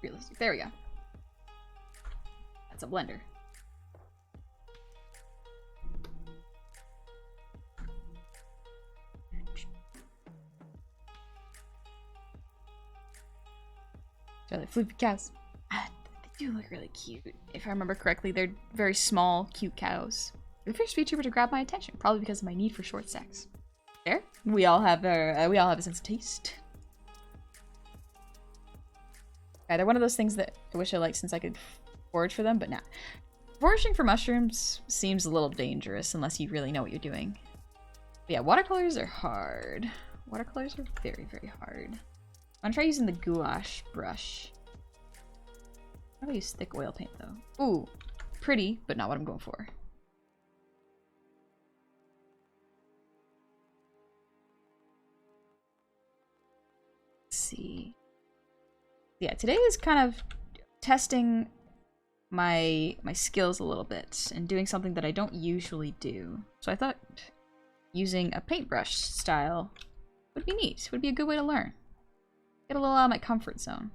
Realistic. There we go. That's a blender. So the floopy cows. They do look really cute. If I remember correctly, they're very small, cute cows. The first VTuber to grab my attention, probably because of my need for short sex. There, we all have a sense of taste. Yeah, they're one of those things that I wish I liked since I could forage for them, but nah. Foraging for mushrooms seems a little dangerous unless you really know what you're doing. But yeah, watercolors are hard. Watercolors are very, very hard. I'm gonna try using the gouache brush. I'll use thick oil paint though. Ooh, pretty, but not what I'm going for. Let's see. Yeah, today is kind of testing my skills a little bit and doing something that I don't usually do. So I thought using a paintbrush style would be neat. Would be a good way to learn. Get a little out of my comfort zone.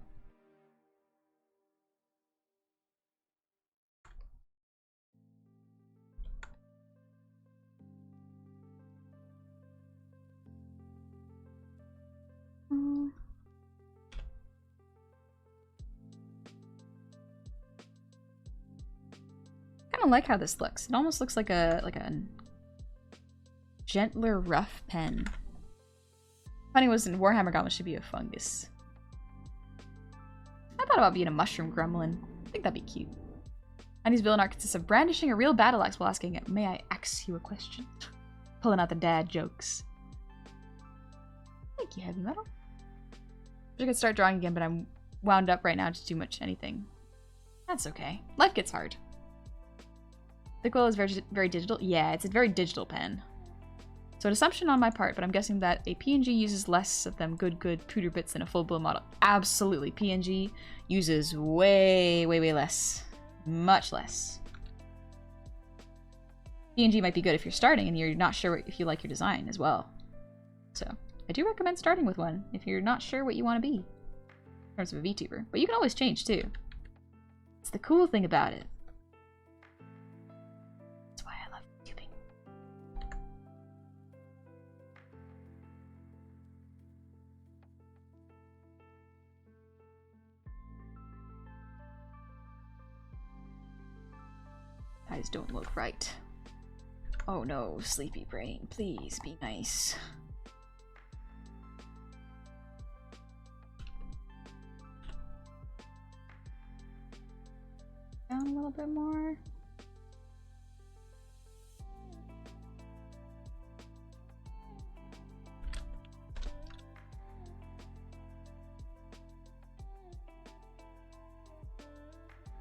I like how this looks. It almost looks like a gentler, rough pen. Funny was in Warhammer Goblin should be a fungus. I thought about being a mushroom gremlin. I think that'd be cute. Andy's villain art consists of brandishing a real battle axe while asking, "May I ask you a question?" Pulling out the dad jokes. Thank you, Heavy Metal. I could start drawing again, but I'm wound up right now to do much anything. That's okay. Life gets hard. The quill is very, very digital. Yeah, it's a very digital pen. So an assumption on my part, but I'm guessing that a PNG uses less of them good pewter bits than a full-blown model. Absolutely. PNG uses way, way, way less. Much less. PNG might be good if you're starting and you're not sure if you like your design as well. So I do recommend starting with one if you're not sure what you want to be in terms of a VTuber. But you can always change too. It's the cool thing about it. Eyes don't look right. Oh no, sleepy brain, please be nice. little bit more.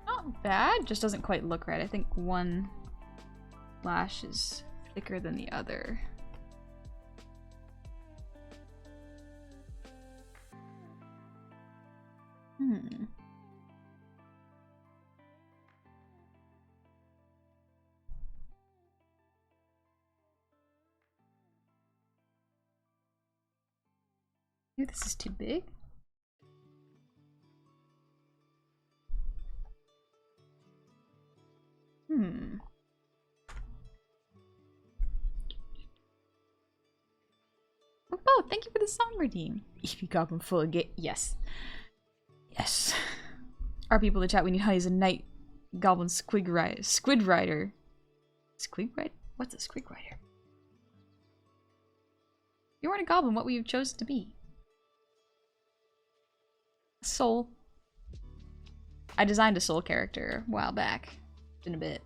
Not bad, just doesn't quite look right. I think one lash is thicker than the other. Maybe this is too big. Oh, thank you for the song redeem. EEPY Goblin full of yes. Yes. Our people in the chat, we need honey as a night goblin squid rider. Squid rider? What's a squid rider? If you weren't a goblin, what would you have chosen to be? A soul. I designed a soul character a while back. In a bit.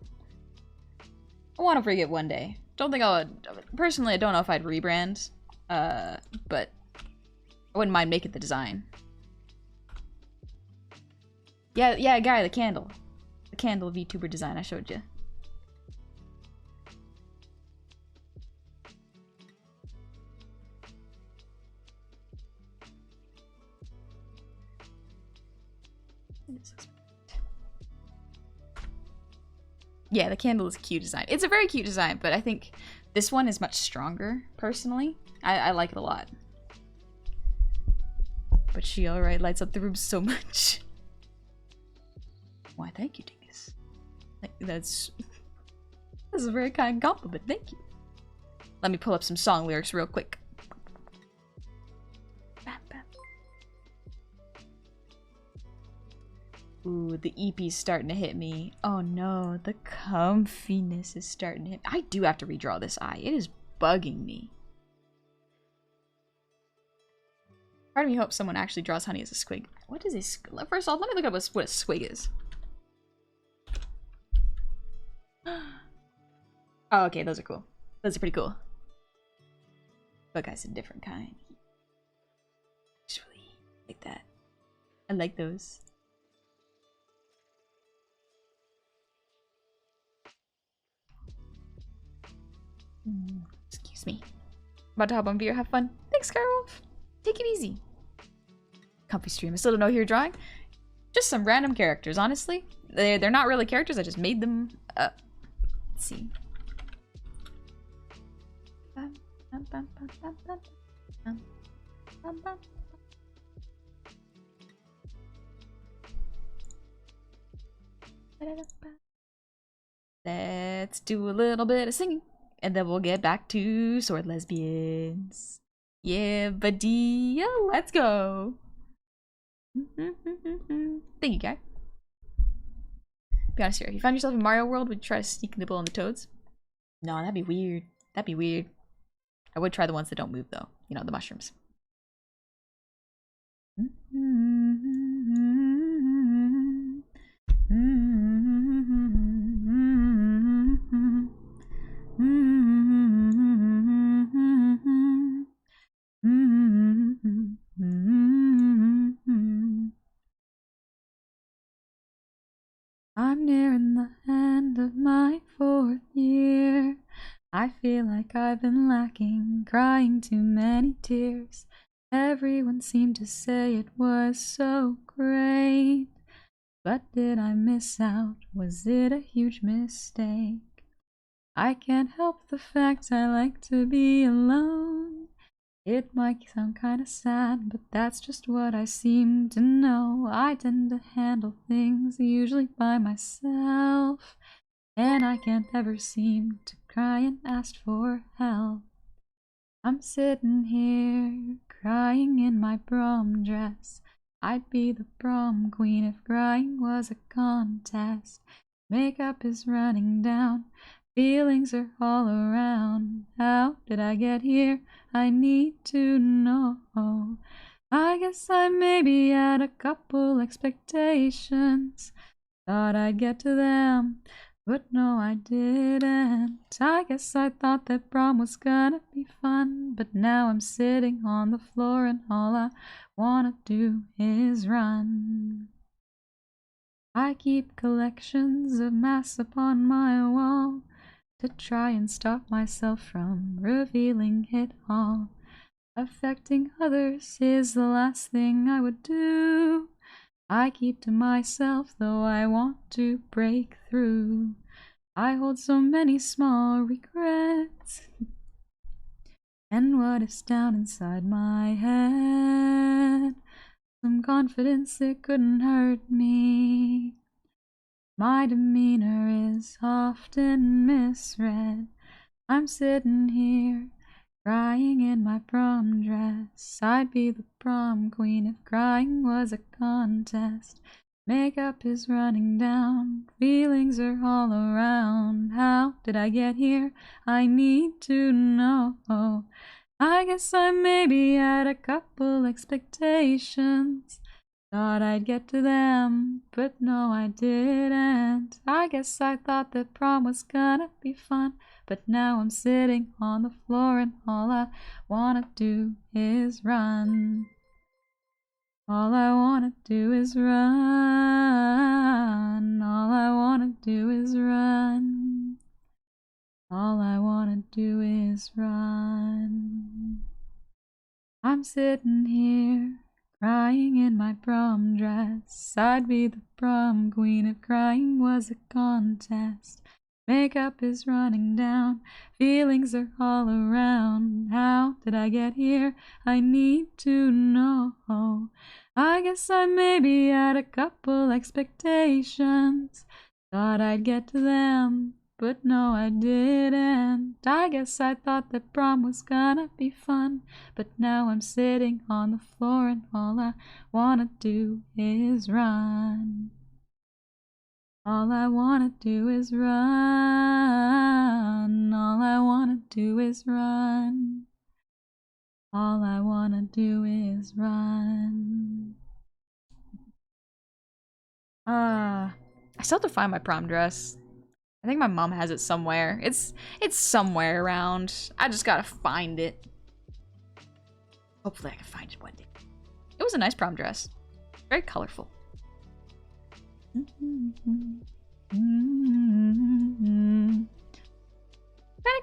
I want to bring it one day. Don't think I would. Personally, I don't know if I'd rebrand. But I wouldn't mind making the design. Yeah, guy, the candle. The candle VTuber design I showed you. Yeah, the candle is a cute design. It's a very cute design, but I think this one is much stronger, personally. I like it a lot. But she alright lights up the room so much. Why, thank you, Dingus. That's a very kind compliment, thank you. Let me pull up some song lyrics real quick. Ooh, the EP's starting to hit me. Oh no, the comfiness is starting to hit me. I do have to redraw this eye. It is bugging me. Part of me hopes someone actually draws honey as a squig. What is a squig? First off, let me look up what a squig is. Oh, okay, those are cool. Those are pretty cool. But guys, a different kind. Just really like that. I like those. Excuse me. About to hop on VR, have fun. Thanks, Skyroff. Take it easy. Comfy stream. I still don't know who you're drawing. Just some random characters, honestly. They're not really characters, I just made them up. Let's see. Let's do a little bit of singing. And then we'll get back to sword lesbians. Yeah, buddy. Let's go. Thank you, guy. Be honest here. If you found yourself in Mario World, would you try to sneak nibble on the toads? No, that'd be weird. That'd be weird. I would try the ones that don't move, though. You know, the mushrooms. I'm nearing the end of my 4th year. I feel like I've been lacking, crying too many tears. Everyone seemed to say it was so great. But did I miss out? Was it a huge mistake? I can't help the fact I like to be alone. It might sound kinda sad, but that's just what I seem to know. I tend to handle things usually by myself, and I can't ever seem to cry and ask for help. I'm sitting here, crying in my prom dress. I'd be the prom queen if crying was a contest. Makeup is running down, feelings are all around. How did I get here? I need to know. I guess I maybe had a couple expectations. Thought I'd get to them, but no, I didn't. I guess I thought that prom was gonna be fun, but now I'm sitting on the floor and all I wanna do is run. I keep collections of masks upon my wall to try and stop myself from revealing it all. Affecting others is the last thing I would do. I keep to myself, though I want to break through. I hold so many small regrets. And what if's down inside my head? Some confidence it couldn't hurt me. My demeanor is often misread. I'm sitting here crying in my prom dress. I'd be the prom queen if crying was a contest. Makeup is running down, feelings are all around. How did I get here? I need to know. I guess I maybe had a couple expectations. Thought I'd get to them, but no, I didn't. I guess I thought that prom was gonna be fun, but now I'm sitting on the floor and all I wanna do is run. All I wanna do is run. All I wanna do is run. All I wanna do is run. I'm sitting here crying in my prom dress. I'd be the prom queen if crying was a contest. Makeup is running down, feelings are all around. How did I get here? I need to know. I guess I maybe had a couple expectations. Thought I'd get to them, but no, I didn't. I guess I thought that prom was gonna be fun, but now I'm sitting on the floor and all I wanna do is run. All I wanna do is run. All I wanna do is run. All I wanna do is run. I still have to find my prom dress. I think my mom has it somewhere. It's somewhere around. I just gotta find it. Hopefully I can find it one day. It was a nice prom dress. Very colorful. Panic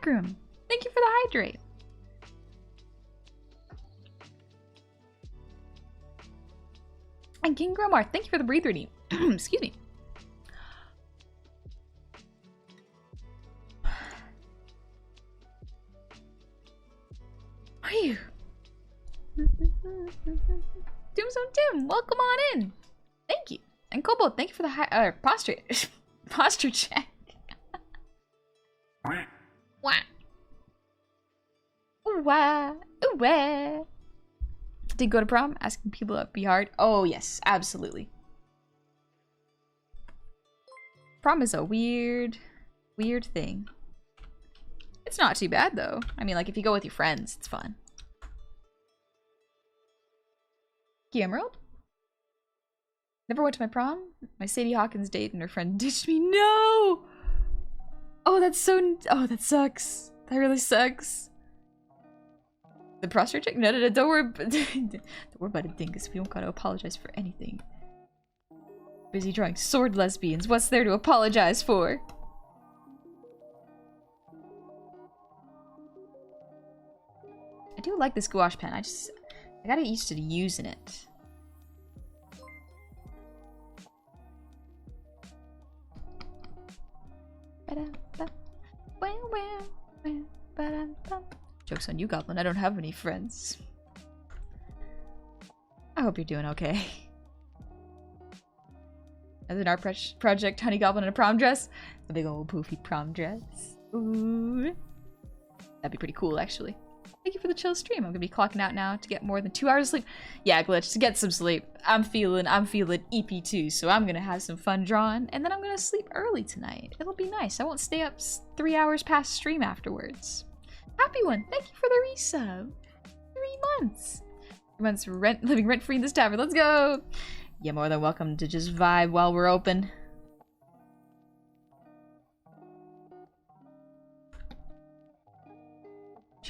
room. Thank you for the hydrate. And King Gromar, thank you for the breather reading. Excuse me. Phew. Doomzone Tim, welcome on in. Thank you. And Kobold, thank you for the posture posture check. Wah. Ooh wah. Ooh wah. Did you go to prom? Asking people up be hard. Oh yes, absolutely. Prom is a weird thing. It's not too bad though. I mean, like if you go with your friends, it's fun. Emerald? Never went to my prom? My Sadie Hawkins date and her friend ditched me. No! Oh, that sucks. That really sucks. The prostrate chick? No, don't worry. Don't worry about a dingus. We don't gotta apologize for anything. Busy drawing sword lesbians. What's there to apologize for? I do like this gouache pen. I gotta get used to using it. Joke's on you, Goblin. I don't have any friends. I hope you're doing okay. As an art project, Honey Goblin in a prom dress. A big old poofy prom dress. Ooh. That'd be pretty cool, actually. Thank you for the chill stream. I'm gonna be clocking out now to get more than 2 hours of sleep. Yeah, Glitch, to get some sleep. I'm feeling EP2, so I'm gonna have some fun drawing, and then I'm gonna sleep early tonight. It'll be nice. I won't stay up 3 hours past stream afterwards. Happy one. Thank you for the resub. 3 months. 3 months living rent-free in this tavern. Let's go. You're more than welcome to just vibe while we're open.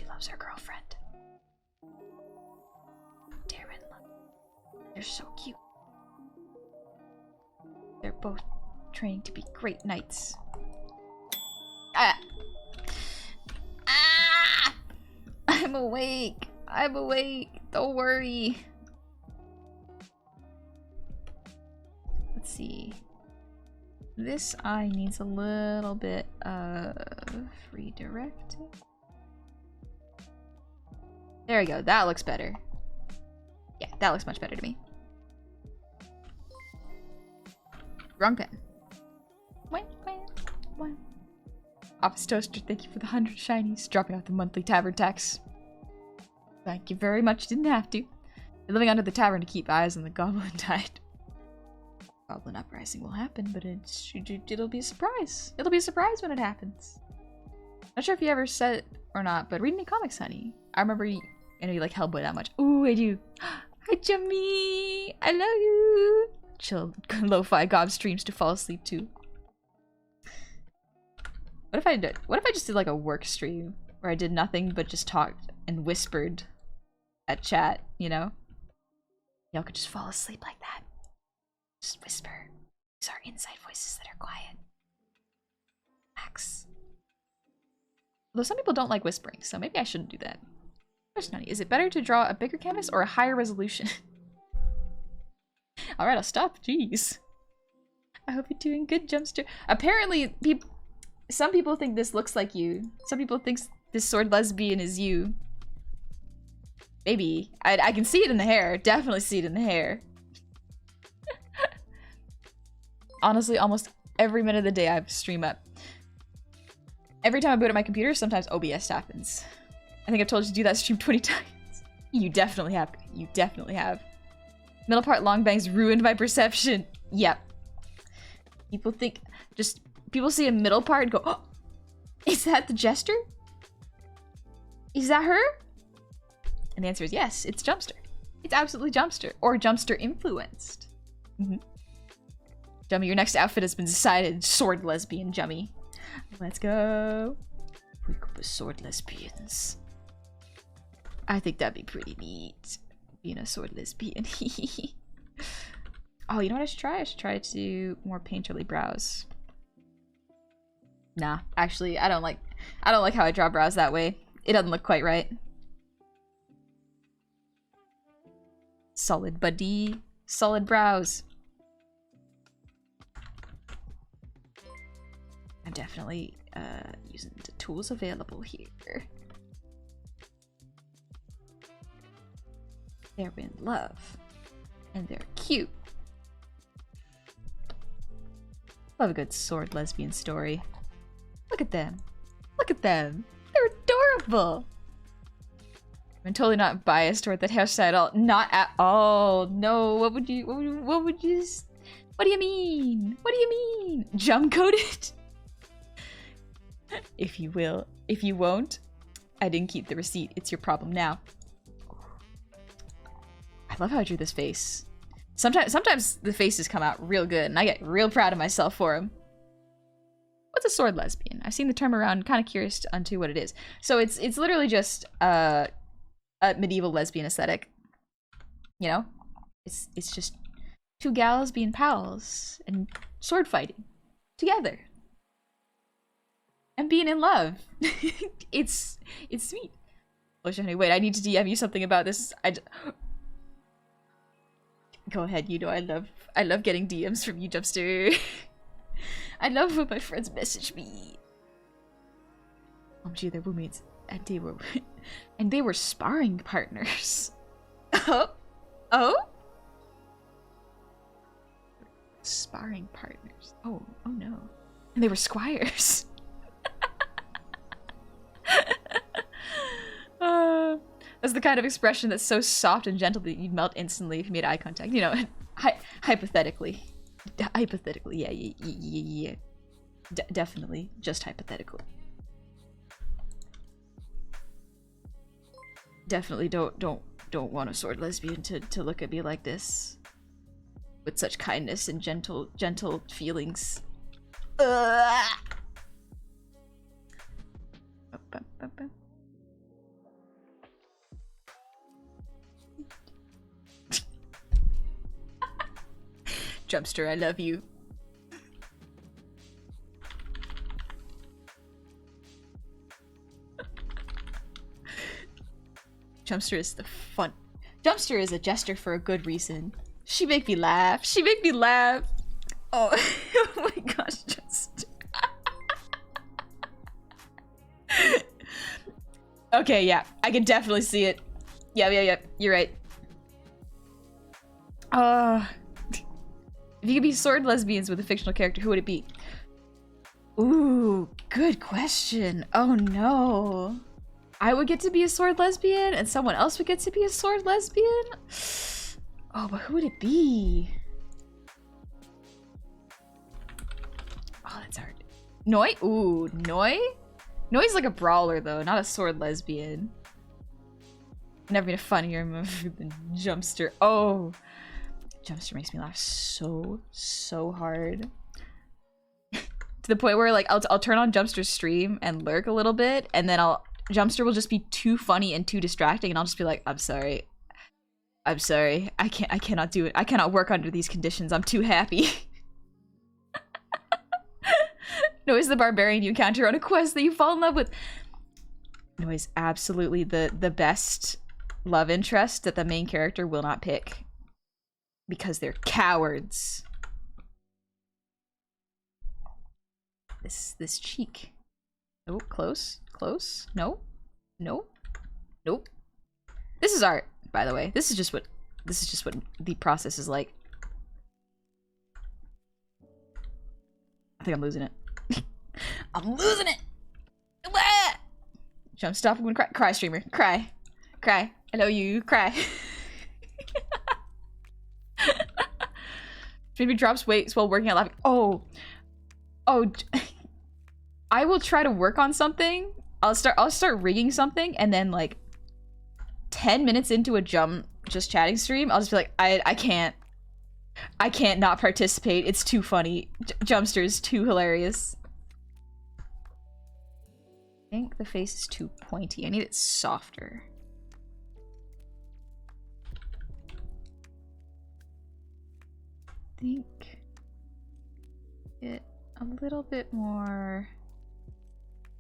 She loves her girlfriend. Darren, they're so cute. They're both training to be great knights. Ah! Ah! I'm awake. I'm awake. Don't worry. Let's see. This eye needs a little bit of redirecting. There we go. That looks better. Yeah, that looks much better to me. Wrong pen. Office Toaster, thank you for the 100 shinies. Dropping out the monthly tavern tax. Thank you very much. Didn't have to. You're living under the tavern to keep eyes on the Goblin tide. Goblin uprising will happen, but it'll be a surprise. It'll be a surprise when it happens. Not sure if you ever said it or not, but read any comics, honey. I remember you, I know you like Hellboy that much. Ooh, I do. Hi, Jummy. I love you. Chill lo-fi gob streams to fall asleep to. What if I just did like a work stream where I did nothing but just talked and whispered at chat, you know? Y'all could just fall asleep like that. Just whisper. These are inside voices that are quiet. Relax. Although some people don't like whispering, so maybe I shouldn't do that. Question, is it better to draw a bigger canvas or a higher resolution? Alright, I'll stop. Jeez. I hope you're doing good, Jumpster. Apparently, some people think this looks like you. Some people think this sword lesbian is you. Maybe. I can see it in the hair. Definitely see it in the hair. Honestly, almost every minute of the day I stream up. Every time I boot up my computer, sometimes OBS happens. I think I've told you to do that stream 20 times. You definitely have. You definitely have. Middle part long bangs ruined my perception. Yep. People think, people see a middle part and go, oh, is that the jester? Is that her? And the answer is yes, it's Jumpster. It's absolutely Jumpster, or Jumpster influenced. Jummy, your next outfit has been decided. Sword lesbian, Jummy. Let's go. We could be sword lesbians. I think that'd be pretty neat. Being a sword lesbian. Oh, you know what I should try? I should try to do more painterly brows. Nah, actually, I don't like how I draw brows that way. It doesn't look quite right. Solid buddy. Solid brows. I'm definitely using the tools available here. They're in love. And they're cute. Love a good sword lesbian story. Look at them. Look at them. They're adorable. I'm totally not biased toward that hairstyle at all. Not at all. No. What do you mean? What do you mean? Jump coated? If you will. If you won't, I didn't keep the receipt. It's your problem now. I love how I drew this face. Sometimes the faces come out real good, and I get real proud of myself for them. What's a sword lesbian? I've seen the term around, kind of curious onto what it is. So it's literally just a medieval lesbian aesthetic. You know? It's just two gals being pals and sword fighting together. And being in love. It's sweet. Oh, Shani, wait, I need to DM you something about this. Go ahead, you know I love getting DMs from you, Jumpster. I love when my friends message me. Gee, they're roommates, and they were sparring partners. Oh? Sparring partners. Oh no. And they were squires. That's the kind of expression that's so soft and gentle that you'd melt instantly if you made eye contact. You know, hypothetically. Hypothetically, yeah. Definitely, just hypothetical. Definitely don't want a sword lesbian to look at me like this. With such kindness and gentle feelings. Jumpster, I love you. Jumpster is the fun. Jumpster is a jester for a good reason. She make me laugh. She make me laugh. Oh, oh my gosh, Jumpster. Okay, yeah, I can definitely see it. Yeah, you're right. If you could be sword lesbians with a fictional character, who would it be? Ooh, good question. Oh no. I would get to be a sword lesbian and someone else would get to be a sword lesbian? Oh, but who would it be? Oh, that's hard. Noi? Ooh, Noi? Noi's like a brawler though, not a sword lesbian. Never been a funnier movie than Jumpster. Oh, Jumpster makes me laugh so hard. To the point where like I'll turn on Jumpster's stream and lurk a little bit, and then Jumpster will just be too funny and too distracting, and I'll just be like, I'm sorry, I cannot do it. I cannot work under these conditions. I'm too happy. Noi's the barbarian you encounter on a quest that you fall in love with. Noi's absolutely the best love interest that the main character will not pick. Because they're cowards. This cheek. Oh, close. No. Nope. This is art, by the way. This is just what the process is like. I think I'm losing it. I'm losing it! Ah! Jump, stop, I'm gonna cry. Cry, streamer. Cry. I know you. Cry. Maybe drops weights while working out laughing. Oh, I will try to work on something. I'll start rigging something, and then like 10 minutes into a just chatting stream, I'll just be like, I can't not participate. It's too funny. Jumpster is too hilarious. I think the face is too pointy. I need it softer. Think it a little bit more.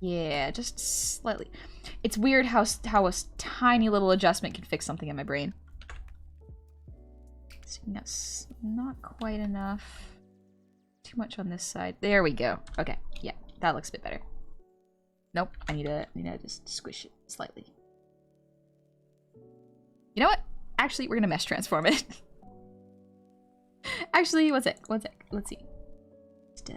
Yeah, just slightly. It's weird how a tiny little adjustment can fix something in my brain. So that's not quite enough. Too much on this side. There we go. Okay, yeah, that looks a bit better. Nope, I need to just squish it slightly. You know what? Actually, we're gonna mesh transform it. Actually, one sec. Let's see. Just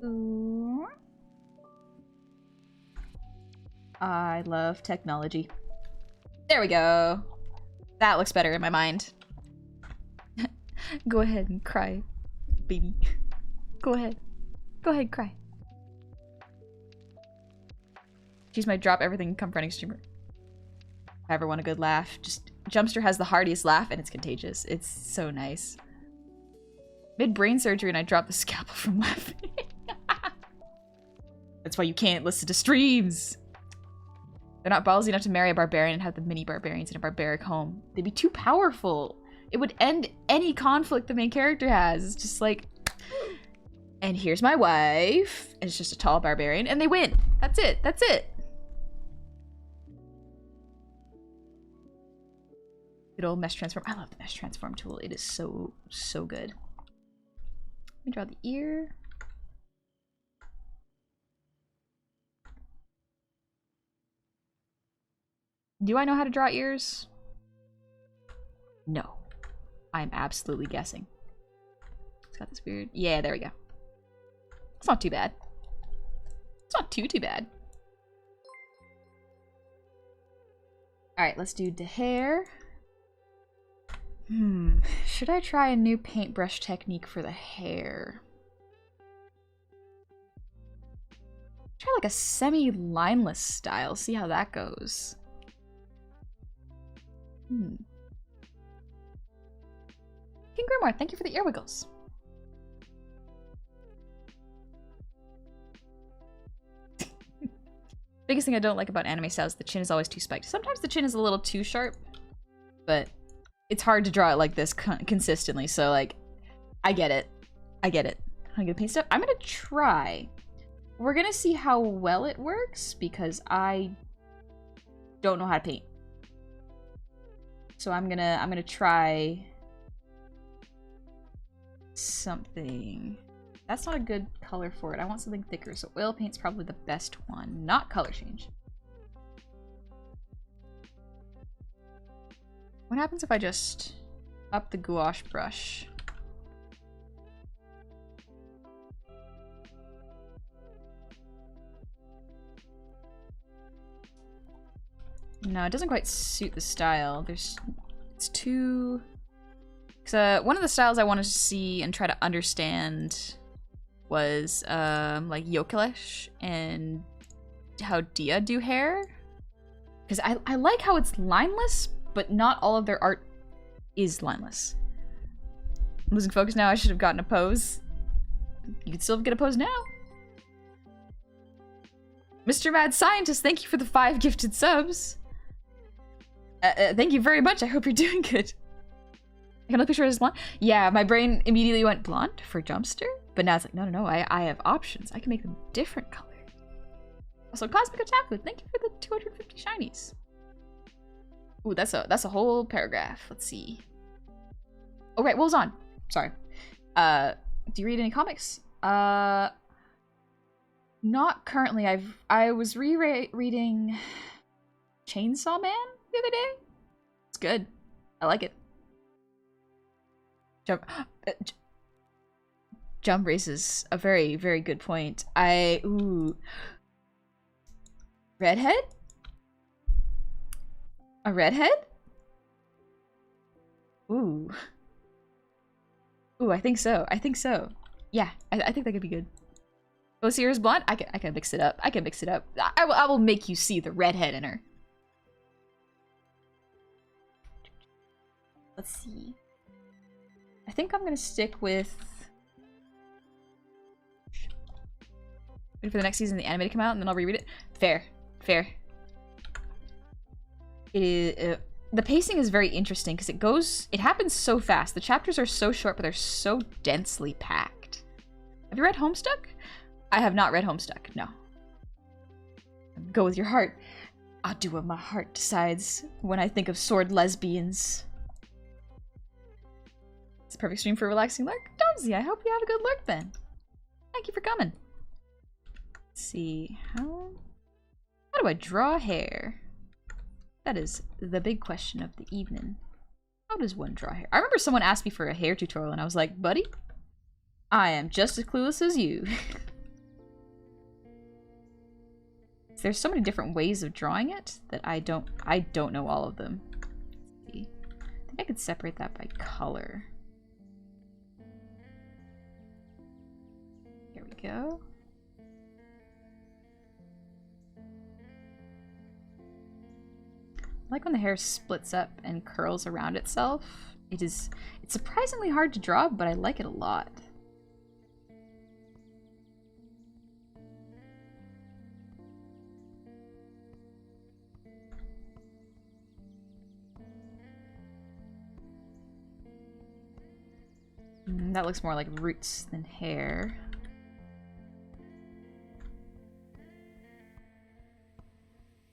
Ooh. I love technology. There we go. That looks better in my mind. Go ahead and cry, baby. Go ahead, cry. She's my drop everything and come running streamer. If I ever want a good laugh, just Jumpster has the heartiest laugh and it's contagious. It's so nice. Mid brain surgery and I dropped the scalpel from laughing. That's why you can't listen to streams. They're not ballsy enough to marry a barbarian and have the mini barbarians in a barbaric home. They'd be too powerful. It would end any conflict the main character has. It's just like, and here's my wife. And it's just a tall barbarian and they win. That's it. That's it. Good old mesh transform. I love the mesh transform tool. It is so good. Let me draw the ear. Do I know how to draw ears? No. I'm absolutely guessing. It's got this weird... Yeah, there we go. It's not too bad. It's not too bad. Alright, let's do the hair. Should I try a new paintbrush technique for the hair? Try like a semi-lineless style, see how that goes. King Grimoire, thank you for the ear wiggles. Biggest thing I don't like about anime style is the chin is always too spiked. Sometimes the chin is a little too sharp. but it's hard to draw it like this consistently, so like, I get it. I get it. I'm gonna paint stuff. I'm gonna try. We're gonna see how well it works because I don't know how to paint. So I'm gonna try something. That's not a good color for it. I want something thicker, so oil paint's probably the best one, not color change. What happens if I just up the gouache brush? No, it doesn't quite suit the style. It's too... Cause, one of the styles I wanted to see and try to understand was like Yokelesh and how Dia do hair. Because I like how it's lineless, but not all of their art is lineless. I'm losing focus now. I should have gotten a pose. You can still get a pose now. Mr. Mad Scientist, thank you for the 5 gifted subs. Thank you very much. I hope you're doing good. I got another picture of his blonde. Yeah, my brain immediately went blonde for Jumpster, but now it's like, no, I have options. I can make them different color. Also, Cosmic Otaku, thank you for the 250 shinies. Ooh, that's a whole paragraph. Let's see. Oh right, what was on? Sorry. Do you read any comics? Not currently. I was rereading Chainsaw Man the other day. It's good. I like it. Jump raises a very, very good point. Ooh. Redhead? A redhead? Ooh. Ooh, I think so. I think so. Yeah, I think that could be good. Oh, Sierra's blonde? I can mix it up. I can mix it up. I will make you see the redhead in her. Let's see. I think I'm gonna stick with... Wait for the next season of the anime to come out and then I'll reread it. Fair. Fair. It is... the pacing is very interesting because it happens so fast. The chapters are so short, but they're so densely packed. Have you read Homestuck? I have not read Homestuck, no. Go with your heart. I'll do what my heart decides when I think of sword lesbians. It's a perfect stream for a relaxing lurk. Domsy, I hope you have a good lurk then. Thank you for coming. Let's see, how do I draw hair? That is the big question of the evening. How does one draw hair? I remember someone asked me for a hair tutorial and I was like, buddy, I am just as clueless as you. There's so many different ways of drawing it that I don't know all of them. Let's see. I think I could separate that by color. Here we go. I like when the hair splits up and curls around itself. It's surprisingly hard to draw, but I like it a lot. That looks more like roots than hair.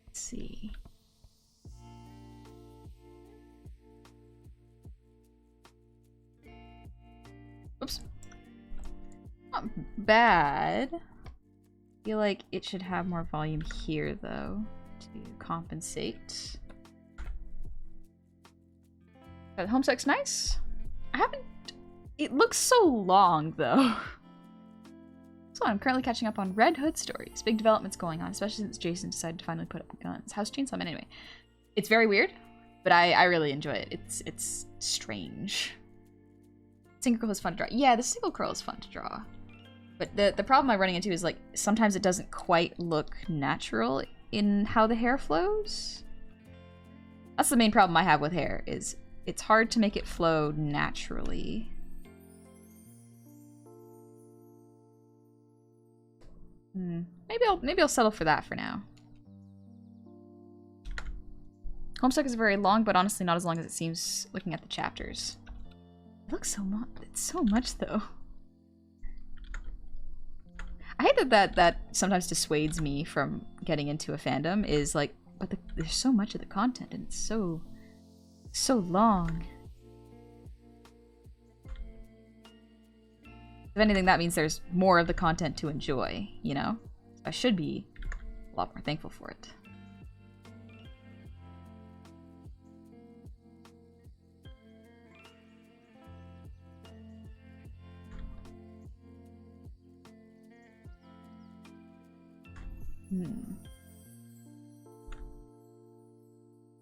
Let's see. Oops. Not bad. I feel like it should have more volume here, though, to compensate. Homestuck's nice. I haven't... It looks so long, though. So I'm currently catching up on Red Hood stories. Big developments going on, especially since Jason decided to finally put up guns. How's Chainsaw Man anyway? It's very weird, but I really enjoy it. It's strange. Single curl is fun to draw. Yeah, the single curl is fun to draw. But the problem I'm running into is, like, sometimes it doesn't quite look natural in how the hair flows. That's the main problem I have with hair, is it's hard to make it flow naturally. Maybe I'll settle for that for now. Homestuck is very long, but honestly not as long as it seems looking at the chapters. It looks so much. It's so much though. I hate that sometimes dissuades me from getting into a fandom. Is like, but there's so much of the content and it's so long. If anything, that means there's more of the content to enjoy, you know? So I should be a lot more thankful for it.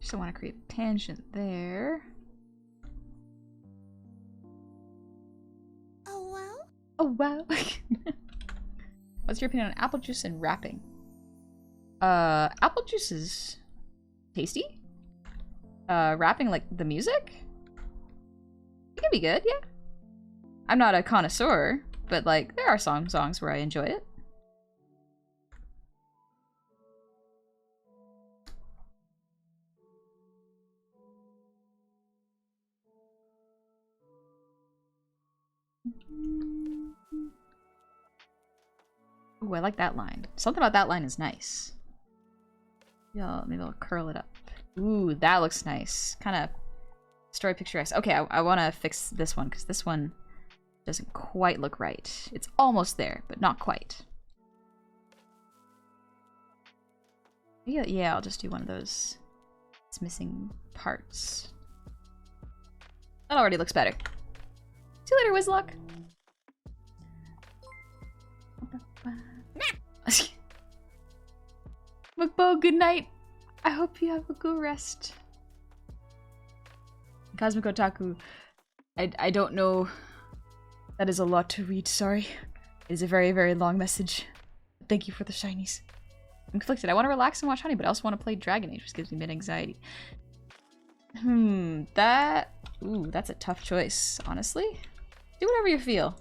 Just don't want to create a tangent there. Oh wow. Oh wow. What's your opinion on apple juice and wrapping? Apple juice is tasty. Wrapping like the music? It can be good, yeah. I'm not a connoisseur, but like there are songs where I enjoy it. Ooh, I like that line. Something about that line is nice. Yeah, maybe I'll curl it up. Ooh, that looks nice. Kind of story picturesque. Okay, I want to fix this one because this one doesn't quite look right. It's almost there, but not quite. Yeah, I'll just do one of those. It's missing parts. That already looks better. See you later, Wizlock. McBo, good night. I hope you have a good rest. Cosmic Otaku. I don't know. That is a lot to read, sorry. It is a very, very long message. Thank you for the shinies. I'm conflicted. I want to relax and watch Honey, but I also want to play Dragon Age, which gives me mid-anxiety. Ooh, that's a tough choice, honestly. Do whatever you feel.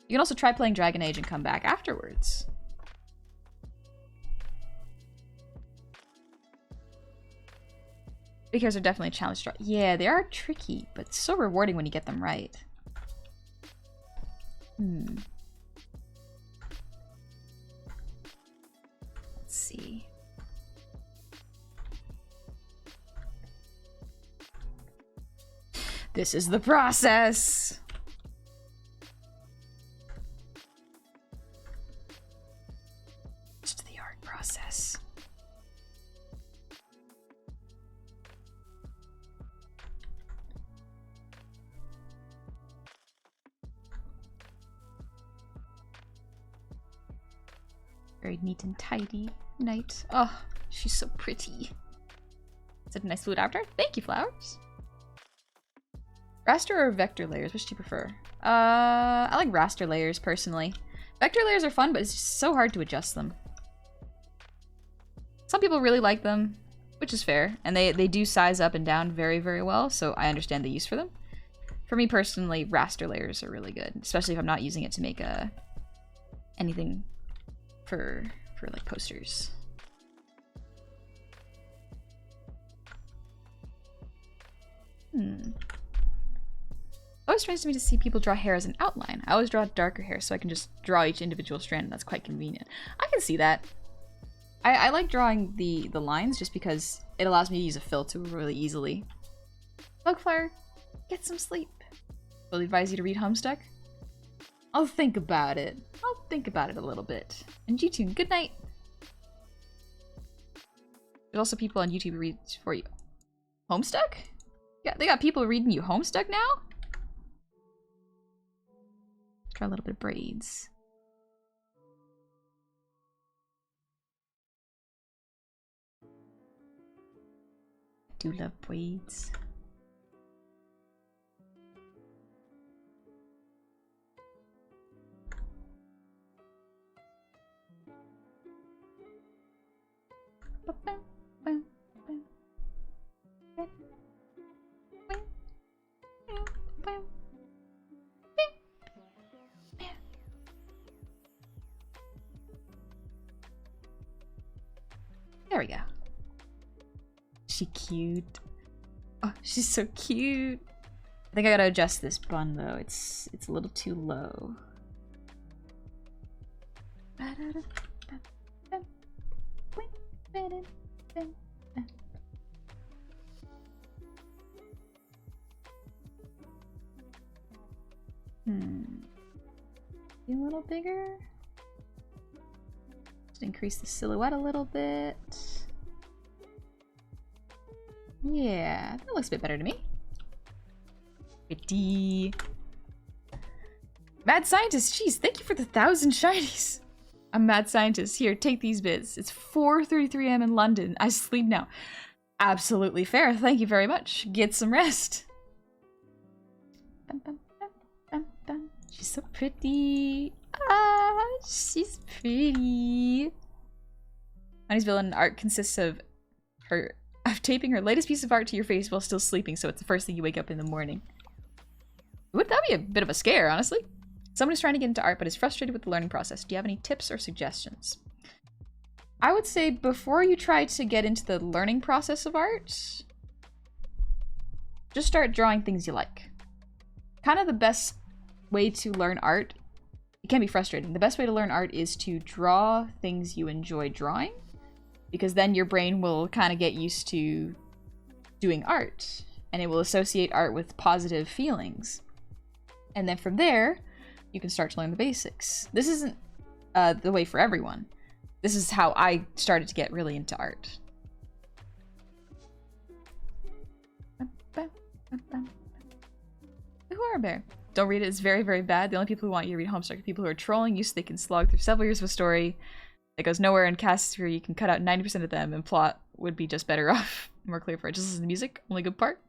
You can also try playing Dragon Age and come back afterwards. Because are definitely a challenge. Yeah, they are tricky, but it's so rewarding when you get them right. Let's see. This is the process. Just the art process. Very neat and tidy night. Oh, she's so pretty. Is it a nice fluid avatar? Thank you, flowers. Raster or vector layers? Which do you prefer? I like raster layers personally. Vector layers are fun, but it's just so hard to adjust them. Some people really like them, which is fair, and they do size up and down very, very well, so I understand the use for them. For me personally, raster layers are really good, especially if I'm not using it to make anything for like posters. Always strange to me to see people draw hair as an outline. I always draw darker hair so I can just draw each individual strand, and that's quite convenient. I can see that. I like drawing the lines just because it allows me to use a fill tool really easily. Bugfire, get some sleep. Will advise you to read Homestuck? I'll think about it. I'll think about it a little bit. And G-Tune, good night. There's also people on YouTube who read for you. Homestuck? Yeah, they got people reading you Homestuck now? Try a little bit of braids. I do love braids. There we go. she cute? Oh, she's so cute. I think I gotta adjust this bun though. It's a little too low. Be a little bigger. Just increase the silhouette a little bit. Yeah, that looks a bit better to me. Pretty. Mad Scientist, jeez, thank you for the 1,000 shinies. I'm Mad Scientist. Here, take these bits. It's 4:33 AM in London. I sleep now. Absolutely fair. Thank you very much. Get some rest. She's so pretty. Ah, she's pretty. Honey's villain art consists of taping her latest piece of art to your face while still sleeping, so it's the first thing you wake up in the morning. Would that be a bit of a scare, honestly? Someone is trying to get into art but is frustrated with the learning process. Do you have any tips or suggestions? I would say before you try to get into the learning process of art, just start drawing things you like. Kind of the best way to learn art, it can be frustrating. The best way to learn art is to draw things you enjoy drawing, because then your brain will kind of get used to doing art, and it will associate art with positive feelings. And then from there, you can start to learn the basics. This isn't the way for everyone. This is how I started to get really into art. Who are bear? Don't read it, it's very, very bad. The only people who want you to read Homestuck are people who are trolling you so they can slog through several years of a story that goes nowhere and casts where you can cut out 90% of them and plot would be just better off. More clear for it. Just listen to the music, only good part.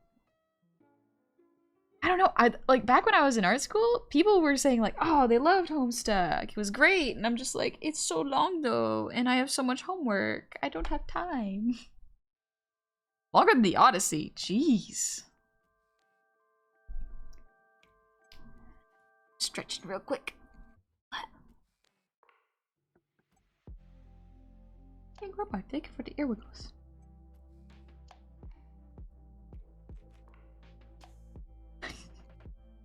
I don't know, like back when I was in art school, people were saying like, oh, they loved Homestuck, it was great, and I'm just like, it's so long though, and I have so much homework, I don't have time. Longer than the Odyssey, jeez. Stretching real quick. Hey, Robot, thank you for the ear wiggles.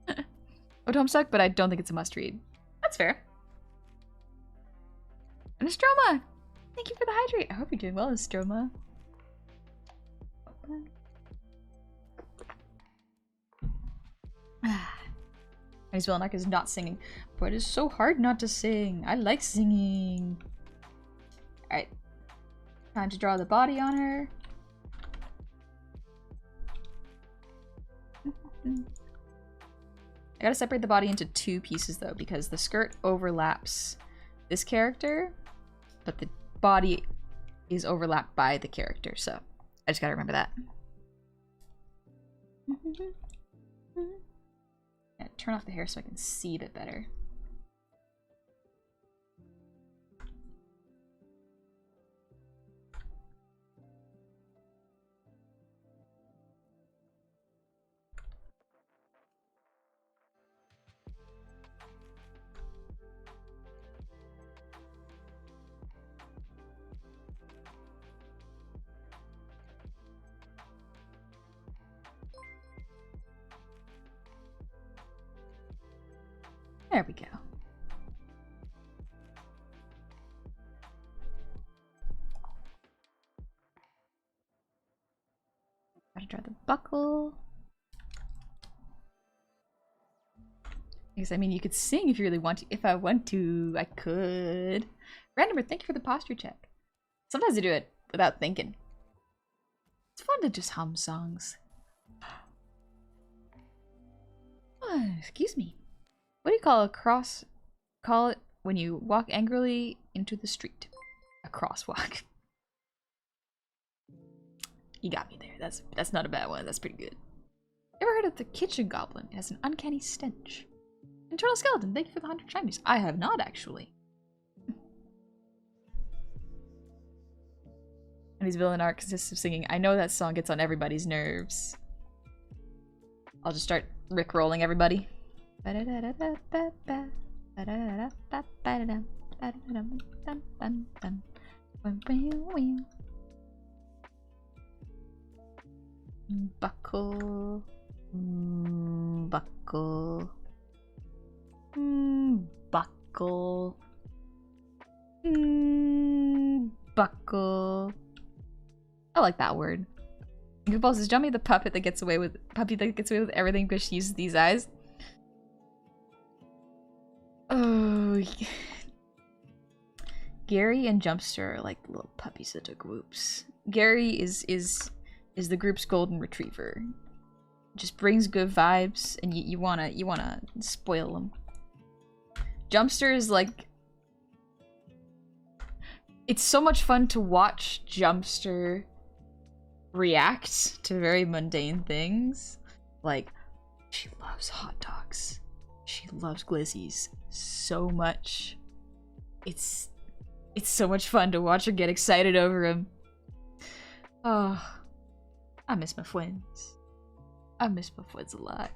I would Homestuck, but I don't think it's a must-read. That's fair. And Estroma! Thank you for the hydrate. I hope you're doing well, Estroma. Miss Villanark is not singing, but it's so hard not to sing. I like singing. Alright. Time to draw the body on her. I gotta separate the body into two pieces though, because the skirt overlaps this character, but the body is overlapped by the character, so I just gotta remember that. Yeah, turn off the hair so I can see a bit better. There we go. Gotta draw the buckle. Because I mean, you could sing if you really want to. If I want to, I could. Randomer, thank you for the posture check. Sometimes I do it without thinking. It's fun to just hum songs. Oh, excuse me. What do you call call it when you walk angrily into the street? A crosswalk. You got me there. That's not a bad one. That's pretty good. Ever heard of the kitchen goblin? It has an uncanny stench. Internal skeleton, thank you for the 100 shinies. I have not actually. And his villain art consists of singing. I know that song gets on everybody's nerves. I'll just start rickrolling everybody. buckle. Buckle. I like that word. Gooball says, Jummy the puppy that gets away with everything because she uses these eyes. Oh, Gary and Jumpster are like little puppies that took whoops. Gary is the group's golden retriever. Just brings good vibes, and you wanna spoil him. Jumpster is like, it's so much fun to watch Jumpster react to very mundane things. Like, she loves hot dogs. She loves glizzies so much. It's so much fun to watch her get excited over him. Oh, I miss my friends. I miss my friends a lot.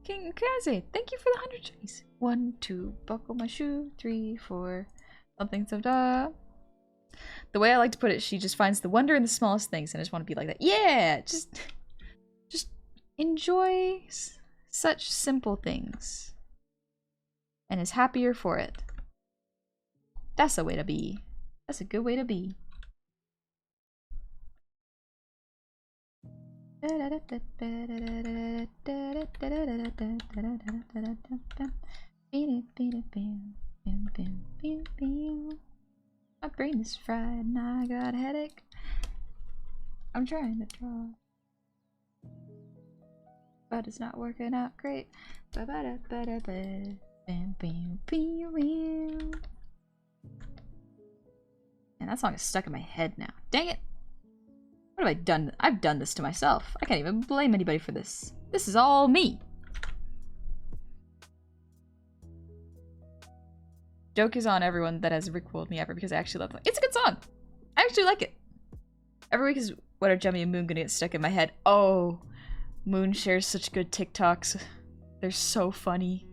King Kaze, thank you for the 100 trees. 1, 2, buckle my shoe. 3, 4, something, da. The way I like to put it, she just finds the wonder in the smallest things, and I just want to be like that. Yeah, just enjoy such simple things, and is happier for it. That's a way to be. That's a good way to be. My brain is fried and I got a headache. I'm trying to draw, but it's not working out great. And that song is stuck in my head now. Dang it! What have I done? I've done this to myself. I can't even blame anybody for this. This is all me. Joke is on everyone that has rickrolled me ever because I actually love it. It's a good song. I actually like it. Every week is what are Jemmy and Moon gonna get stuck in my head. Oh, Moon shares such good TikToks. They're so funny.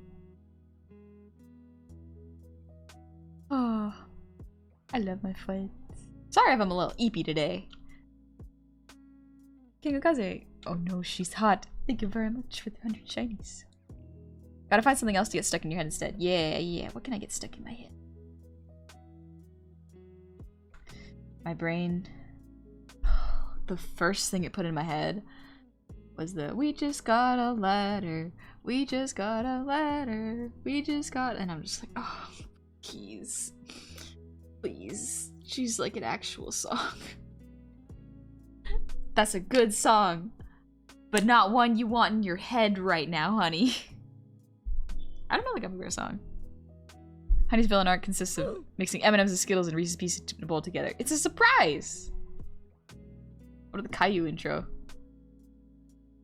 Oh, I love my friends. Sorry if I'm a little eepy today. King Okaze. Oh no, she's hot. Thank you very much for the 100 shinies. Gotta find something else to get stuck in your head instead. Yeah. What can I get stuck in my head? My brain. The first thing it put in my head was the we just got a letter. We just got a letter. We just got. And I'm just like, oh, please. Please. She's like an actual song. That's a good song. But not one you want in your head right now, honey. I don't know the Gummy Bear song. Honey's villain art consists of mixing M&M's and Skittles and Reese's Pieces in a bowl together. It's a surprise! What are the Caillou intro?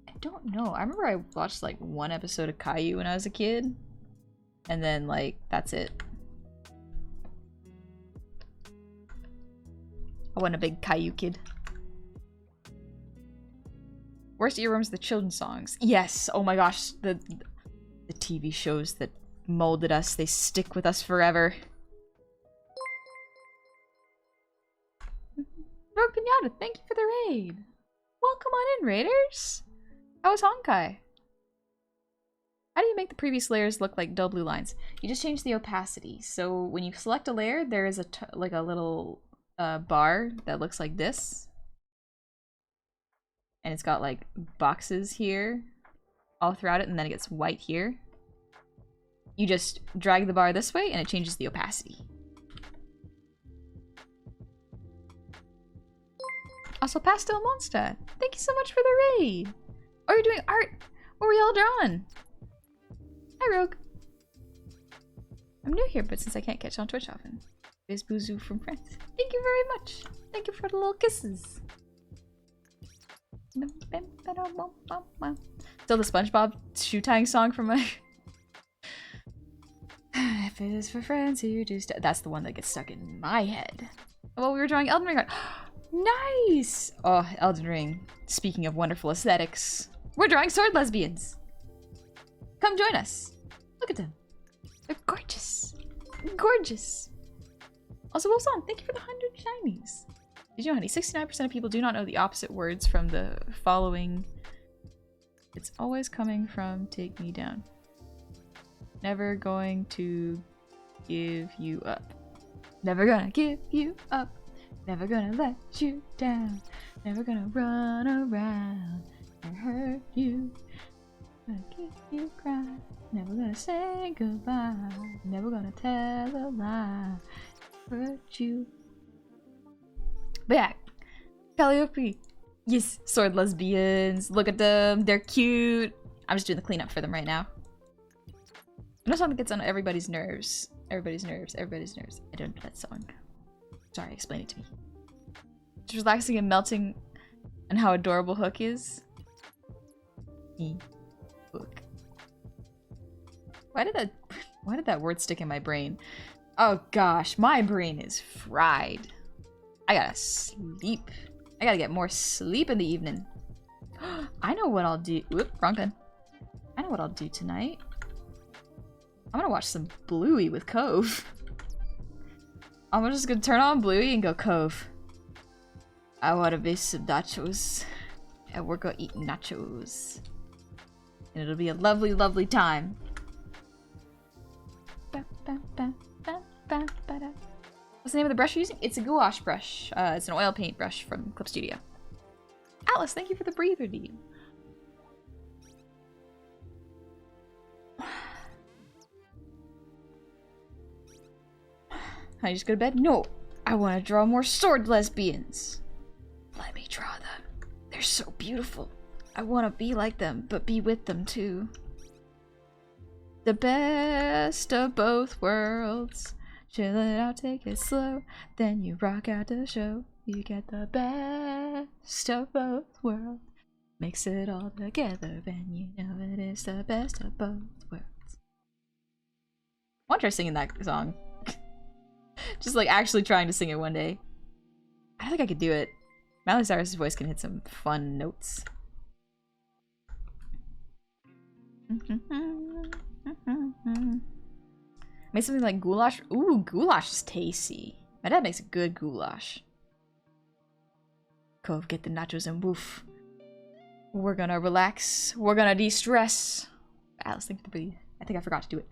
I don't know. I remember I watched like one episode of Caillou when I was a kid. And then like, that's it. I wasn't a big Caillou kid. Worst earworms, the children's songs. Yes! Oh my gosh, the TV shows that molded us, they stick with us forever. Rogue Pinata, thank you for the raid. Welcome on in, raiders. How was Honkai? How do you make the previous layers look like dull blue lines? You just change the opacity. So when you select a layer, there is like a little bar that looks like this. And it's got like boxes here all throughout it, and then it gets white here. You just drag the bar this way and it changes the opacity. Also, Pastel Monster, thank you so much for the raid. Oh, you're doing art. What were y'all drawing? Hi, Rogue. I'm new here, but since I can't catch on Twitch often. Biz Boozoo from France. Thank you very much. Thank you for the little kisses. Still the SpongeBob shoe tying song from my... If it is for friends who do that's the one that gets stuck in my head. Well, we were drawing Elden Ring art. Nice! Oh, Elden Ring. Speaking of wonderful aesthetics. We're drawing sword lesbians. Come join us. Look at them. They're gorgeous. Gorgeous. Also, Wilson, thank you for the 100 shinies. Did you know, honey, 69% of people do not know the opposite words from the following. It's always coming from take me down. Never going to give you up. Never gonna give you up. Never gonna let you down. Never gonna run around and hurt you. Gonna keep you cry. Never gonna say goodbye. Never gonna tell a lie. Hurt you. But yeah, Calliope. Yes, sword lesbians. Look at them. They're cute. I'm just doing the cleanup for them right now. I know something gets on everybody's nerves. Everybody's nerves. Everybody's nerves. I don't know that song. Sorry, explain it to me. Just relaxing and melting and how adorable Hook is. Hook. Why did that word stick in my brain? Oh gosh, my brain is fried. I gotta sleep. I gotta get more sleep in the evening. I know what I'll do. Whoop, wrong gun. I know what I'll do tonight. I'm gonna watch some Bluey with Cove. I'm just gonna turn on Bluey and go, Cove, I wanna be some nachos. And we're gonna eat nachos. And it'll be a lovely, lovely time. What's the name of the brush you're using? It's a gouache brush. It's an oil paint brush from Clip Studio. Alice, thank you for the breather, dude. I just go to bed? No, I want to draw more sword lesbians. Let me draw them. They're so beautiful. I want to be like them, but be with them too. The best of both worlds. Chill it out, take it slow. Then you rock out the show. You get the best of both worlds. Mix it all together, and you know it is the best of both worlds. I want to try singing that song. Just like actually trying to sing it one day. I don't think I could do it. Miley Cyrus's voice can hit some fun notes. Make something like goulash. Ooh, goulash is tasty. My dad makes a good goulash. Cove, get the nachos and woof. We're gonna relax. We're gonna de-stress. Alice, think to breathe. I think I forgot to do it.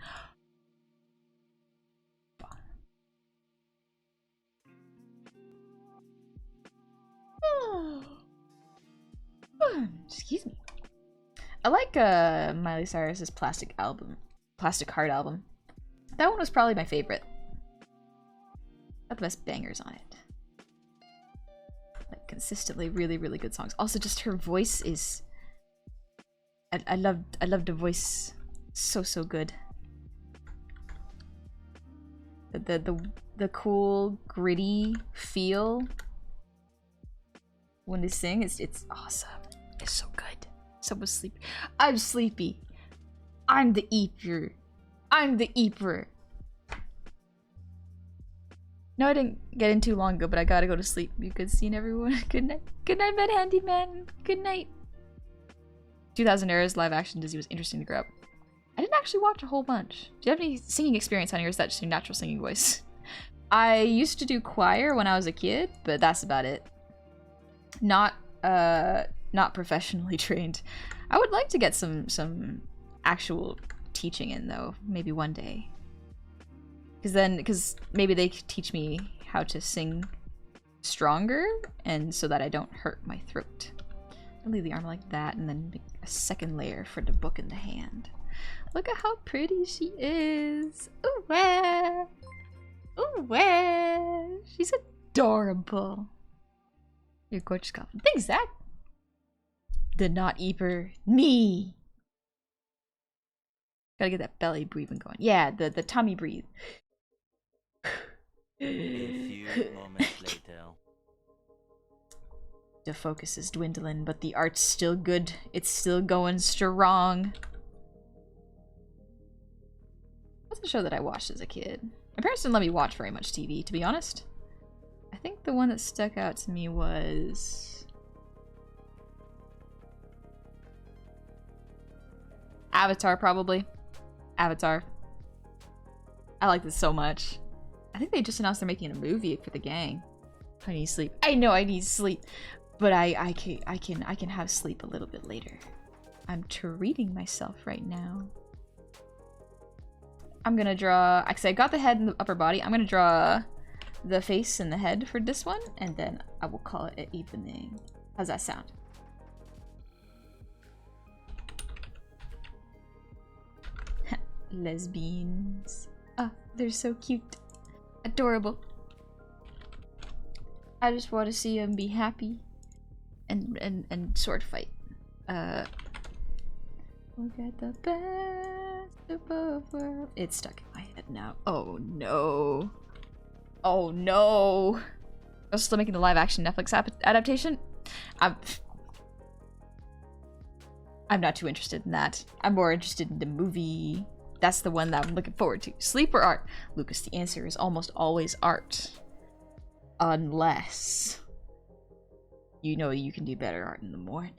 Excuse me. I like Miley Cyrus's Plastic Heart album. That one was probably my favorite. Got the best bangers on it. Like consistently really, really good songs. Also, just her voice is. I loved the voice so good. The cool gritty feel when they sing, it's awesome. It's so good. Someone's sleepy. I'm sleepy. I'm the EEPY. I'm the EEPY. No, I didn't get in too long ago, but I gotta go to sleep. You good seeing everyone. Good night. Good night, Bed Handyman. Good night. 2000 Era's live action Disney was interesting to grow up. I didn't actually watch a whole bunch. Do you have any singing experience on here, or is that just your natural singing voice? I used to do choir when I was a kid, but that's about it. Not professionally trained. I would like to get some actual teaching in though, maybe one day. Because maybe they could teach me how to sing stronger, and so that I don't hurt my throat. I'll leave the armor like that, and then make a second layer for the book in the hand. Look at how pretty she is. Ooh, wah. Ooh, wah. She's adorable. You're gorgeous, Goblin. Thanks, Zach. The not EEPY. Me. Gotta get that belly breathing going. Yeah, the tummy breathe. A few moments later. The focus is dwindling, but the art's still good. It's still going strong. What's the show that I watched as a kid? My parents didn't let me watch very much TV, to be honest. I think the one that stuck out to me was Avatar, probably. Avatar. I like this so much. I think they just announced they're making a movie for the gang. I need sleep. I know I need sleep, but I can have sleep a little bit later. I'm treating myself right now. I'm gonna draw, actually I got the head and the upper body. I'm gonna draw the face and the head for this one, and then I will call it an evening. How's that sound? Lesbians. Oh, they're so cute. Adorable. I just want to see them be happy and sword fight. Look at the best of both worlds. It's stuck in my head now. Oh no. Oh no. I'm still making the live action Netflix adaptation. I'm not too interested in that. I'm more interested in the movie. That's the one that I'm looking forward to. Sleep or art? Lucas, the answer is almost always art. Unless you know you can do better art in the morning.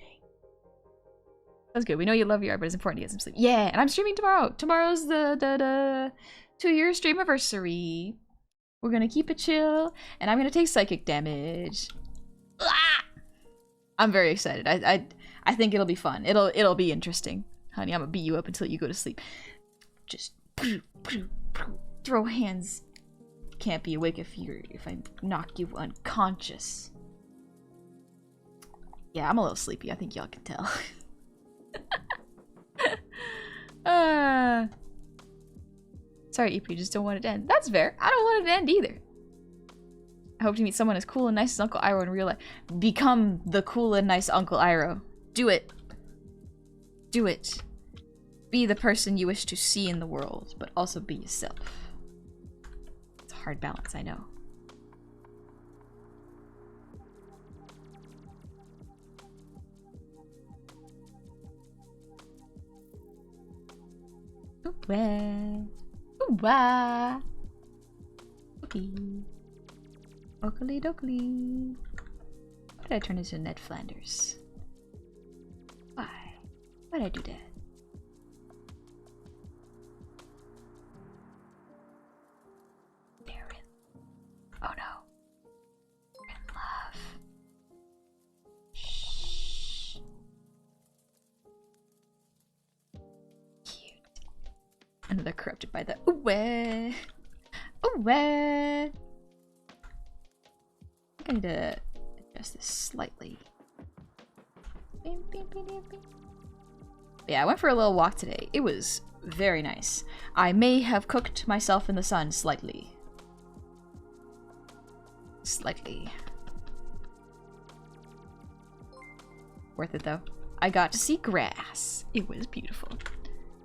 That's good. We know you love your art, but it's important to get some sleep. Yeah, and I'm streaming tomorrow. Tomorrow's the 2-year stream anniversary. We're gonna keep it chill, and I'm gonna take psychic damage. Ah! I'm very excited. I think it'll be fun. It'll be interesting. Honey, I'm gonna beat you up until you go to sleep. Just throw hands. Can't be awake if I knock you unconscious. Yeah, I'm a little sleepy. I think y'all can tell. Sorry, EEPY, just don't want it to end. That's fair. I don't want it to end either. I hope to meet someone as cool and nice as Uncle Iroh in real life. Become the cool and nice Uncle Iroh. Do it. Do it. Be the person you wish to see in the world, but also be yourself. It's a hard balance, I know. Ooh-wah. Okay. Oakley dokley. Why did I turn into Ned Flanders? Why? Why did I do that? They're in... Oh no. They're in love. Shh. Cute. And they're corrupted by the ooh-wah. Ooh-wah. I need to adjust this slightly. Yeah, I went for a little walk today. It was very nice. I may have cooked myself in the sun slightly. Slightly. Worth it though. I got to see grass. It was beautiful.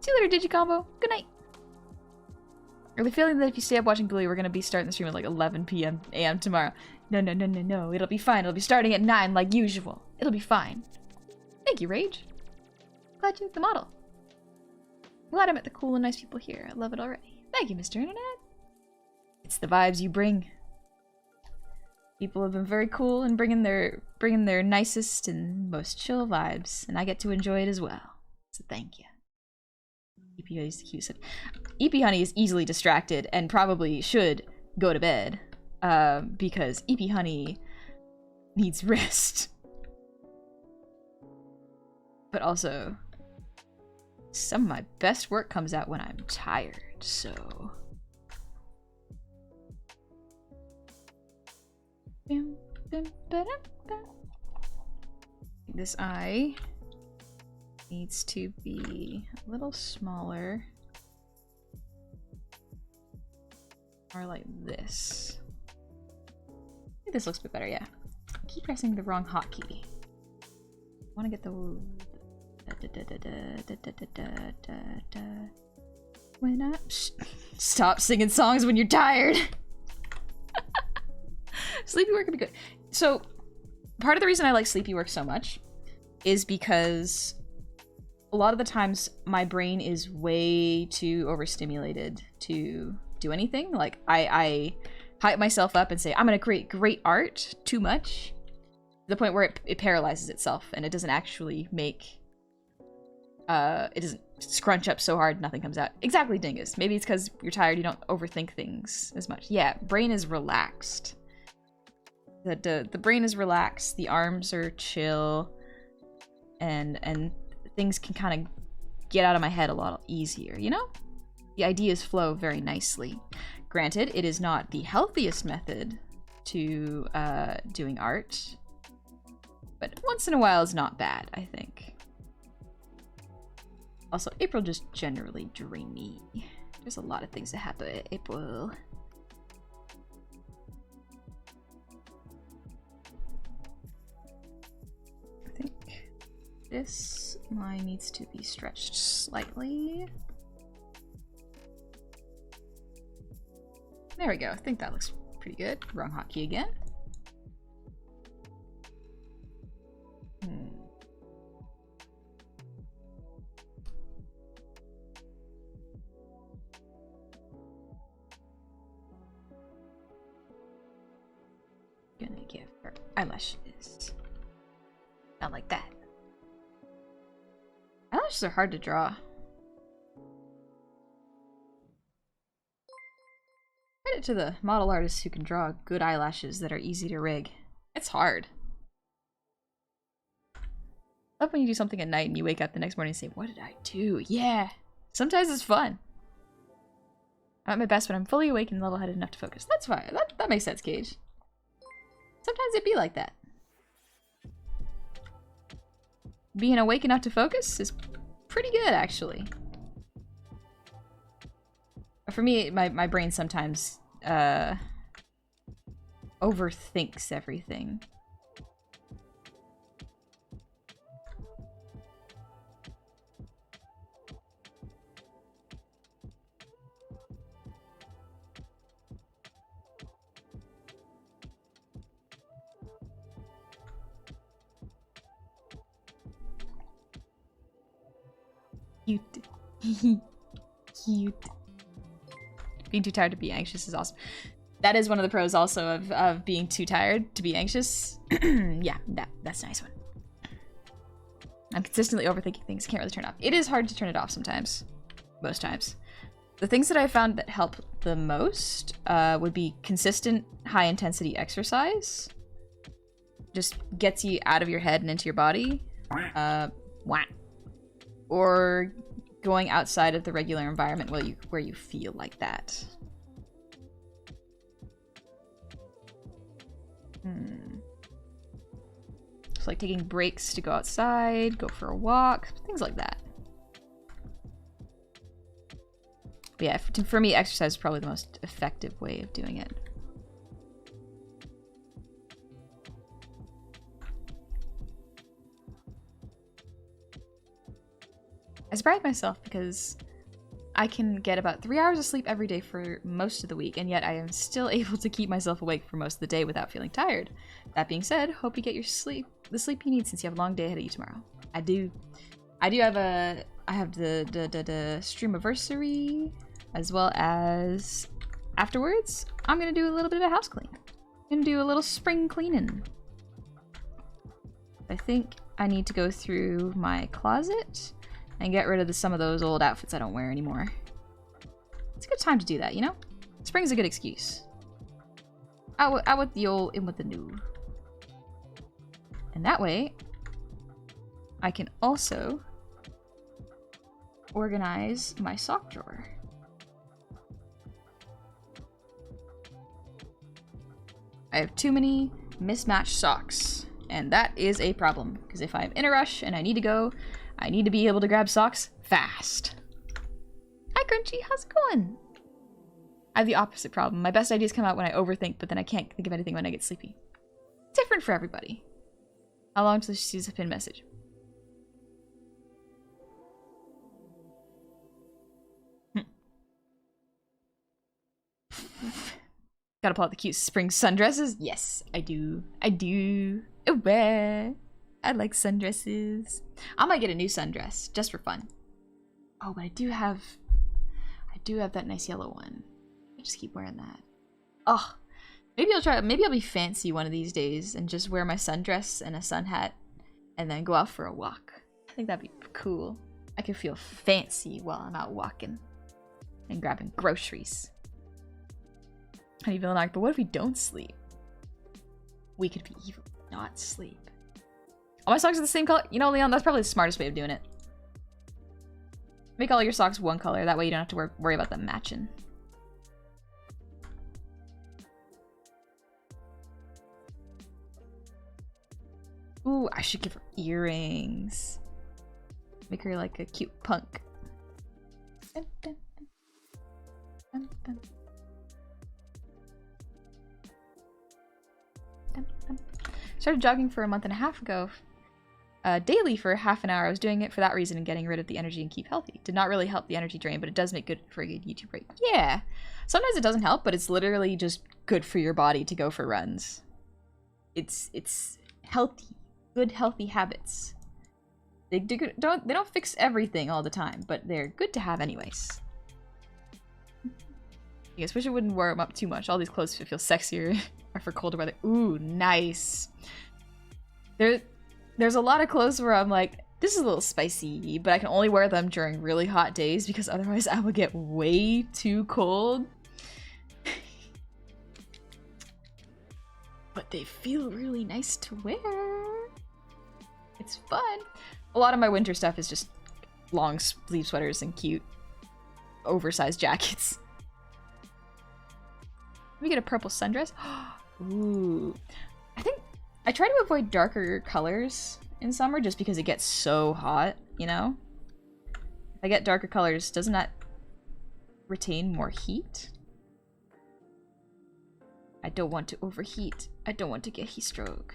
See you later, Digicombo. Good night. Really feeling that if you stay up watching Bluey, we're gonna be starting the stream at like 11 a.m. tomorrow. No. It'll be fine. It'll be starting at 9 like usual. It'll be fine. Thank you, Rage. Glad you like the model. Glad I met the cool and nice people here. I love it already. Thank you, Mr. Internet. It's the vibes you bring. People have been very cool and bringing their nicest and most chill vibes, and I get to enjoy it as well. So thank you. EEPY is the cutest. EEPY Honey is easily distracted and probably should go to bed. Because EEPY Honey needs rest. But also, some of my best work comes out when I'm tired, so... This eye needs to be a little smaller. Or like this. I think this looks a bit better, yeah. I keep pressing the wrong hotkey. I want to get the... When I... Stop singing songs when you're tired! Sleepy work would be good. So, part of the reason I like sleepy work so much is because a lot of the times my brain is way too overstimulated to do anything. Like, I hype myself up and say, I'm gonna create great art too much, to the point where it paralyzes itself and it doesn't actually make... it doesn't scrunch up so hard nothing comes out. Exactly, Dingus. Maybe it's because you're tired, you don't overthink things as much. Yeah, brain is relaxed. The brain is relaxed, the arms are chill, and things can kind of get out of my head a lot easier, you know? the ideas flow very nicely. Granted, it is not the healthiest method to doing art, but once in a while is not bad, I think. Also, April just generally dreamy. There's a lot of things that happen in April. I think this line needs to be stretched slightly. There we go. I think that looks pretty good. Wrong hotkey again. Gonna give her eyelashes. Not like that. Eyelashes are hard to draw. Credit to the model artists who can draw good eyelashes that are easy to rig. It's hard. I love when you do something at night and you wake up the next morning and say, what did I do? Yeah. Sometimes it's fun. I'm at my best when I'm fully awake and level-headed enough to focus. That's fine. That makes sense, Cage. Sometimes it be like that. Being awake enough to focus is pretty good, actually. For me, my brain sometimes overthinks everything. Cute. Cute. Being too tired to be anxious is awesome. That is one of the pros also of being too tired to be anxious. Yeah, that's a nice one. I'm consistently overthinking things. Can't really turn it off. It is hard to turn it off sometimes. Most times. The things that I found that help the most would be consistent high-intensity exercise. Just gets you out of your head and into your body. Or going outside of the regular environment where you feel like that. It's like taking breaks to go outside, go for a walk, things like that. But yeah, for me, exercise is probably the most effective way of doing it. I surprised myself because I can get about 3 hours of sleep every day for most of the week, and yet I am still able to keep myself awake for most of the day without feeling tired. That being said, hope you get your sleep, the sleep you need since you have a long day ahead of you tomorrow. I do have I have the streamiversary, as well as afterwards, I'm gonna do a little bit of a house clean. I'm gonna do a little spring cleaning. I think I need to go through my closet and get rid of some of those old outfits I don't wear anymore. It's a good time to do that, you know? Spring's a good excuse. Out with the old, in with the new. And that way, I can also organize my sock drawer. I have too many mismatched socks, and that is a problem, because if I'm in a rush and I need to go, I need to be able to grab socks fast. Hi Crunchy, how's it going? I have the opposite problem. My best ideas come out when I overthink, but then I can't think of anything when I get sleepy. Different for everybody. How long till she sees a pin message? Gotta pull out the cute spring sundresses? Yes, I do. I do. I like sundresses. I might get a new sundress just for fun. Oh, but I do have that nice yellow one. I just keep wearing that. Oh, maybe I'll be fancy one of these days and just wear my sundress and a sun hat and then go out for a walk. I think that'd be cool. I can feel fancy while I'm out walking and grabbing groceries. How do you feel like, but what if we don't sleep? We could be evil, not sleep. All my socks are the same color? You know, Leon, that's probably the smartest way of doing it. Make all your socks one color. That way you don't have to worry about them matching. Ooh, I should give her earrings. Make her like a cute punk. Dun, dun, dun, dun, dun, dun. Started jogging for a month and a half ago. Daily for half an hour. I was doing it for that reason and getting rid of the energy and keep healthy. Did not really help the energy drain, but it does make good for a good YouTube break. Yeah. Sometimes it doesn't help, but it's literally just good for your body to go for runs. It's healthy. Good healthy habits. They don't fix everything all the time, but they're good to have anyways. I guess wish I wouldn't wear them up too much. All these clothes feel sexier are for colder weather. Ooh, nice. There's a lot of clothes where I'm like, this is a little spicy, but I can only wear them during really hot days because otherwise I would get way too cold. But they feel really nice to wear. It's fun. A lot of my winter stuff is just long sleeve sweaters and cute oversized jackets. Let me get a purple sundress. Ooh. I think I try to avoid darker colors in summer just because it gets so hot, you know? If I get darker colors, doesn't that retain more heat? I don't want to overheat. I don't want to get heat stroke.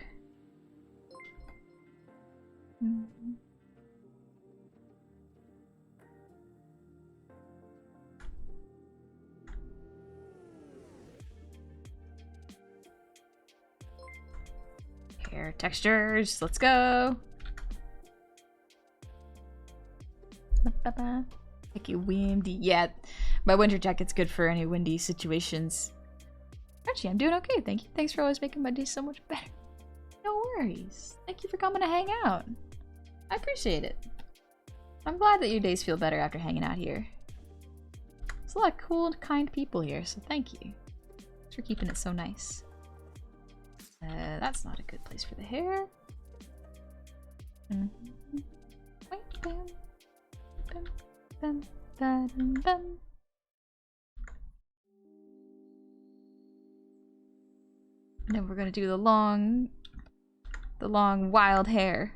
Hair textures, let's go. Make it windy. Yeah, my winter jacket's good for any windy situations. Actually, I'm doing okay, thank you. Thanks for always making my day so much better. No worries. Thank you for coming to hang out. I appreciate it. I'm glad that your days feel better after hanging out here. There's a lot of cool and kind people here, so thank you. Thanks for keeping it so nice. That's not a good place for the hair. And then we're gonna do the long wild hair.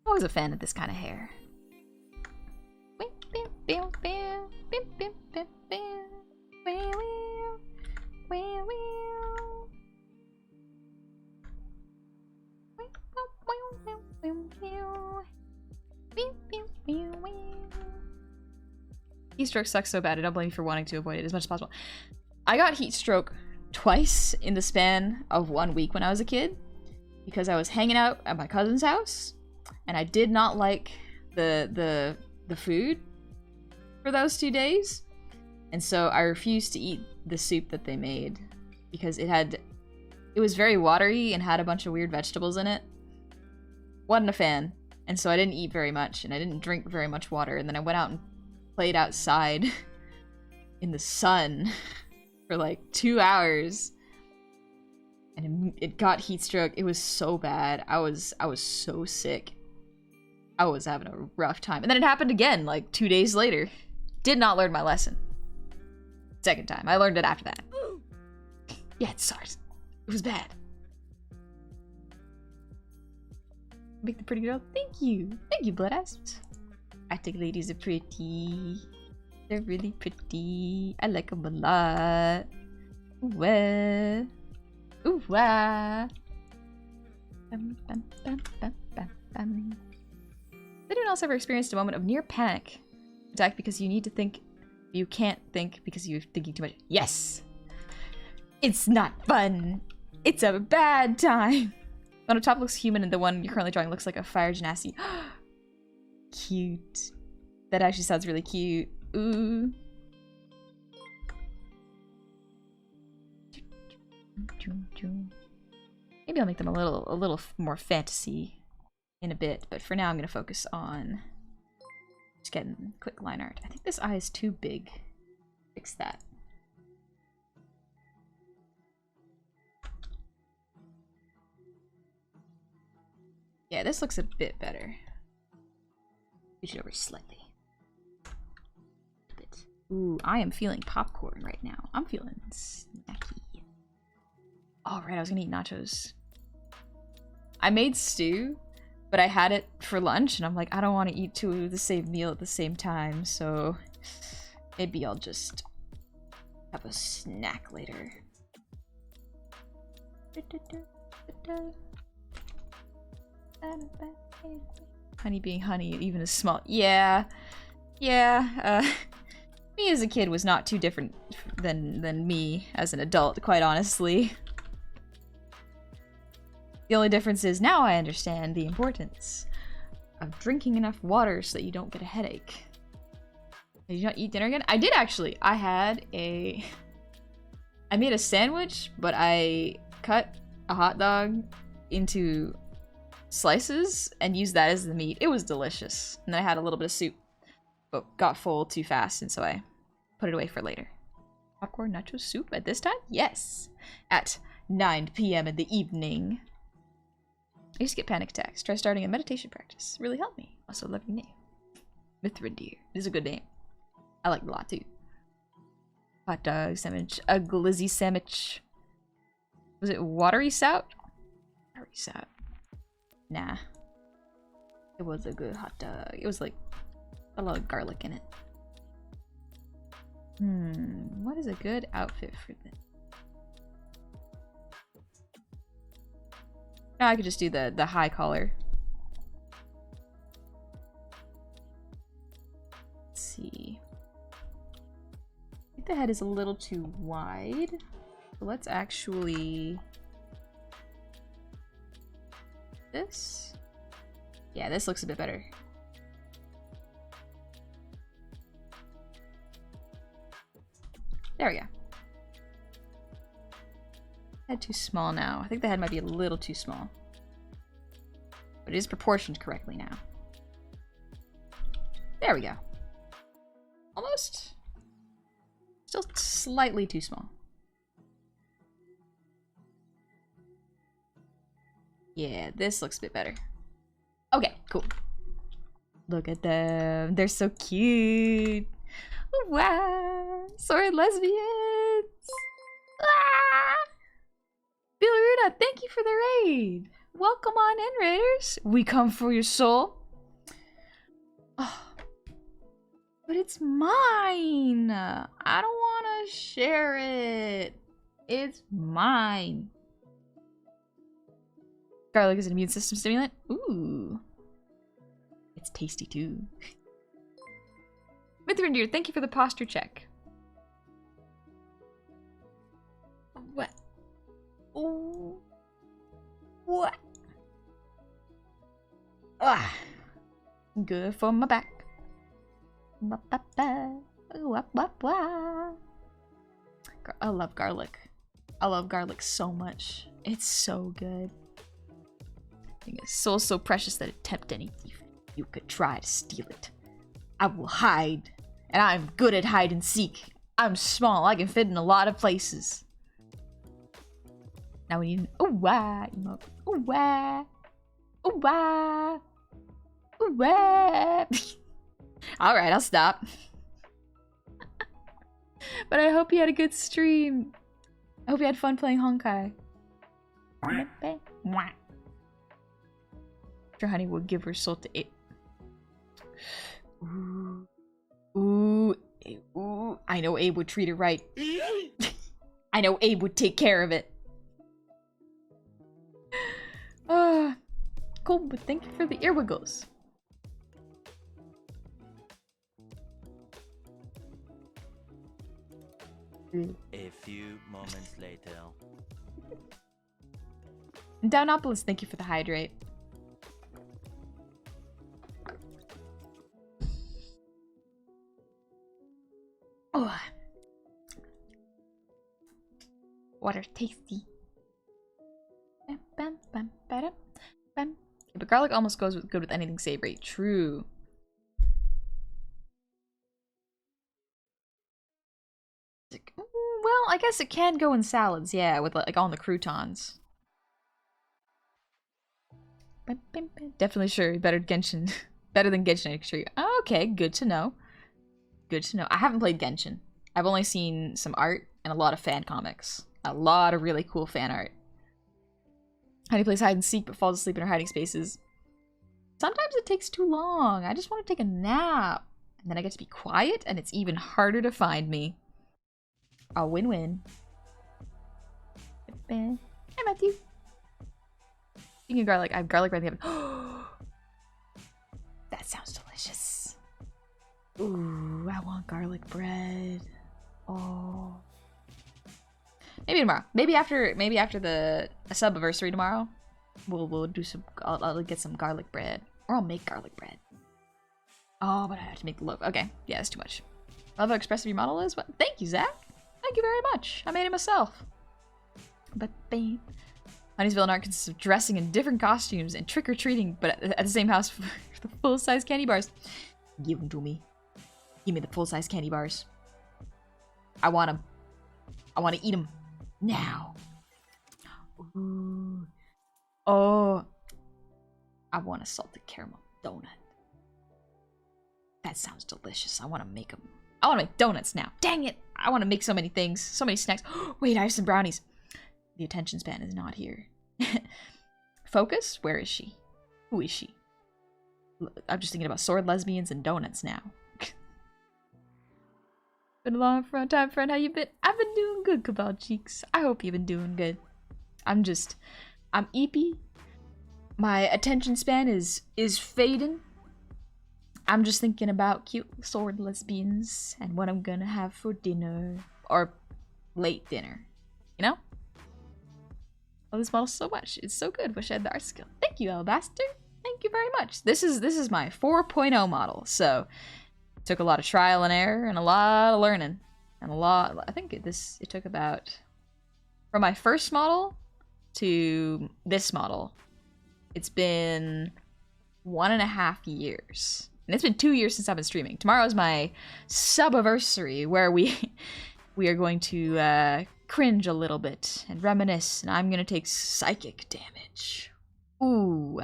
Always a fan of this kind of hair. Heat stroke sucks so bad. I don't blame you for wanting to avoid it as much as possible. I got heat stroke twice in the span of 1 week when I was a kid because I was hanging out at my cousin's house and I did not like the food for those 2 days, and so I refused to eat the soup that they made because it was very watery and had a bunch of weird vegetables in it. Wasn't a fan, and so I didn't eat very much and I didn't drink very much water, and then I went out and played outside in the sun for like 2 hours and it got heat stroke. It was so bad. I was so sick. I was having a rough time. And then it happened again like 2 days later. Did not learn my lesson. Second time. I learned it after that. Yeah, it sucks. It was bad. Make the pretty girl. Thank you. Thank you, Bloodass. I think ladies are pretty. They're really pretty. I like them a lot. Ooh, ooh, wah. Bum, bum, bum, bum, bum, bum. Has anyone else ever experienced a moment of near panic attack because you need to think, you can't think because you're thinking too much? Yes! It's not fun! It's a bad time! On top looks human and the one you're currently drawing looks like a fire genasi. Cute. That actually sounds really cute. Ooh. Maybe I'll make them a little more fantasy in a bit, but for now I'm gonna focus on just getting quick line art. I think this eye is too big. Fix that. Yeah, this looks a bit better. Switch it over slightly. A bit. Ooh, I am feeling popcorn right now. I'm feeling snacky. All right, I was gonna eat nachos. I made stew, but I had it for lunch, and I'm like, I don't want to eat two of the same meal at the same time, so maybe I'll just have a snack later. Honey being honey, even as small. Yeah. Me as a kid was not too different than me as an adult, quite honestly. The only difference is now I understand the importance of drinking enough water so that you don't get a headache. Did you not eat dinner again? I did actually. I made a sandwich, but I cut a hot dog into slices and used that as the meat. It was delicious. And then I had a little bit of soup, but got full too fast, and so I put it away for later. Popcorn nacho soup at this time? Yes. At 9 p.m. in the evening. I used to get panic attacks. Try starting a meditation practice. Really helped me. Also, love your name. Mithridir. This is a good name. I like it a lot too. Hot dog sandwich. A glizzy sandwich. Was it watery sout? Watery sout. Nah. It was a good hot dog. It was like a lot of garlic in it. What is a good outfit for this? No, I could just do the high collar. Let's see. I think the head is a little too wide. So let's actually... this? Yeah, this looks a bit better. There we go. Head too small now. I think the head might be a little too small. But it is proportioned correctly now. There we go. Almost. Still slightly too small. Yeah, this looks a bit better. Okay, cool. Look at them. They're so cute. Wow. Sorry, lesbians. Ah! Billerina, thank you for the raid. Welcome on in, raiders. We come for your soul. Oh, but it's mine. I don't want to share it. It's mine. Garlic is an immune system stimulant. Ooh. It's tasty too. Mithrindir, thank you for the posture check. What? Oh. What? Ah. Good for my back. I love garlic. I love garlic so much. It's so good. I think it's so precious that it tempt any thief. You could try to steal it. I will hide. And I'm good at hide and seek. I'm small. I can fit in a lot of places. Now we need an ooh-wah emote. Ooh-wah. Ooh-wah. Ooh-wah. Alright, I'll stop. But I hope you had a good stream. I hope you had fun playing Honkai. Sure, honey will give her soul to it. Ooh. Ooh. Ooh. I know Abe would treat her right. I know Abe would take care of it. Cool, but thank you for the ear wiggles. A few moments later. Downopolis, thank you for the hydrate. Oh. Water tasty. But garlic almost goes good with anything savory. True. Well, I guess it can go in salads, yeah, with like on the croutons. Definitely sure. Better Genshin. Better than Genshin, I assure you. Oh, okay, good to know. Good to know. I haven't played Genshin. I've only seen some art and a lot of fan comics. A lot of really cool fan art. Honey plays hide and seek but falls asleep in her hiding spaces. Sometimes it takes too long. I just want to take a nap. And then I get to be quiet and it's even harder to find me. A win-win. Hi, Matthew. Speaking of garlic, I have garlic bread in the oven. That sounds delicious. Ooh, I want garlic bread. Oh. Maybe tomorrow. Maybe after the subiversary tomorrow. We'll do some. I'll get some garlic bread, or I'll make garlic bread. Oh, but I have to make the loaf. Okay, yeah, that's too much. I love how expressive your model is. What? Thank you, Zach. Thank you very much. I made it myself. But babe. Honey's villain art consists of dressing in different costumes and trick-or-treating, but at the same house for the full-size candy bars. Give them to me. Give me the full-size candy bars. I want them. I want to eat them. Now. Ooh. Oh. I want a salted caramel donut. That sounds delicious. I want to make them. I want to make donuts now. Dang it. I want to make so many things. So many snacks. Wait, I have some brownies. The attention span is not here. Focus? Where is she? Who is she? I'm just thinking about sword lesbians and donuts now. Been a long time, friend. How you been? I've been doing good, Cabal Cheeks. I hope you've been doing good. I'm EEPY. My attention span is fading. I'm just thinking about cute sword lesbians and what I'm gonna have for dinner. Or late dinner. You know? I love this model so much. It's so good. Wish I had the art skill. Thank you, Alabaster. Thank you very much. This is my 4.0 model, so it took a lot of trial and error and a lot of learning. And I think it took about, from my first model to this model, it's been 1.5 years. And it's been 2 years since I've been streaming. Tomorrow is my subiversary, where we are going to cringe a little bit and reminisce, and I'm gonna take psychic damage. Ooh.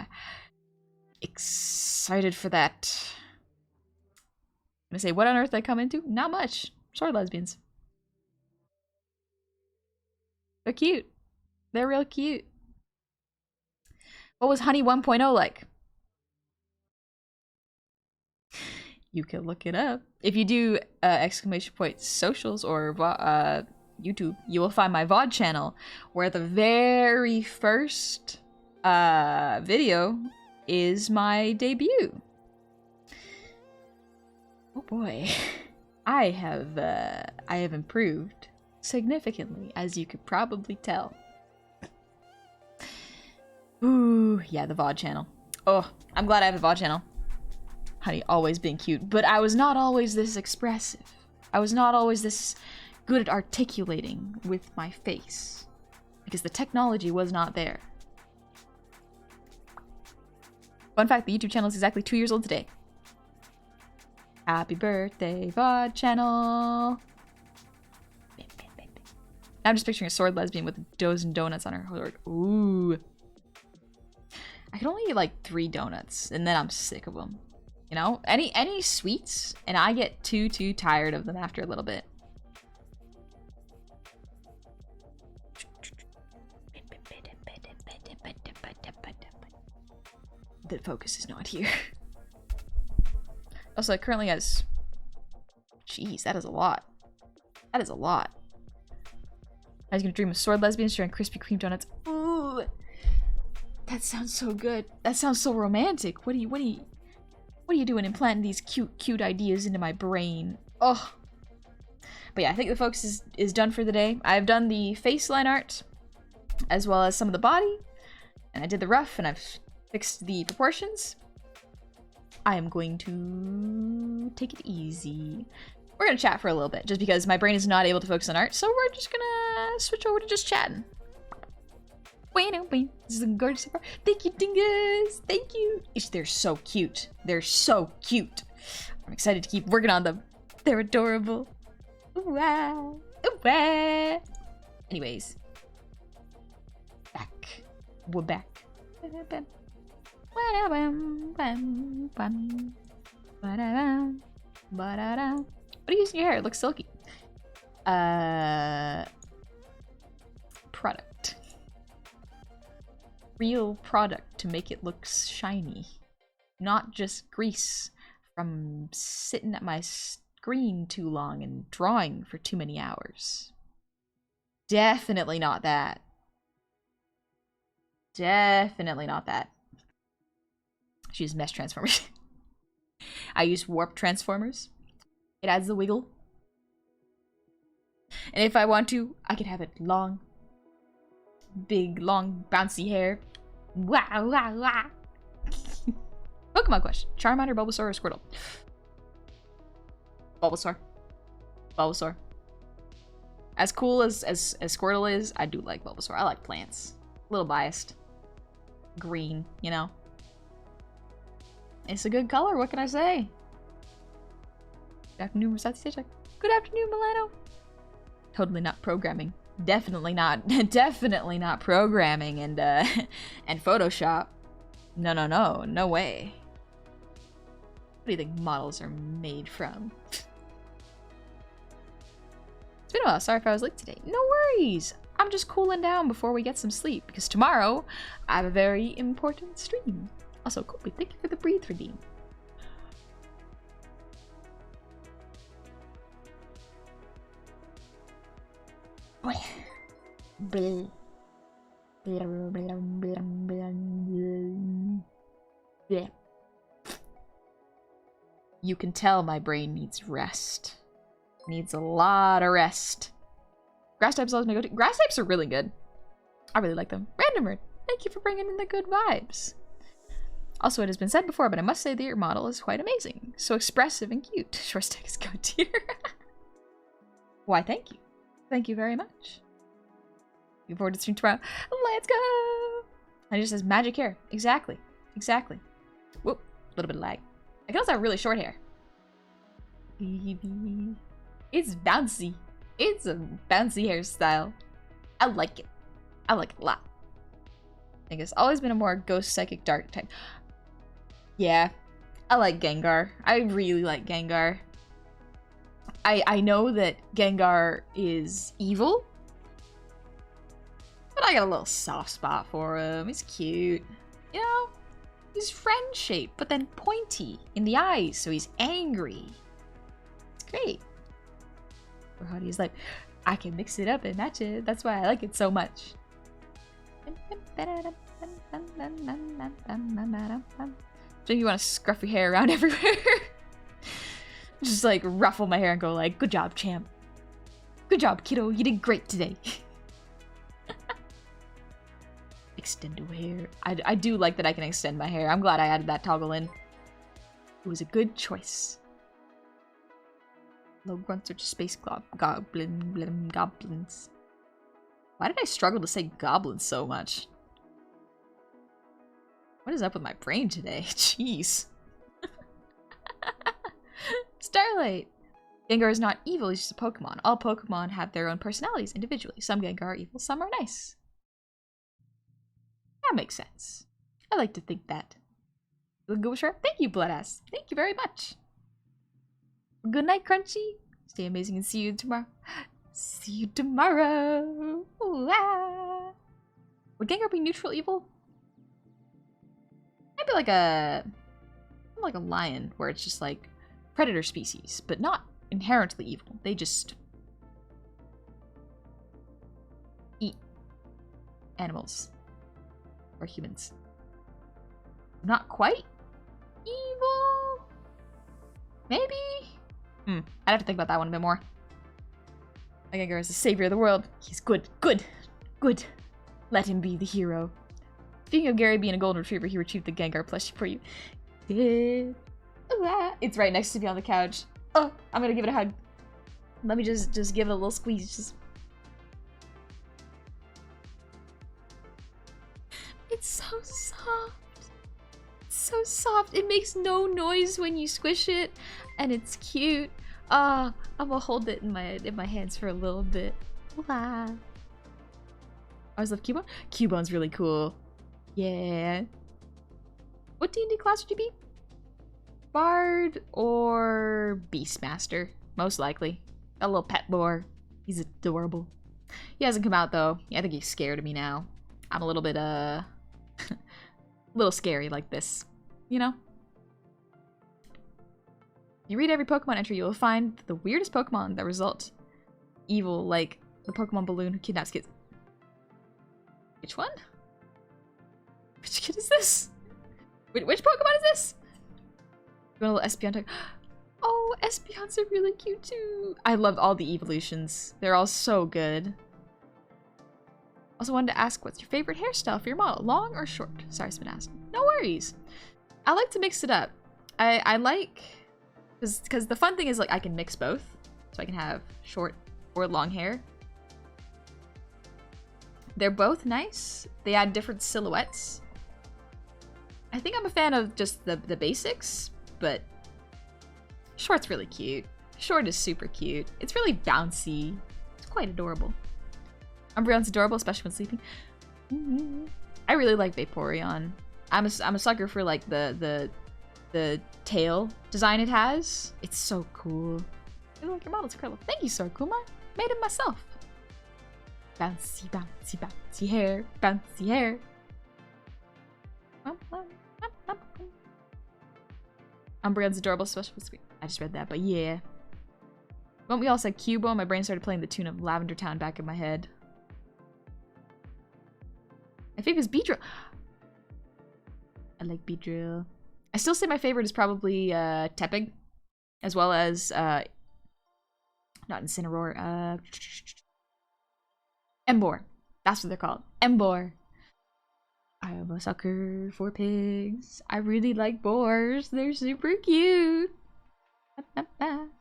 Excited for that. I'm gonna say, what on earth did I come into? Not much. Sword lesbians. They're cute. They're real cute. What was Honey 1.0 like? You can look it up. If you do ! Socials or YouTube, you will find my VOD channel, where the very first video is my debut. Oh boy. I have improved significantly, as you could probably tell. Ooh, yeah, the VOD channel. Oh, I'm glad I have a VOD channel. Honey, always been cute, but I was not always this expressive. I was not always this good at articulating with my face, because the technology was not there. Fun fact, the YouTube channel is exactly 2 years old today. Happy birthday, VOD channel! Now I'm just picturing a sword lesbian with a dozen donuts on her hood. Ooh. I can only eat like 3 donuts, and then I'm sick of them. You know? Any sweets, and I get too tired of them after a little bit. The focus is not here. Also, it currently has... Jeez, that is a lot. That is a lot. I was gonna dream of sword lesbians sharing Krispy Kreme donuts. Ooh! That sounds so good. That sounds so romantic. What are you doing implanting these cute ideas into my brain? Oh. But yeah, I think the focus is done for the day. I've done the face line art, as well as some of the body, and I did the rough, and I've fixed the proportions. I am going to take it easy. We're gonna chat for a little bit, just because my brain is not able to focus on art, so we're just gonna switch over to just chatting. This is gorgeous so far. Thank you, dingus. Thank you. They're so cute. They're so cute. I'm excited to keep working on them. They're adorable. Ooh, ah. Ooh, ah. Anyways. Back. We're back. What are you using your hair? It looks silky. Product. Real product to make it look shiny. Not just grease from sitting at my screen too long and drawing for too many hours. Definitely not that. Definitely not that. She used mesh transformers. I use warp transformers. It adds the wiggle. And if I want to, I could have it long. Big, long, bouncy hair. Wow, wow, wow. Pokemon question. Charmander, Bulbasaur, or Squirtle? Bulbasaur. Bulbasaur. As cool as Squirtle is, I do like Bulbasaur. I like plants. A little biased. Green, you know? It's a good color, what can I say? Good afternoon, Rosati. Good afternoon, Milano. Totally not programming. Definitely not. Definitely not programming and and Photoshop. No, no, no. No way. What do you think models are made from? It's been a while. Sorry if I was late today. No worries. I'm just cooling down before we get some sleep because tomorrow I have a very important stream. Also, Colby, thank you for the breathe redeem. You can tell my brain needs rest. Needs a lot of rest. Grass types always my go-to. Grass types are really good. I really like them. Randomer, thank you for bringing in the good vibes. Also, it has been said before, but I must say that your model is quite amazing. So expressive and cute. Short stick is good tier. Why, thank you. Thank you very much. Looking forward to stream tomorrow. Let's go! And it just says magic hair. Exactly. Exactly. Whoop. A little bit of lag. I can also have really short hair. It's bouncy. It's a bouncy hairstyle. I like it. I like it a lot. I think it's always been a more ghost psychic dark type. Yeah. I like Gengar. I really like Gengar. I know that Gengar is evil, but I got a little soft spot for him. He's cute. You know? He's friend-shaped, but then pointy in the eyes, so he's angry. It's great. Or how he's like, I can mix it up and match it. That's why I like it so much. So you want to scruff your hair around everywhere? Just like ruffle my hair and go like, good job, champ. Good job, kiddo. You did great today. Extend your hair. I do like that I can extend my hair. I'm glad I added that toggle in. It was a good choice. Low grunts are just space goblins. Why did I struggle to say goblins so much? What is up with my brain today? Jeez. Starlight. Gengar is not evil, he's just a Pokemon. All Pokemon have their own personalities individually. Some Gengar are evil, some are nice. That makes sense. I like to think that. Go Sharp. Thank you, Bloodass. Thank you very much. Good night, Crunchy. Stay amazing and see you tomorrow. See you tomorrow. Ooh, ah. Would Gengar be neutral evil? Maybe like a lion, where it's just like predator species, but not inherently evil. They just eat animals or humans. Not quite evil? Maybe? I'd have to think about that one a bit more. My Gengar is the savior of the world. He's good. Good. Good. Let him be the hero. Speaking of Gary being a golden retriever, he retrieved the Gengar plushie for you. Yeah. It's right next to me on the couch. Oh, I'm gonna give it a hug. Let me just give it a little squeeze. Just. It's so soft. It's so soft. It makes no noise when you squish it, and it's cute. I'm gonna hold it in my hands for a little bit. Wow. I always love Cubone. Cubone's really cool. Yeah. What D&D class would you be? Bard or Beastmaster, most likely. A little pet boar. He's adorable. He hasn't come out though. Yeah, I think he's scared of me now. I'm a little bit a little scary like this, you know? If you read every Pokemon entry, you'll find the weirdest Pokemon that result evil, like the Pokemon balloon who kidnaps kids. Which one? Which kid is this? Which Pokemon is this? You want a little Espeon type? Oh, Espeons are really cute too. I love all the evolutions. They're all so good. Also wanted to ask, what's your favorite hairstyle for your model? Long or short? Sorry, it's been asked. No worries. I like to mix it up. I like, because the fun thing is like I can mix both. So I can have short or long hair. They're both nice. They add different silhouettes. I think I'm a fan of just the basics, but short's really cute. Short is super cute. It's really bouncy. It's quite adorable. Umbreon's adorable, especially when sleeping. I really like Vaporeon. I'm a sucker for like the tail design it has. It's so cool. I like your model's incredible. Thank you, Sarkuma. Made it myself. Bouncy, bouncy, bouncy hair. Bouncy hair. Umbreon's adorable, especially with sleeping. I just read that, but yeah. When we all said Cubo, my brain started playing the tune of Lavender Town back in my head. My favorite is Beedrill. I like Beedrill. I still say my favorite is probably Tepig, as well as not Incineroar. Emboar. That's what they're called. Emboar. I am a sucker for pigs. I really like boars. They're super cute.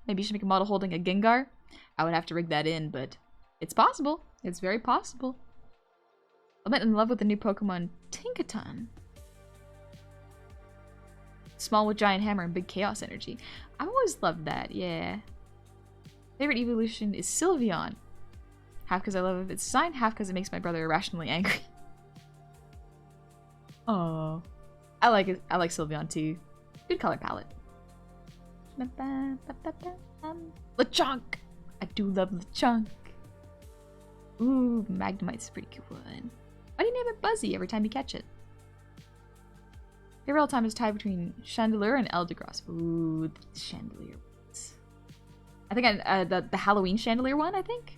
Maybe you should make a model holding a Gengar. I would have to rig that in, but it's possible. It's very possible. I'm in love with the new Pokemon Tinkaton. Small with giant hammer and big chaos energy. I've always loved that, yeah. Favorite evolution is Sylveon. Half because I love its design, half because it makes my brother irrationally angry. Oh, I like it. I like Sylveon too. Good color palette. Lechonk. I do love Lechonk. Ooh, Magnemite's a pretty cool one. Why do you name it Buzzy every time you catch it? Favorite all time is tied between Chandelure and Eldegoss. Ooh, the Chandelure ones. I think the Halloween Chandelure one, I think?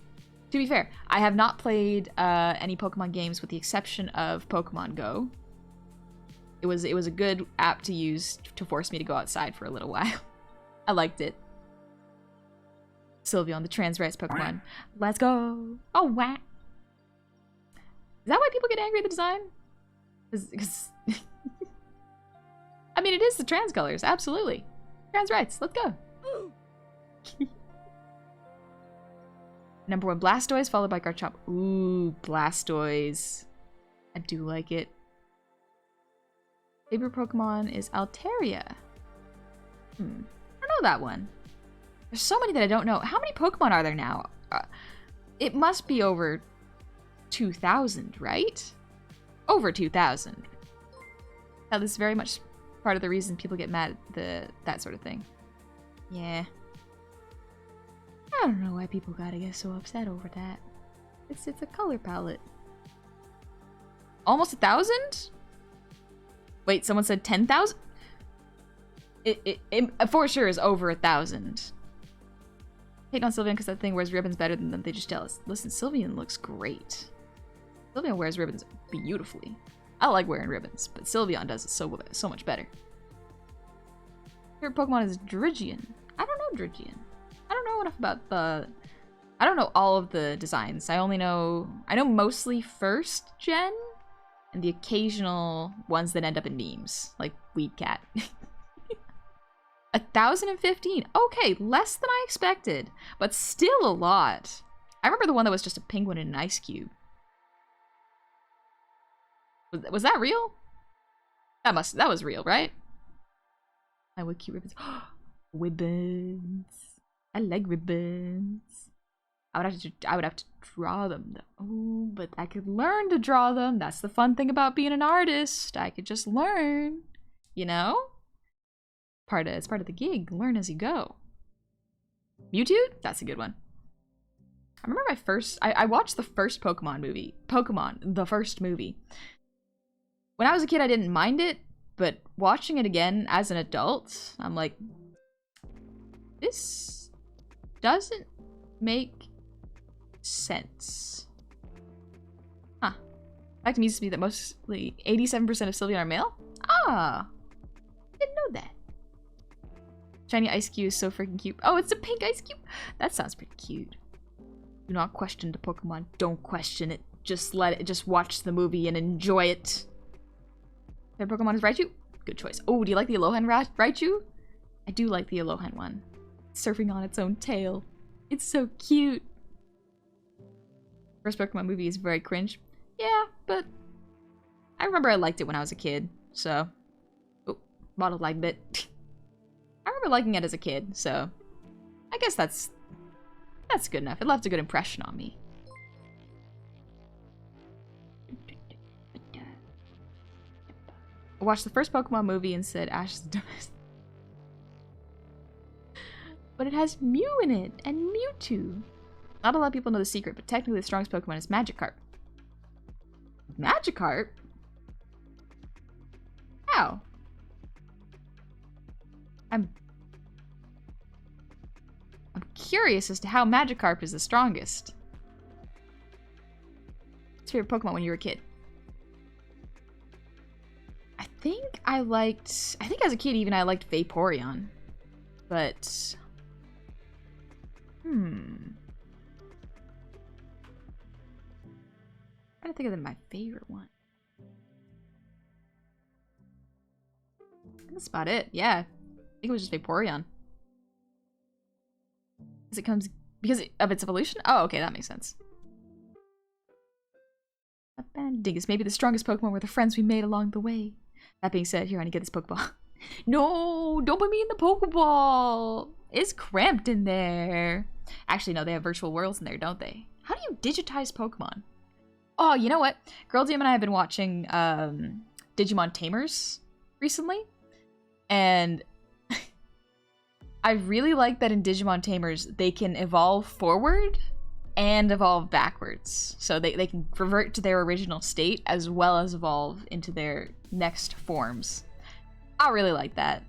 To be fair, I have not played any Pokemon games with the exception of Pokemon Go. It was a good app to use to force me to go outside for a little while. I liked it. Sylveon, the trans rights Pokemon. Let's go! Oh, wow! Is that why people get angry at the design? Because I mean, it is the trans colors, absolutely. Trans rights, let's go. Number 1, Blastoise, followed by Garchomp. Ooh, Blastoise. I do like it. Favorite Pokemon is Altaria. I don't know that one. There's so many that I don't know. How many Pokemon are there now? It must be over 2,000, right? Over 2,000. Now, this is very much part of the reason people get mad at that sort of thing. Yeah. I don't know why people gotta get so upset over that. It's a color palette. Almost 1,000? Wait, someone said 10,000? It for sure is over 1,000. Hate on Sylveon because that thing wears ribbons better than them. They just tell us. Listen, Sylveon looks great. Sylveon wears ribbons beautifully. I like wearing ribbons, but Sylveon does it so much better. Favorite Pokemon is Drigian. I don't know Drigian. I don't know enough about the... I don't know all of the designs. I know mostly first gen and the occasional ones that end up in memes, like Weed Cat. 1,015. Okay, less than I expected, but still a lot. I remember the one that was just a penguin in an ice cube. Was that real? That was real, right? I would keep ribbons. Ribbons. I like ribbons. I would have to draw them though. Oh, but I could learn to draw them. That's the fun thing about being an artist. I could just learn. you know? It's part of the gig. Learn as you go. Mewtwo? That's a good one. I remember I watched the first Pokemon movie. The first movie. When I was a kid, I didn't mind it, but watching it again as an adult, I'm like, this doesn't make sense. Huh. Fact used to be that mostly 87% of Sylveon are male? Ah! Didn't know that. Shiny Ice Cube is so freaking cute. Oh, it's a pink Ice Cube? That sounds pretty cute. Do not question the Pokemon. Don't question it. Just watch the movie and enjoy it. Their Pokemon is Raichu? Good choice. Oh, do you like the Alolan Raichu? I do like the Alolan one. It's surfing on its own tail. It's so cute. First Pokemon movie is very cringe. Yeah, but I remember I liked it when I was a kid, so. Oh, bottle lag bit. I remember liking it as a kid, so I guess that's good enough. It left a good impression on me. I watched the first Pokemon movie and said Ash is the dumbest. But it has Mew in it, and Mewtwo. Not a lot of people know the secret, but technically the strongest Pokemon is Magikarp. Magikarp? How? I'm curious as to how Magikarp is the strongest. What's your favorite Pokemon when you were a kid? I think as a kid even I liked Vaporeon. But I'm trying to think of my favorite one. That's about it. Yeah. I think it was just Vaporeon. Because of its evolution? Oh, okay, that makes sense. Dingus, maybe the strongest Pokemon were the friends we made along the way. That being said, here, I need to get this Pokeball. No, don't put me in the Pokeball. It's cramped in there. Actually, no, they have virtual worlds in there, don't they? How do you digitize Pokemon? Oh, you know what? Girl DM and I have been watching Digimon Tamers recently. And I really like that in Digimon Tamers, they can evolve forward and evolve backwards. So they can revert to their original state as well as evolve into their next forms. I really like that.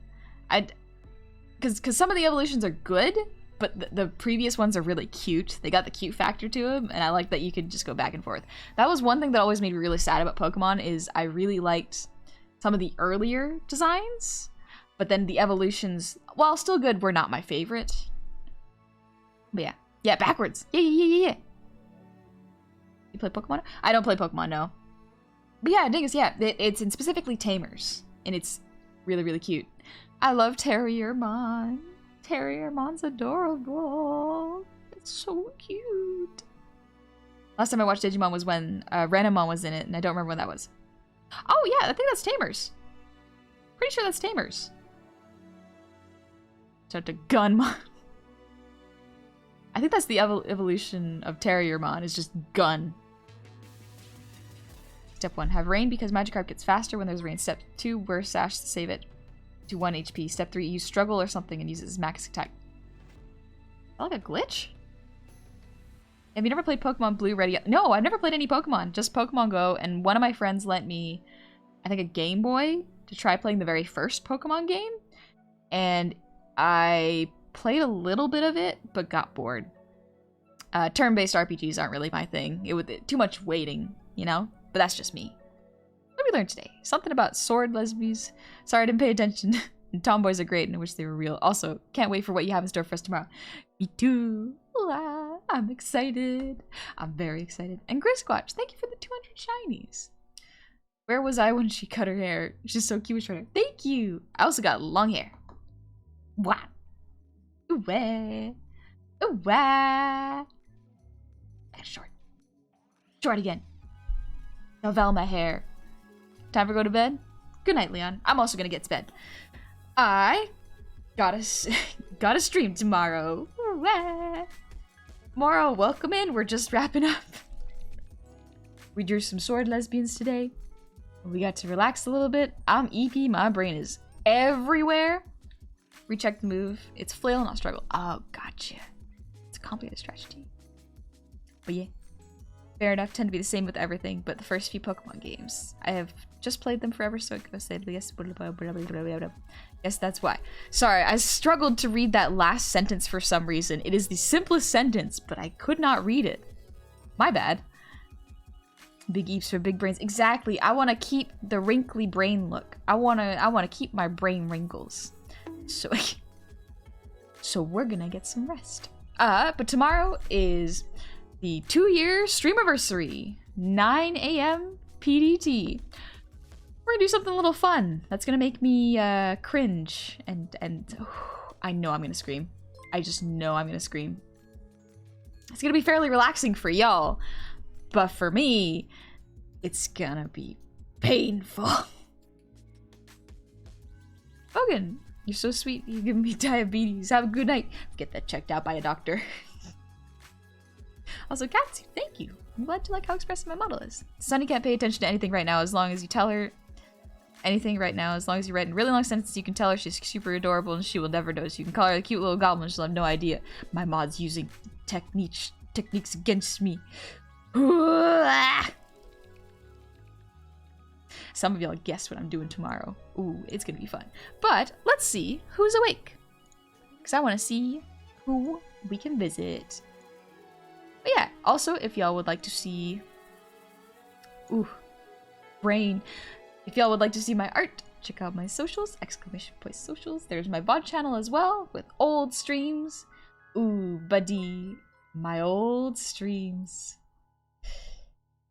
Because some of the evolutions are good, but the previous ones are really cute. They got the cute factor to them, and I like that you could just go back and forth. That was one thing that always made me really sad about Pokemon, is I really liked some of the earlier designs, but then the evolutions, while still good, were not my favorite. But yeah. Yeah, backwards. Yeah. You play Pokemon? I don't play Pokemon, no. But yeah, Dingus, yeah. It's in specifically Tamers, and it's really, really cute. I love Terriermon. Terriermon's adorable. It's so cute. Last time I watched Digimon was when Renamon was in it, and I don't remember when that was. Oh yeah, I think that's Tamers. Pretty sure that's Tamers. Start to Gunmon. I think that's the evolution of Terriermon, is just gun. Step 1, have rain because Magikarp gets faster when there's rain. Step 2, wear Sash to save it to 1 HP. Step 3, use Struggle or something and use it as max attack. Is that like a glitch? Have you never played Pokemon Blue Red yet? No, I've never played any Pokemon, just Pokemon Go, and one of my friends lent me, I think, a Game Boy to try playing the very first Pokemon game, and I played a little bit of it, but got bored. Turn-based RPGs aren't really my thing. It was too much waiting, you know? But that's just me. What did we learn today? Something about sword lesbians. Sorry, I didn't pay attention. Tomboys are great and I wish they were real. Also, can't wait for what you have in store for us tomorrow. Me too. Ah, I'm excited. I'm very excited. And Grisquatch, thank you for the 200 shinies. Where was I when she cut her hair? She's so cute with short hair. Thank you. I also got long hair. Wow. Ooh-wah. Ooh-wah. I got short. Short again. Novell my hair. Time for go to bed? Good night, Leon. I'm also gonna get to bed. I gotta stream tomorrow. Ooh-wah. Tomorrow, welcome in. We're just wrapping up. We drew some sword lesbians today. We got to relax a little bit. I'm EP, my brain is everywhere. Recheck the move. It's flail, not struggle. Oh, gotcha. It's a complicated strategy. But yeah. Fair enough, tend to be the same with everything, but the first few Pokemon games. I have just played them forever, so I could say yes. Yes, that's why. Sorry, I struggled to read that last sentence for some reason. It is the simplest sentence, but I could not read it. My bad. Big eeps for big brains. Exactly. I want to keep the wrinkly brain look. I want to keep my brain wrinkles. So we're gonna get some rest. But tomorrow is the 2-year streamiversary, 9 a.m. PDT. We're gonna do something a little fun. That's gonna make me cringe and I know I'm gonna scream. I just know I'm gonna scream. It's gonna be fairly relaxing for y'all, but for me, it's gonna be painful. Bogan, you're so sweet. You're giving me diabetes. Have a good night. Get that checked out by a doctor. Also, Katsu, thank you. I'm glad you like how expressive my model is. Sunny can't pay attention to anything right now as long as you tell her anything right now. As long as you write in really long sentences, you can tell her she's super adorable and she will never notice. You can call her a cute little goblin. She'll have no idea. My mod's using techniques against me. Some of y'all guess what I'm doing tomorrow. Ooh, it's gonna be fun. But let's see who's awake. Because I want to see who we can visit. But yeah, also, if y'all would like to see... Ooh, brain. If y'all would like to see my art, check out my socials, ! Socials. There's my VOD channel as well, with old streams. Ooh, buddy. My old streams.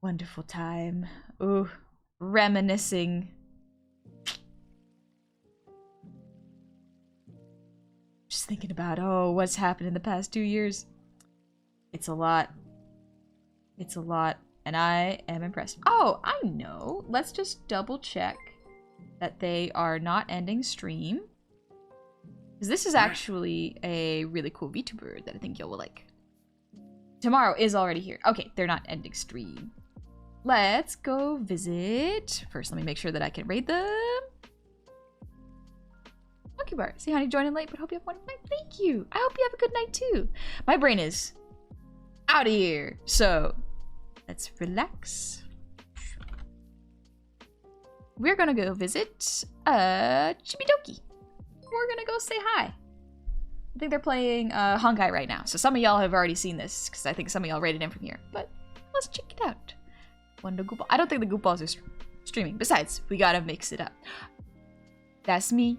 Wonderful time. Ooh, reminiscing. Just thinking about, oh, what's happened in the past 2 years. It's a lot. It's a lot. And I am impressed. Oh, I know. Let's just double check that they are not ending stream. Because this is actually a really cool VTuber that I think y'all will like. Tomorrow is already here. Okay, they're not ending stream. Let's go visit. First, let me make sure that I can raid them. Monkey Bar. See, honey, joining late, but hope you have one night. Thank you. I hope you have a good night too. My brain is out of here. So let's relax. We're gonna go visit Chibidoki. We're gonna go say hi. I think they're playing Honkai right now. So some of y'all have already seen this because I think some of y'all rated in from here. But let's check it out. Wonder Goopball. I don't think the Goopballs are streaming. Besides, we gotta mix it up. That's me.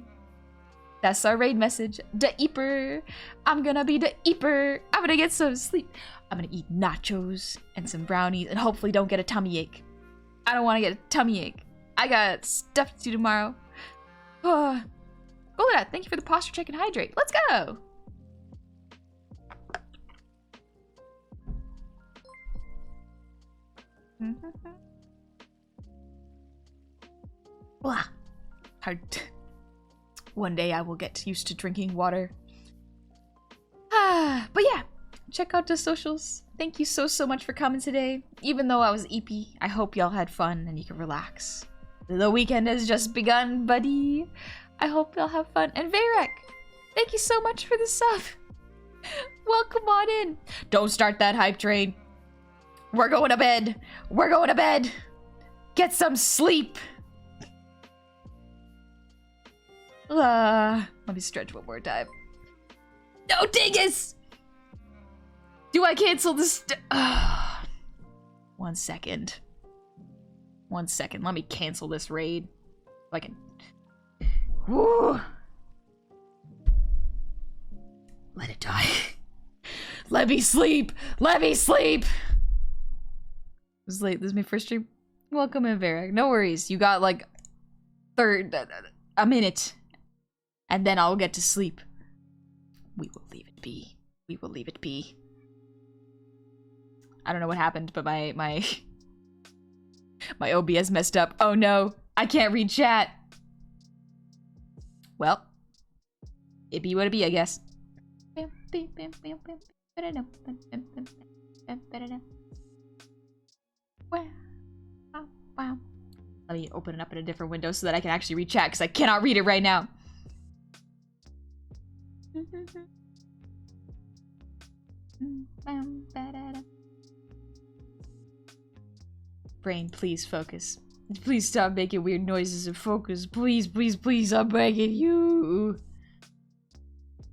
That's our raid message. The Eeper. I'm gonna be the Eeper. I'm gonna get some sleep. I'm gonna eat nachos and some brownies and hopefully don't get a tummy ache. I don't want to get a tummy ache. I got stuff to do tomorrow. Oh. Goldenat, thank you for the posture check and hydrate. Let's go! Hard. One day I will get used to drinking water. But yeah, check out the socials. Thank you so much for coming today. Even though I was EEPY, I hope y'all had fun and you can relax. The weekend has just begun, buddy. I hope y'all have fun. And Varek, thank you so much for the sub. Welcome on in. Don't start that hype train. We're going to bed. We're going to bed. Get some sleep. Let me stretch one more time. No, dingus! Do I cancel this? 1 second. 1 second. Let me cancel this raid. If I can. Woo. Let it die. Let me sleep. Let me sleep. It was late. This is my first stream. Welcome in, Varek. No worries. You got like a minute. And then I'll get to sleep. We will leave it be. We will leave it be. I don't know what happened, but my OBS messed up. Oh no, I can't read chat. Well, it be what it be, I guess. Let me open it up in a different window so that I can actually read chat, because I cannot read it right now. Brain, please focus. Please stop making weird noises and focus. Please, please, please, I'm begging you.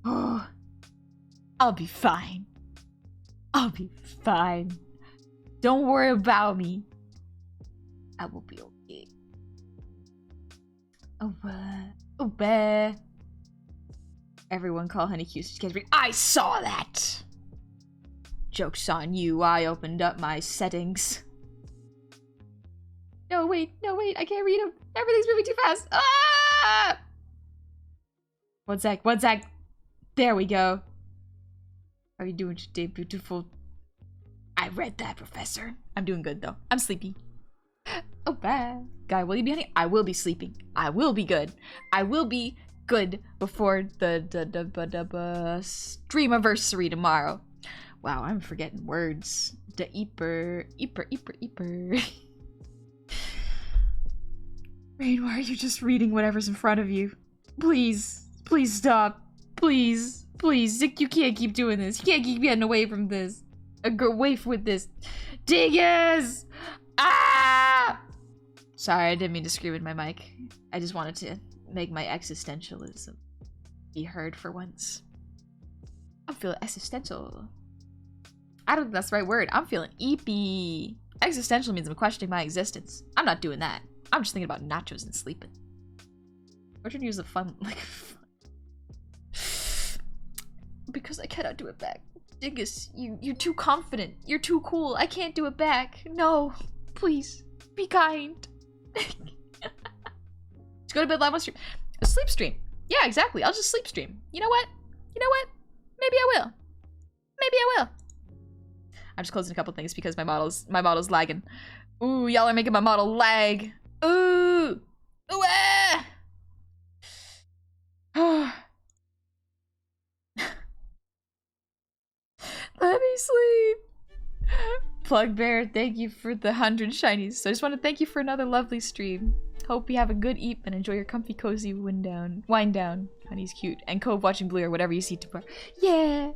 Oh, I'll be fine. I'll be fine. Don't worry about me. I will be okay. Oh, everyone call Honey Q. She can't read. I saw that. Joke's on you. I opened up my settings. No, wait. I can't read them. Everything's moving too fast. Ah! One sec. There we go. How are you doing today, beautiful? I read that, Professor. I'm doing good, though. I'm sleepy. Oh, bad. Guy, will you be honey? I will be sleeping. I will be good. I will be good before the streamiversary tomorrow. Wow, I'm forgetting words. The eeper. Rain, why are you just reading whatever's in front of you? Please stop. Please. You can't keep doing this. You can't keep getting away from this. Go away with this. Dingus! Ah! Sorry, I didn't mean to scream in my mic. I just wanted to make my existentialism be heard for once. I'm feeling existential. I don't think that's the right word. I'm feeling EEPY. Existential means I'm questioning my existence. I'm not doing that. I'm just thinking about nachos and sleeping. We're trying to use a fun, because I cannot do it back. Dingus, you're too confident. You're too cool. I can't do it back. No, please, be kind. Just go to bed live on stream. A sleep stream. Yeah, exactly. I'll just sleep stream. You know what? Maybe I will. I'm just closing a couple things because my model's lagging. Ooh, y'all are making my model lag. Ooh. Ah. Let me sleep. Plug Bear, thank you for the 100 shinies. So I just want to thank you for another lovely stream. Hope you have a good eat and enjoy your comfy, cozy wind down. Honey's cute. And Cove watching Blue or whatever you see tomorrow. Yeah.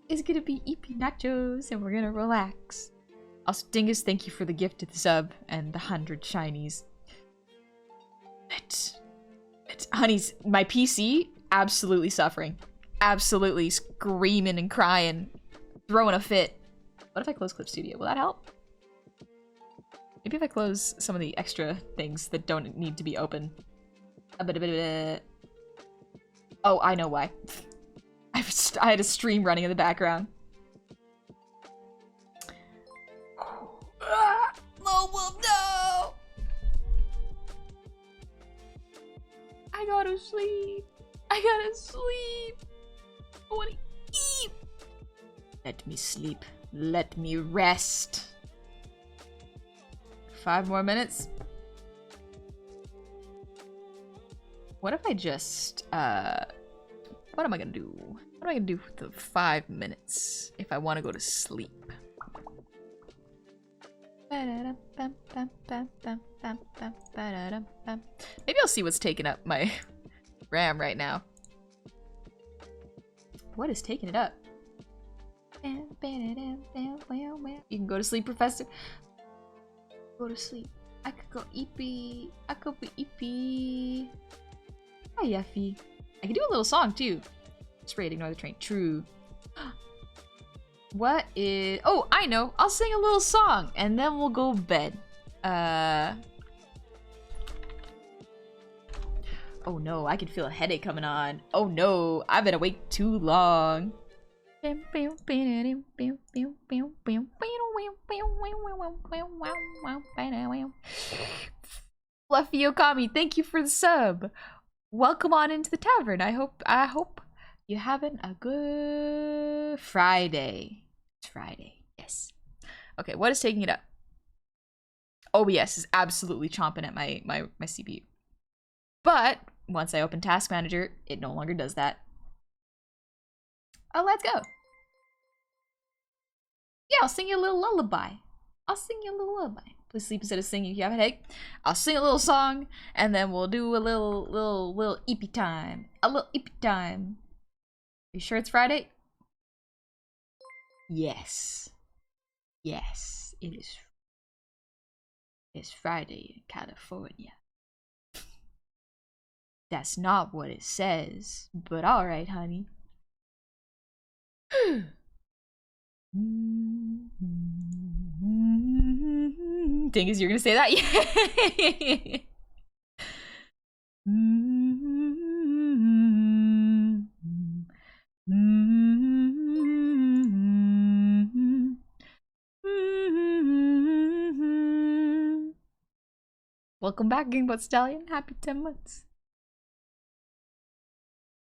It's gonna be EEPY nachos and we're gonna relax. Also, Dingus, thank you for the gift of the sub and the 100 shinies. Honey's, my PC, absolutely suffering. Absolutely screaming and crying. Throwing a fit. What if I close Clip Studio? Will that help? Maybe if I close some of the extra things that don't need to be open. Oh, I know why. I had a stream running in the background. Oh, well, no! I gotta sleep. I wanna eat. Let me sleep. Let me rest. 5 more minutes. What if I just, what am I gonna do? What am I gonna do with the 5 minutes if I want to go to sleep? Maybe I'll see what's taking up my RAM right now. What is taking it up? You can go to sleep, Professor. Go to sleep. I could go EEPY. I could be EEPY. Hi, Yuffie. I could do a little song too. Sprayed, ignore the train. True. What is... Oh, I know. I'll sing a little song and then we'll go to bed. Oh no, I can feel a headache coming on. Oh no, I've been awake too long. Fluffy Okami, thank you for the sub. Welcome on into the tavern. I hope you're having a good Friday. It's Friday, yes. Okay, what is taking it up? OBS is absolutely chomping at my CPU. But once I open Task Manager, it no longer does that. Oh, let's go. Yeah, I'll sing you a little lullaby. Please sleep instead of singing if you have a headache. I'll sing a little song, and then we'll do a little EEPY time. A little EEPY time. You sure it's Friday? Yes. Yes, it is. It's Friday in California. That's not what it says, but alright, honey. Dingus, you're gonna say that? Yeah. Welcome back, Gamebot Stallion. Happy 10 months.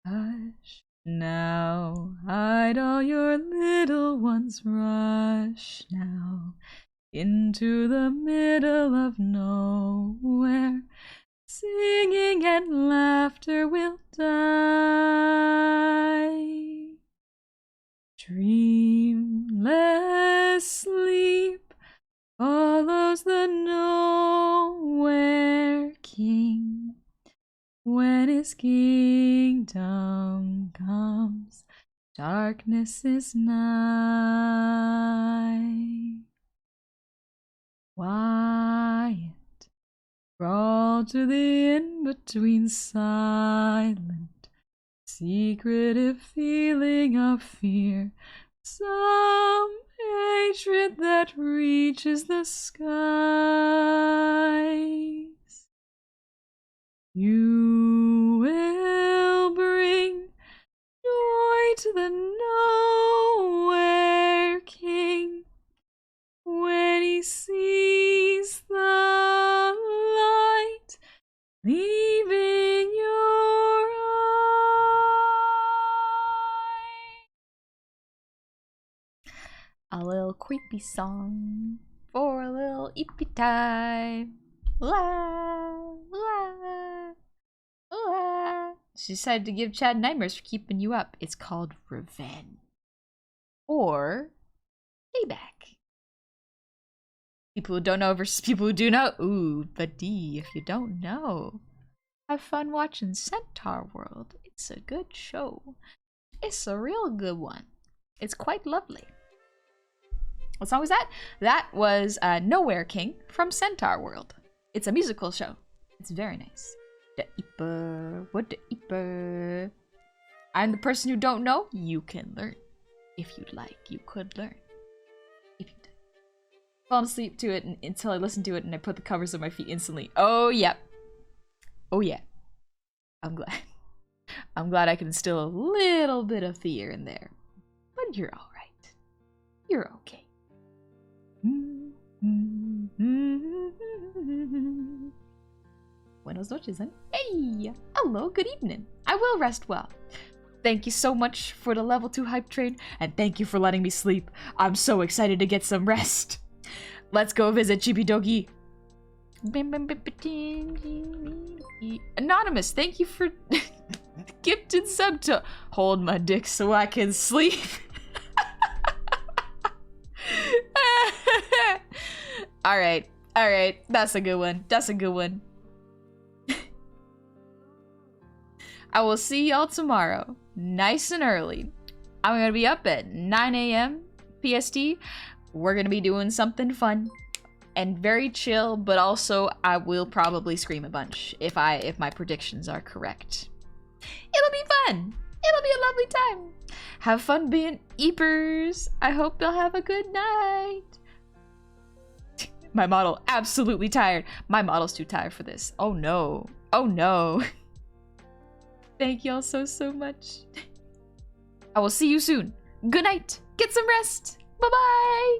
Hush now, hide all your little ones. Rush now into the middle of nowhere. Singing and laughter will die. Dreamless sleep follows the nowhere king. When his kingdom comes, darkness is nigh. Quiet, crawl to the in-between, silent, secretive feeling of fear. Some hatred that reaches the skies. You will bring joy to the nowhere king when he sees the light leaving your eye. A little creepy song for a little EEPY time. La, la, la. She decided to give Chad nightmares for keeping you up. It's called revenge. Or payback. People who don't know versus people who do know. Ooh, buddy, if you don't know, have fun watching Centaur World. It's a good show. It's a real good one. It's quite lovely. What song was that? That was Nowhere King from Centaur World. It's a musical show. It's very nice. The EEPY, what the EEPY? I'm the person who don't know. You can learn. If you'd like, you could learn. If you did. Fall asleep to it until I listen to it and I put the covers on my feet instantly. Oh, yeah. Oh, yeah. I'm glad. I'm glad I can instill a little bit of fear in there. But you're alright. You're okay. Buenos noches, honey. Hey! Hello, good evening. I will rest well. Thank you so much for the level 2 hype train, and thank you for letting me sleep. I'm so excited to get some rest. Let's go visit Chibi Dogi. Anonymous, thank you for gifted sub to hold my dick so I can sleep. Alright, that's a good one. That's a good one. I will see y'all tomorrow, nice and early. I'm gonna be up at 9 a.m. PST. We're gonna be doing something fun and very chill, but also I will probably scream a bunch if my predictions are correct. It'll be fun. It'll be a lovely time. Have fun being EEPers. I hope you'll have a good night. My model absolutely tired. My model's too tired for this. Oh no. Oh no. Thank y'all so much. I will see you soon. Good night. Get some rest. Bye-bye.